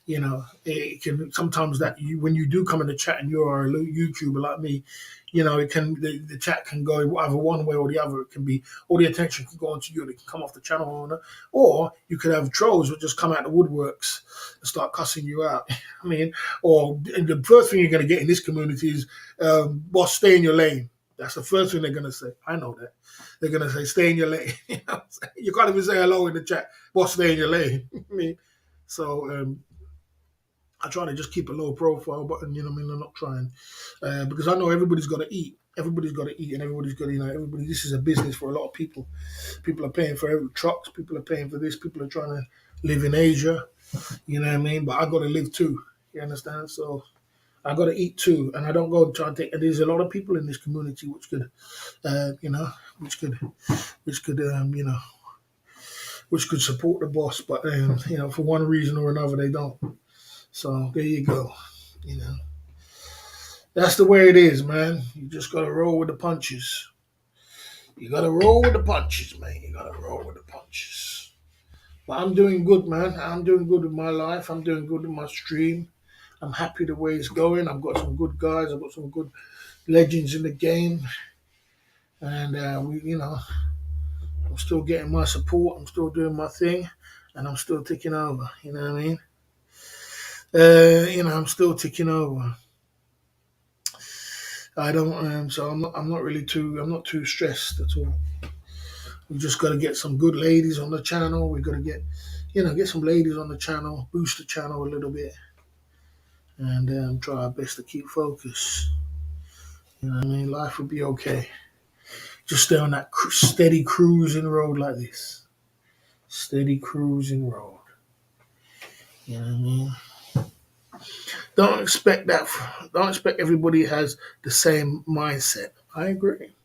You know, it can sometimes that when you do come in the chat and you're a YouTuber like me, you know, it can the chat can go either one way or the other. It can be all the attention can go onto you, and it can come off the channel owner, or you could have trolls who just come out the woodworks and start cussing you out. I mean, or the first thing you're going to get in this community is, "Boss, stay in your lane." That's the first thing they're going to say. I know that. They're going to say, "Stay in your lane." You know what I'm saying? You can't even say hello in the chat. "Boss, stay in your lane." I mean, so I try to just keep a low profile, but you know, what I mean, I'm not trying because I know everybody's got to eat. Everybody's got to eat, and everybody's got to, you know, everybody. This is a business for a lot of people. People are paying for every trucks. People are paying for this. People are trying to live in Asia. You know what I mean? But I got to live too. You understand? So I got to eat too, and I don't go try to take. And there's a lot of people in this community which could, you know, which could, you know, which could support the boss, but you know, for one reason or another, they don't. So there you go. You know, that's the way it is, man. You just gotta roll with the punches. You gotta roll with the punches, man. You gotta roll with the punches. But I'm doing good, man. I'm doing good with my life. I'm doing good with my stream. I'm happy the way it's going. I've got some good guys. I've got some good legends in the game, and you know, I'm still getting my support. I'm still doing my thing, and I'm still ticking over. You know what I mean? You know, I'm still ticking over. I don't, so I'm not really too, I'm not too stressed at all. We just got to get some good ladies on the channel. We got to get, you know, get some ladies on the channel, boost the channel a little bit, and try our best to keep focus. You know what I mean? Life will be okay. Just stay on that steady cruising road like this. Steady cruising road. You know what I mean? Don't expect that. Don't expect everybody has the same mindset. I agree.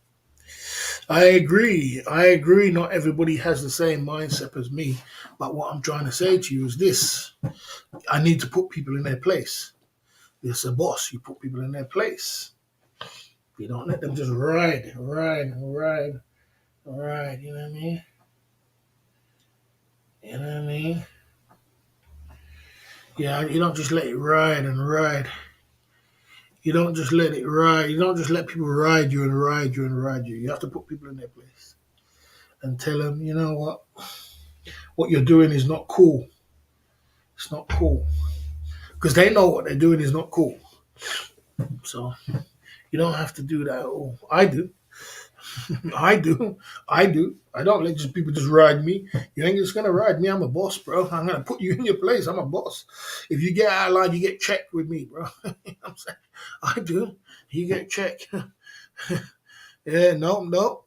I agree. I agree. Not everybody has the same mindset as me. But what I'm trying to say to you is this: I need to put people in their place. It's a boss. You put people in their place. You don't let them just ride. You know what I mean? You know what I mean? Yeah, you don't just let it ride and ride. You don't just let it ride. You don't just let people ride you and ride you and ride you. You have to put people in their place and tell them, you know what you're doing is not cool. It's not cool because they know what they're doing is not cool. So you don't have to do that at all. I do. I do. I do. I don't let just people just ride me. You ain't just gonna ride me. I'm a boss, bro. I'm gonna put you in your place. I'm a boss. If you get out of line, you get checked with me, bro. You know what I'm saying? I do. You get checked. Yeah, no, not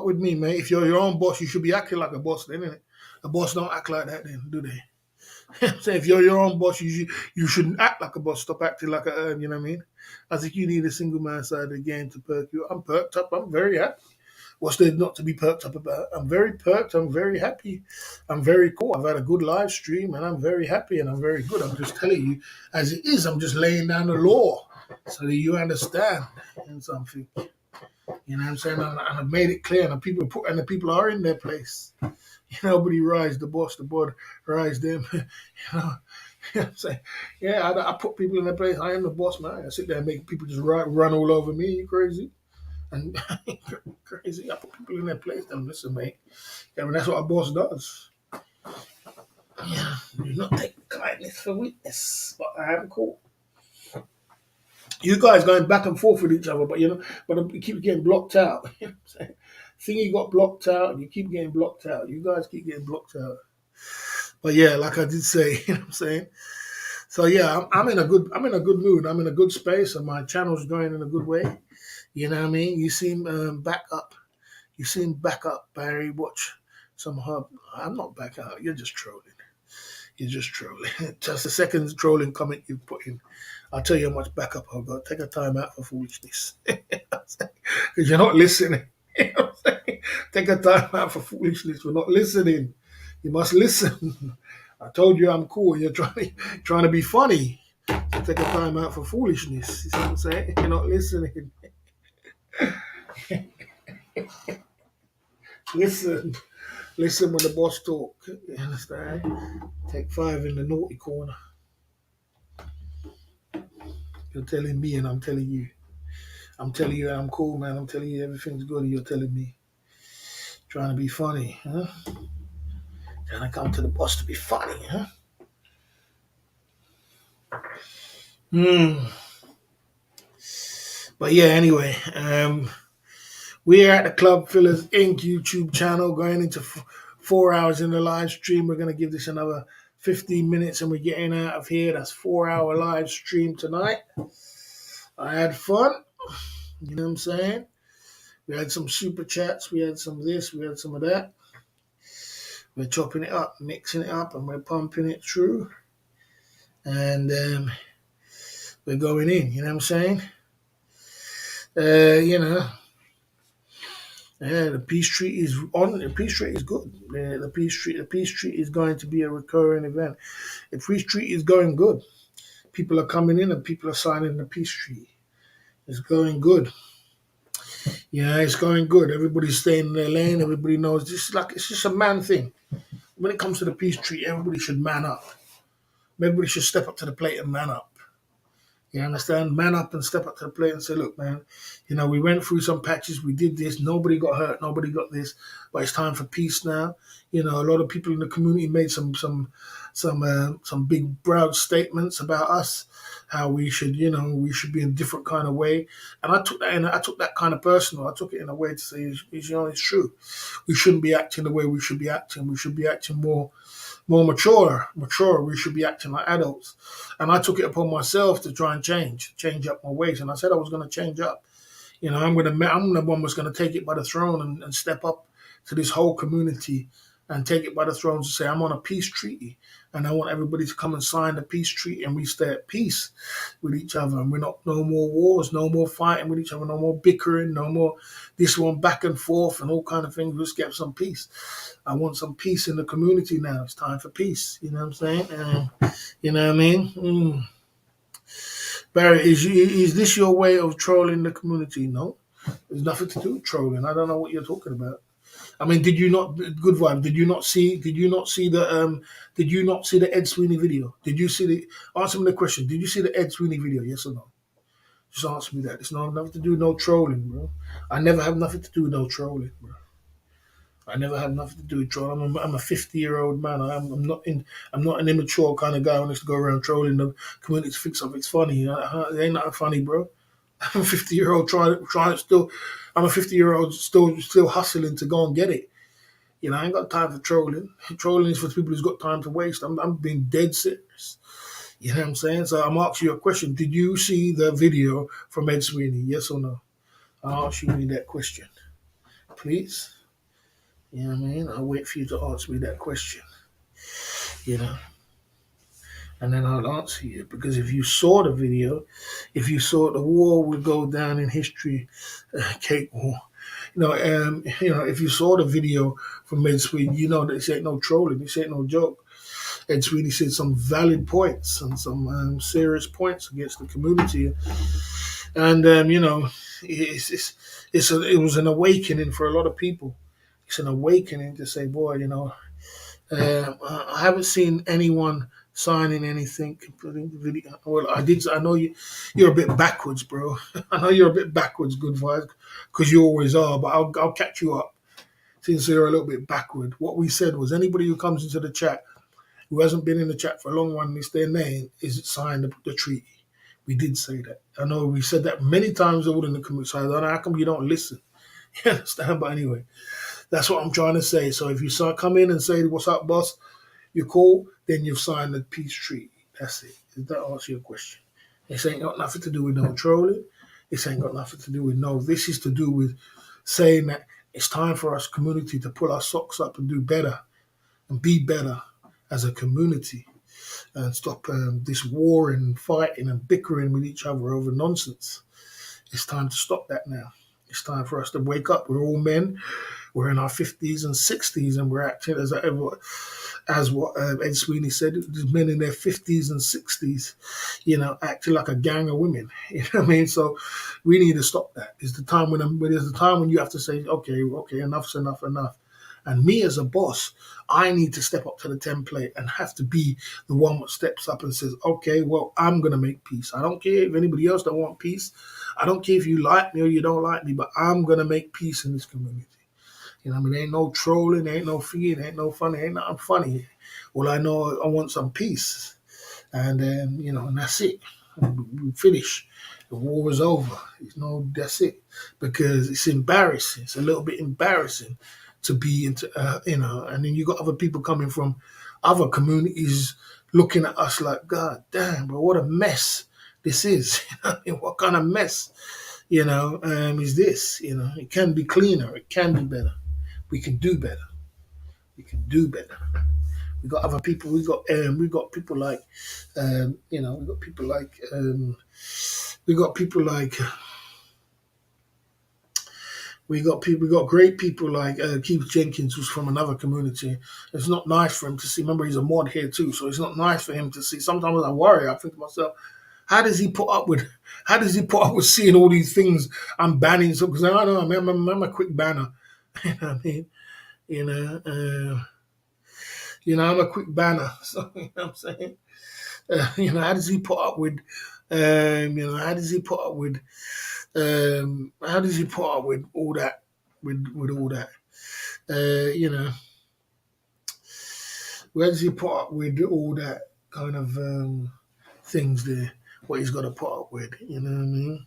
with me, man. If you're your own boss, you should be acting like a boss, then, innit? A boss don't act like that, then, do they? So if you're your own boss, you shouldn't act like a boss. Stop acting like a, you know what I mean? I think you need a single man side of the game to perk you. I'm perked up. I'm very happy. What's there not to be perked up about? I'm very perked. I'm very happy. I'm very cool. I've had a good live stream, and I'm very happy, and I'm very good. I'm just telling you as it is. I'm just laying down the law so that you understand and something. You know what I'm saying? And I've made it clear, and the people are in their place. Nobody rise the boss, the board rise them. You know what I'm saying? Yeah, I put people in their place. I am the boss, man. I sit there and make people just run all over me. You crazy? And crazy. I put people in their place. Then listen, mate. Yeah, I mean, that's what a boss does. Yeah, do not take kindness for weakness. But I am cool. You guys going back and forth with each other, but you keep getting blocked out. You know what I'm saying? Thingy got blocked out, and you keep getting blocked out. You guys keep getting blocked out. But yeah, like I did say, you know what I'm saying? So yeah, I'm in a good mood. I'm in a good space, and my channel's going in a good way. You know what I mean? You seem back up. You seem back up, Barry. Watch some hub. I'm not back out. You're just trolling. You're just trolling. Just the second trolling comment you put in. I'll tell you how much backup I've got. Take a time out for foolishness. Because you're not listening. You know what I'm saying? Take a time out for foolishness. We're not listening. You must listen. I told you I'm cool. You're trying to be funny. take a time out for foolishness. You see what I'm saying? You're not listening. Listen. Listen when the boss talk. You understand? Take 5 in the naughty corner. You're telling me and I'm telling you. I'm telling you I'm cool, man. I'm telling you everything's good and you're telling me. Trying to be funny, huh? Trying to come to the boss to be funny, huh? Hmm. But yeah, anyway, we're at the Club Fillers Inc. YouTube channel going into 4 hours in the live stream. We're going to give this another 15 minutes and we're getting out of here. That's 4 hour live stream tonight. I had fun. You know what I'm saying? We had some super chats. We had some of this. We had some of that. We're chopping it up, mixing it up, and we're pumping it through. And we're going in. You know what I'm saying? You know, the peace treaty is on. The peace treaty is good. The peace treaty is going to be a recurring event. The peace treaty is going good. People are coming in and people are signing the peace treaty. It's going good. Yeah, it's going good. Everybody's staying in their lane. Everybody knows this. It's just a man thing. When it comes to the peace treaty, everybody should man up. Everybody should step up to the plate and man up. You understand? Man up and step up to the plate and say, look, man, we went through some patches. We did this. Nobody got hurt. Nobody got this. But it's time for peace now. A lot of people in the community made some big, broad statements about us, how we should be in a different kind of way. And I took that kind of personal. I took it in a way to say, it's true. We shouldn't be acting the way we should be acting. We should be acting more mature. We should be acting like adults. And I took it upon myself to try and change up my ways. And I said I was going to change up. I'm the one that's going to take it by the throne and step up to this whole community and take it by the throne to say I'm on a peace treaty, and I want everybody to come and sign the peace treaty, and we stay at peace with each other, and we're no more wars, no more fighting with each other, no more bickering, no more this one back and forth and all kind of things. Let's get some peace. I want some peace in the community now. It's time for peace. You know what I'm saying? You know what I mean? Barry, is this your way of trolling the community? No, there's nothing to do with trolling. I don't know what you're talking about. I mean, did you not? Good vibe. Did you not see? Did you not see the? Did you not see the Ed Sweeney video? Did you see the? Answer me the question. Did you see the Ed Sweeney video? Yes or no? Just answer me that. It's nothing to do with no trolling, bro. I never have nothing to do with no trolling, bro. I never had nothing to do with trolling. I'm a 50-year-old man. I'm not an immature kind of guy who wants to go around trolling the community to think something's funny. It ain't nothing funny, bro. I'm a 50-year-old trying still. I'm a 50-year-old still hustling to go and get it. I ain't got time for trolling. Trolling is for people who's got time to waste. I'm being dead serious. You know what I'm saying? So I'm asking you a question. Did you see the video from Ed Sweeney? Yes or no? I'll ask you that question. Please. You know what I mean? I'll wait for you to answer me that question. And then I'll answer you. Because if you saw the video, if you saw the war would go down in history, Cake War. If you saw the video from Ed Sweeney, you know that this ain't no trolling, this ain't no joke. Ed Sweeney said some valid points and some serious points against the community, and it was an awakening for a lot of people. It's an awakening to say, boy, I haven't seen anyone signing anything. Well, I did. I know you're a bit backwards, bro. I know you're a bit backwards, good vibes, because you always are. But I'll catch you up since you're a little bit backward. What we said was anybody who comes into the chat who hasn't been in the chat for a long one, it's their name, is signed the treaty. We did say that. I know we said that many times over in the community. So I don't know how come you don't listen. You understand? But anyway, that's what I'm trying to say. So if you come in and say, "What's up, boss?" You're cool, then you've signed the peace treaty. That's it. Does that answer your question? This ain't got nothing to do with no trolling. This ain't got nothing to do with no. This is to do with saying that it's time for us community to pull our socks up and do better and be better as a community and stop this warring, fighting and bickering with each other over nonsense. It's time to stop that now. It's time for us to wake up. We're all men. We're in our 50s and 60s, and we're acting as what Ed Sweeney said. There's men in their 50s and 60s, acting like a gang of women. You know what I mean? So we need to stop that. It's the time there's the time when you have to say, okay, enough's enough, enough. And me as a boss, I need to step up to the template and have to be the one that steps up and says, okay, well, I'm going to make peace. I don't care if anybody else don't want peace. I don't care if you like me or you don't like me, but I'm going to make peace in this community. You know what I mean? Ain't no trolling, ain't no fear, ain't no funny, ain't nothing funny. All I know, I want some peace. And then, and that's it. We finish. The war is over. That's it. Because it's embarrassing. It's a little bit embarrassing to be into, and then you got other people coming from other communities looking at us like, God damn, bro, what a mess this is. What kind of mess, is this? It can be cleaner. It can be better. We can do better. We can do better. We got other people. We got people like, we got people like, we got people like, we got great people like Keith Jenkins, who's from another community. It's not nice for him to see. Remember, he's a mod here too, so it's not nice for him to see. Sometimes I worry. I think to myself, how does he put up with seeing all these things I'm banning? So because I don't know, I'm a quick banner. You know what I mean? I'm a quick banner. So you know what I'm saying? How does he put up with? How does he put up with? How does he put up with all that? With all that? Where does he put up with all that kind of things there? What he's got to put up with? You know what I mean?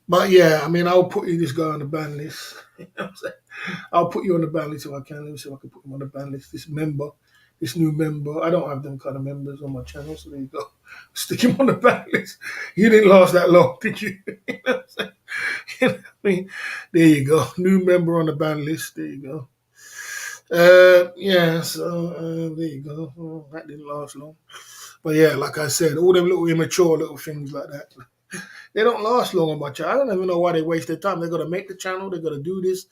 But yeah, I'll put this guy on the ban list. You know what I'm saying? I'll put you on the ban list if I can. Let me see if I can put him on the ban list. This new member. I don't have them kind of members on my channel, so there you go. Stick him on the ban list. You didn't last that long, did you? You know what I'm saying? There you go. New member on the ban list. There you go. There you go. Oh, that didn't last long. But yeah, like I said, all them little immature little things like that, they don't last long on my channel. I don't even know why they waste their time. They're gonna make the channel. They're gonna do this.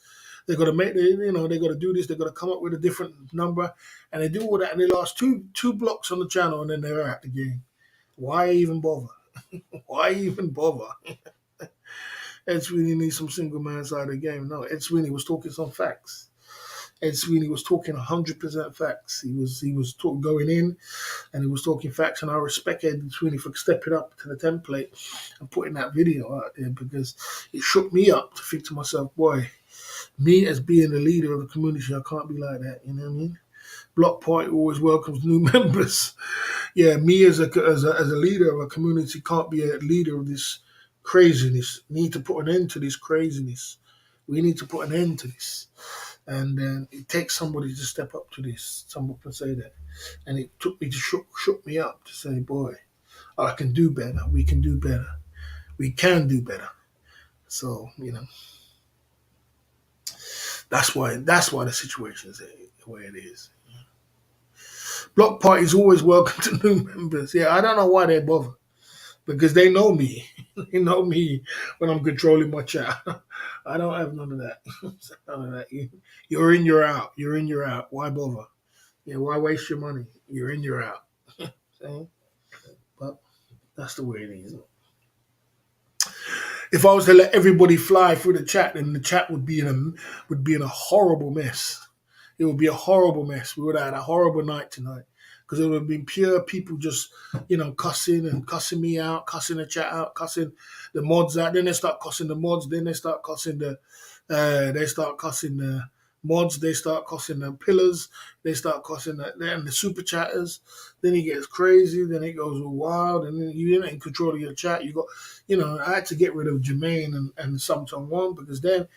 They're gonna make they're gonna do this. They're gonna come up with a different number, and they do all that, and they last two blocks on the channel, and then they're out the game. Why even bother? Why even bother? Ed Sweeney needs some single man side of the game. No, Ed Sweeney was talking some facts. Ed Sweeney was talking 100% facts. He was going in, and he was talking facts. And I respect Ed Sweeney for stepping up to the template and putting that video out there, because it shook me up to think to myself, boy, me as being the leader of the community, I can't be like that. You know what I mean? Block Party always welcomes new members. Yeah, me as a leader of a community can't be a leader of this craziness. We need to put an end to this craziness. We need to put an end to this. And then it takes somebody to step up to this. Someone can say that. And it took me to shook me up to say, boy, I can do better. We can do better. We can do better. So, that's why the situation is the way it is. Block Party is always welcome to new members. Yeah, I don't know why they bother. Because they know me. They know me when I'm controlling my chat. I don't have none of that. None of that. You're in, you're out. You're in, you're out. Why bother? Yeah, why waste your money? You're in, you're out. But that's the way it is. If I was to let everybody fly through the chat, then the chat would be in a horrible mess. It would be a horrible mess. We would have had a horrible night tonight, because it would have been pure people just, cussing me out, cussing the chat out, cussing the mods out. Then they start cussing the mods. Then they start cussing the mods. They start cussing the pillars. They start cussing the super chatters. Then it gets crazy. Then it goes wild. And then you're not in control of your chat. You got, I had to get rid of Jermaine and Samson One, because then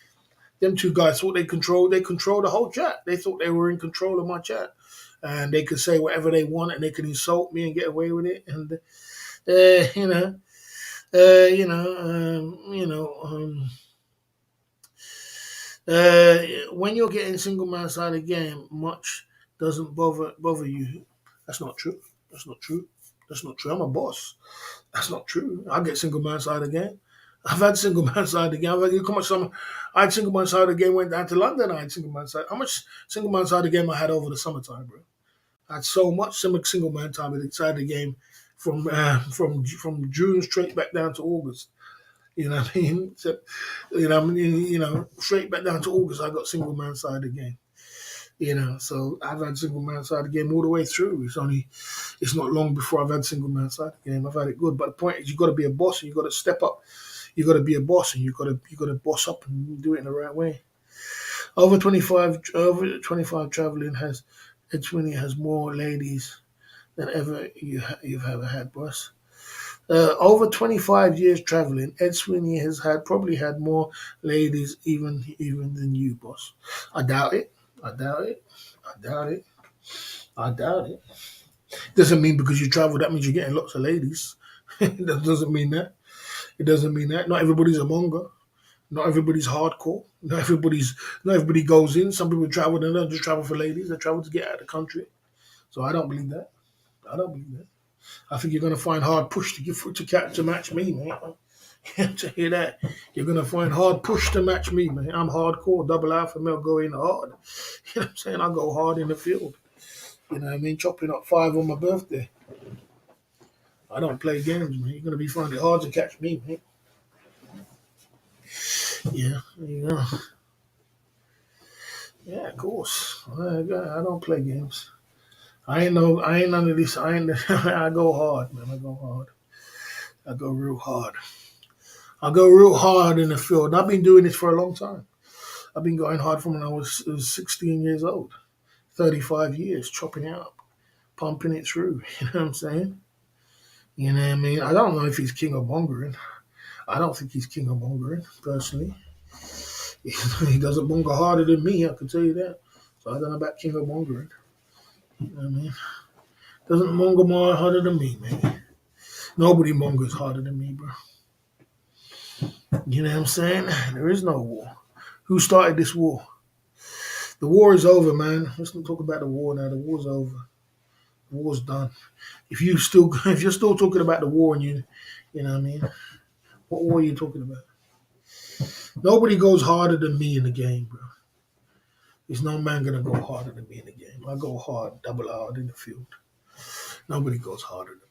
them two guys thought they controlled the whole chat. They thought they were in control of my chat, and they could say whatever they want, and they could insult me and get away with it. And when you're getting single man side of the game, much doesn't bother you. That's not true. That's not true. That's not true. I'm a boss. That's not true. I get single man side of the game. I've had single man side again. I've had, you know how much some I had single man side again. Went down to London. I had single man side. How much single man side game I had over the summertime, bro? I had so much single man time inside the game from June straight back down to August. You know what I mean? So, straight back down to August, I got single man side again. So I've had single man side game all the way through. It's not long before I've had single man side game. I've had it good, but the point is, you got to be a boss and you got to step up. You got to be a boss and you got to boss up and do it in the right way. Over 25 traveling has Ed Sweeney has more ladies than ever you've ever had, boss. Over 25 years traveling, Ed Sweeney has probably had more ladies even than you, boss. I doubt it. I doubt it. I doubt it. I doubt it. Doesn't mean because you travel that means you're getting lots of ladies. That doesn't mean that. It doesn't mean that. Not everybody's a monger. Not everybody's hardcore. Not everybody goes in. Some people travel and they don't just travel for ladies. They travel to get out of the country. So I don't believe that. I don't believe that. I think you're gonna find hard push to match me, man. To hear that, you're gonna find hard push to match me, man. I'm hardcore, double alpha male, go in hard. You know what I'm saying? I go hard in the field. You know what I mean? Chopping up 5 on my birthday. I don't play games, man. You're gonna be finding it hard to catch me, man. Yeah, you know. Yeah, of course. I don't play games. I ain't none of this. I go hard, man. I go hard. I go real hard. I go real hard in the field. I've been doing this for a long time. I've been going hard from when I was 16 years old. 35 years, chopping it up, pumping it through. You know what I'm saying? You know what I mean? I don't know if he's king of bongering. I don't think he's king of bongering, personally. He doesn't monger harder than me, I can tell you that. So I don't know about king of bongering. You know what I mean? Doesn't monger more harder than me, man. Nobody mongers harder than me, bro. You know what I'm saying? There is no war. Who started this war? The war is over, man. Let's not talk about the war now. The war's over. The war's done. If you're still talking about the war and you know what I mean? What war are you talking about? Nobody goes harder than me in the game, bro. There's no man gonna go harder than me in the game. I go hard, double hard in the field. Nobody goes harder than me.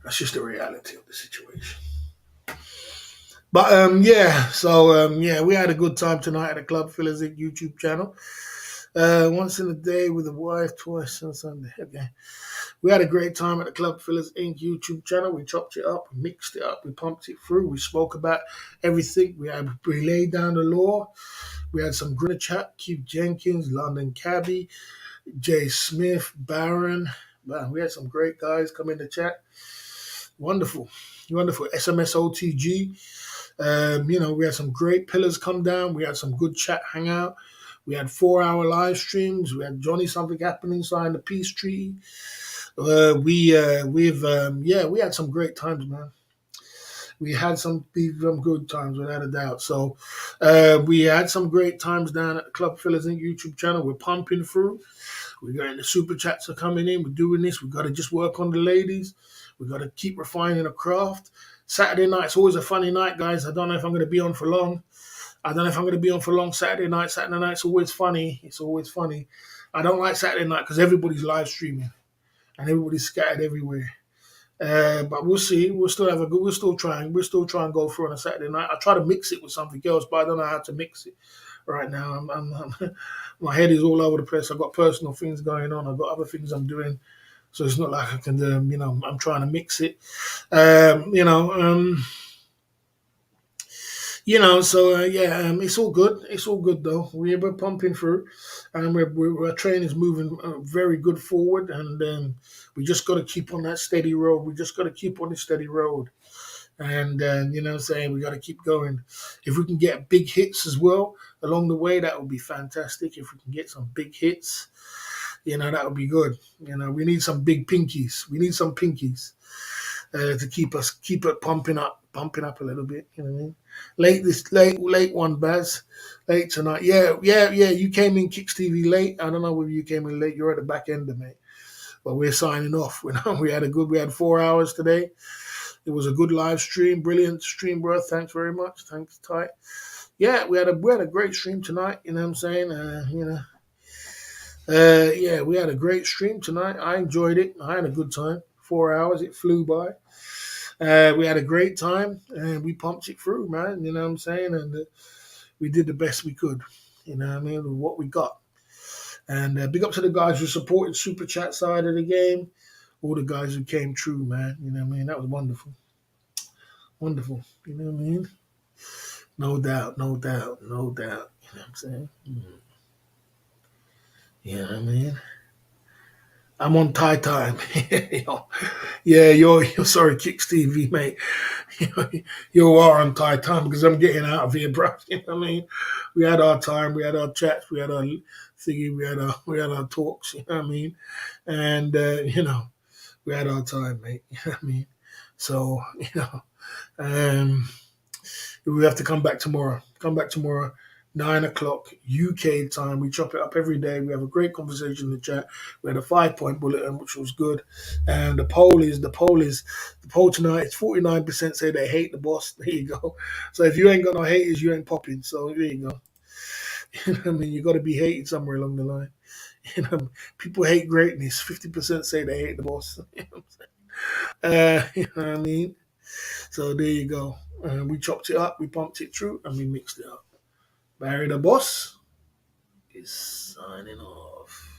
That's just the reality of the situation. But we had a good time tonight at the Club Fillers Inc. YouTube channel. Once in a day with the wife, twice on Sunday. Okay. We had a great time at the Club Fillers Inc. YouTube channel. We chopped it up, mixed it up, we pumped it through. We spoke about everything. We laid down the law. We had some grinner chat, Keith Jenkins, London Cabby, Jay Smith, Baron. Man, we had some great guys come in the chat. Wonderful. SMS OTG. We had some great pillars come down. We had some good chat hangout. We had 4-hour live streams. We had Johnny Something Happening sign the peace treaty. We had some great times, man. We had some good times, without a doubt. So we had some great times down at the Club Fillers Inc. YouTube channel. We're pumping through. We're getting the super chats are coming in. We're doing this. We've got to just work on the ladies. We've got to keep refining the craft. Saturday night's always a funny night, guys. I don't know if I'm going to be on for long. Saturday night's always funny. It's always funny. I don't like Saturday night because everybody's live streaming and everybody's scattered everywhere. But we'll see. We'll still try and go through on a Saturday night. I try to mix it with something else, but I don't know how to mix it right now. I'm my head is all over the place. I've got personal things going on. I've got other things I'm doing. So it's not like I can, I'm trying to mix it. It's all good. It's all good though. We're pumping through, and our train is moving very good forward, and we just got to keep on that steady road. We just got to keep on the steady road, and we got to keep going. If we can get big hits as well along the way, that would be fantastic. If we can get some big hits, that would be good. We need some big pinkies. We need some pinkies to keep it pumping up a little bit. You know what I mean? Late one, Baz. Late tonight. Yeah. You came in Kicks TV late. I don't know whether you came in late. You're at the back end, mate. But we're signing off. We had 4 hours today. It was a good live stream, brilliant stream, bro. Thanks very much. Thanks, Ty. Yeah, we had a great stream tonight. You know what I'm saying? Yeah, we had a great stream tonight. I enjoyed it. I had a good time. 4 hours, it flew by. We had a great time, and we pumped it through, man. You know what I'm saying? And we did the best we could. You know what I mean? With what we got. And big up to the guys who supported Super Chat side of the game. All the guys who came true, man. You know what I mean? That was wonderful. Wonderful. You know what I mean? No doubt, no doubt, no doubt. You know what I'm saying? You know what I mean? I'm on Thai time. Yeah, you're sorry, Kicks TV, mate. You are on Thai time because I'm getting out of here, bro. You know what I mean? We had our time, we had our chats, we had our thingy, we had our talks. You know what I mean? And we had our time, mate. You know what I mean? So um, we have to come back tomorrow. Come back tomorrow, 9 o'clock UK time. We chop it up every day. We have a great conversation in the chat. We had a 5 point bulletin, which was good. And the poll tonight is 49% say they hate the boss. There you go. So if you ain't got no haters, you ain't popping. So there you go. You know what I mean? You got to be hated somewhere along the line. People hate greatness. 50% say they hate the boss. You know what I mean? So there you go. We chopped it up, we pumped it through, and we mixed it up. Barry the Boss is signing off.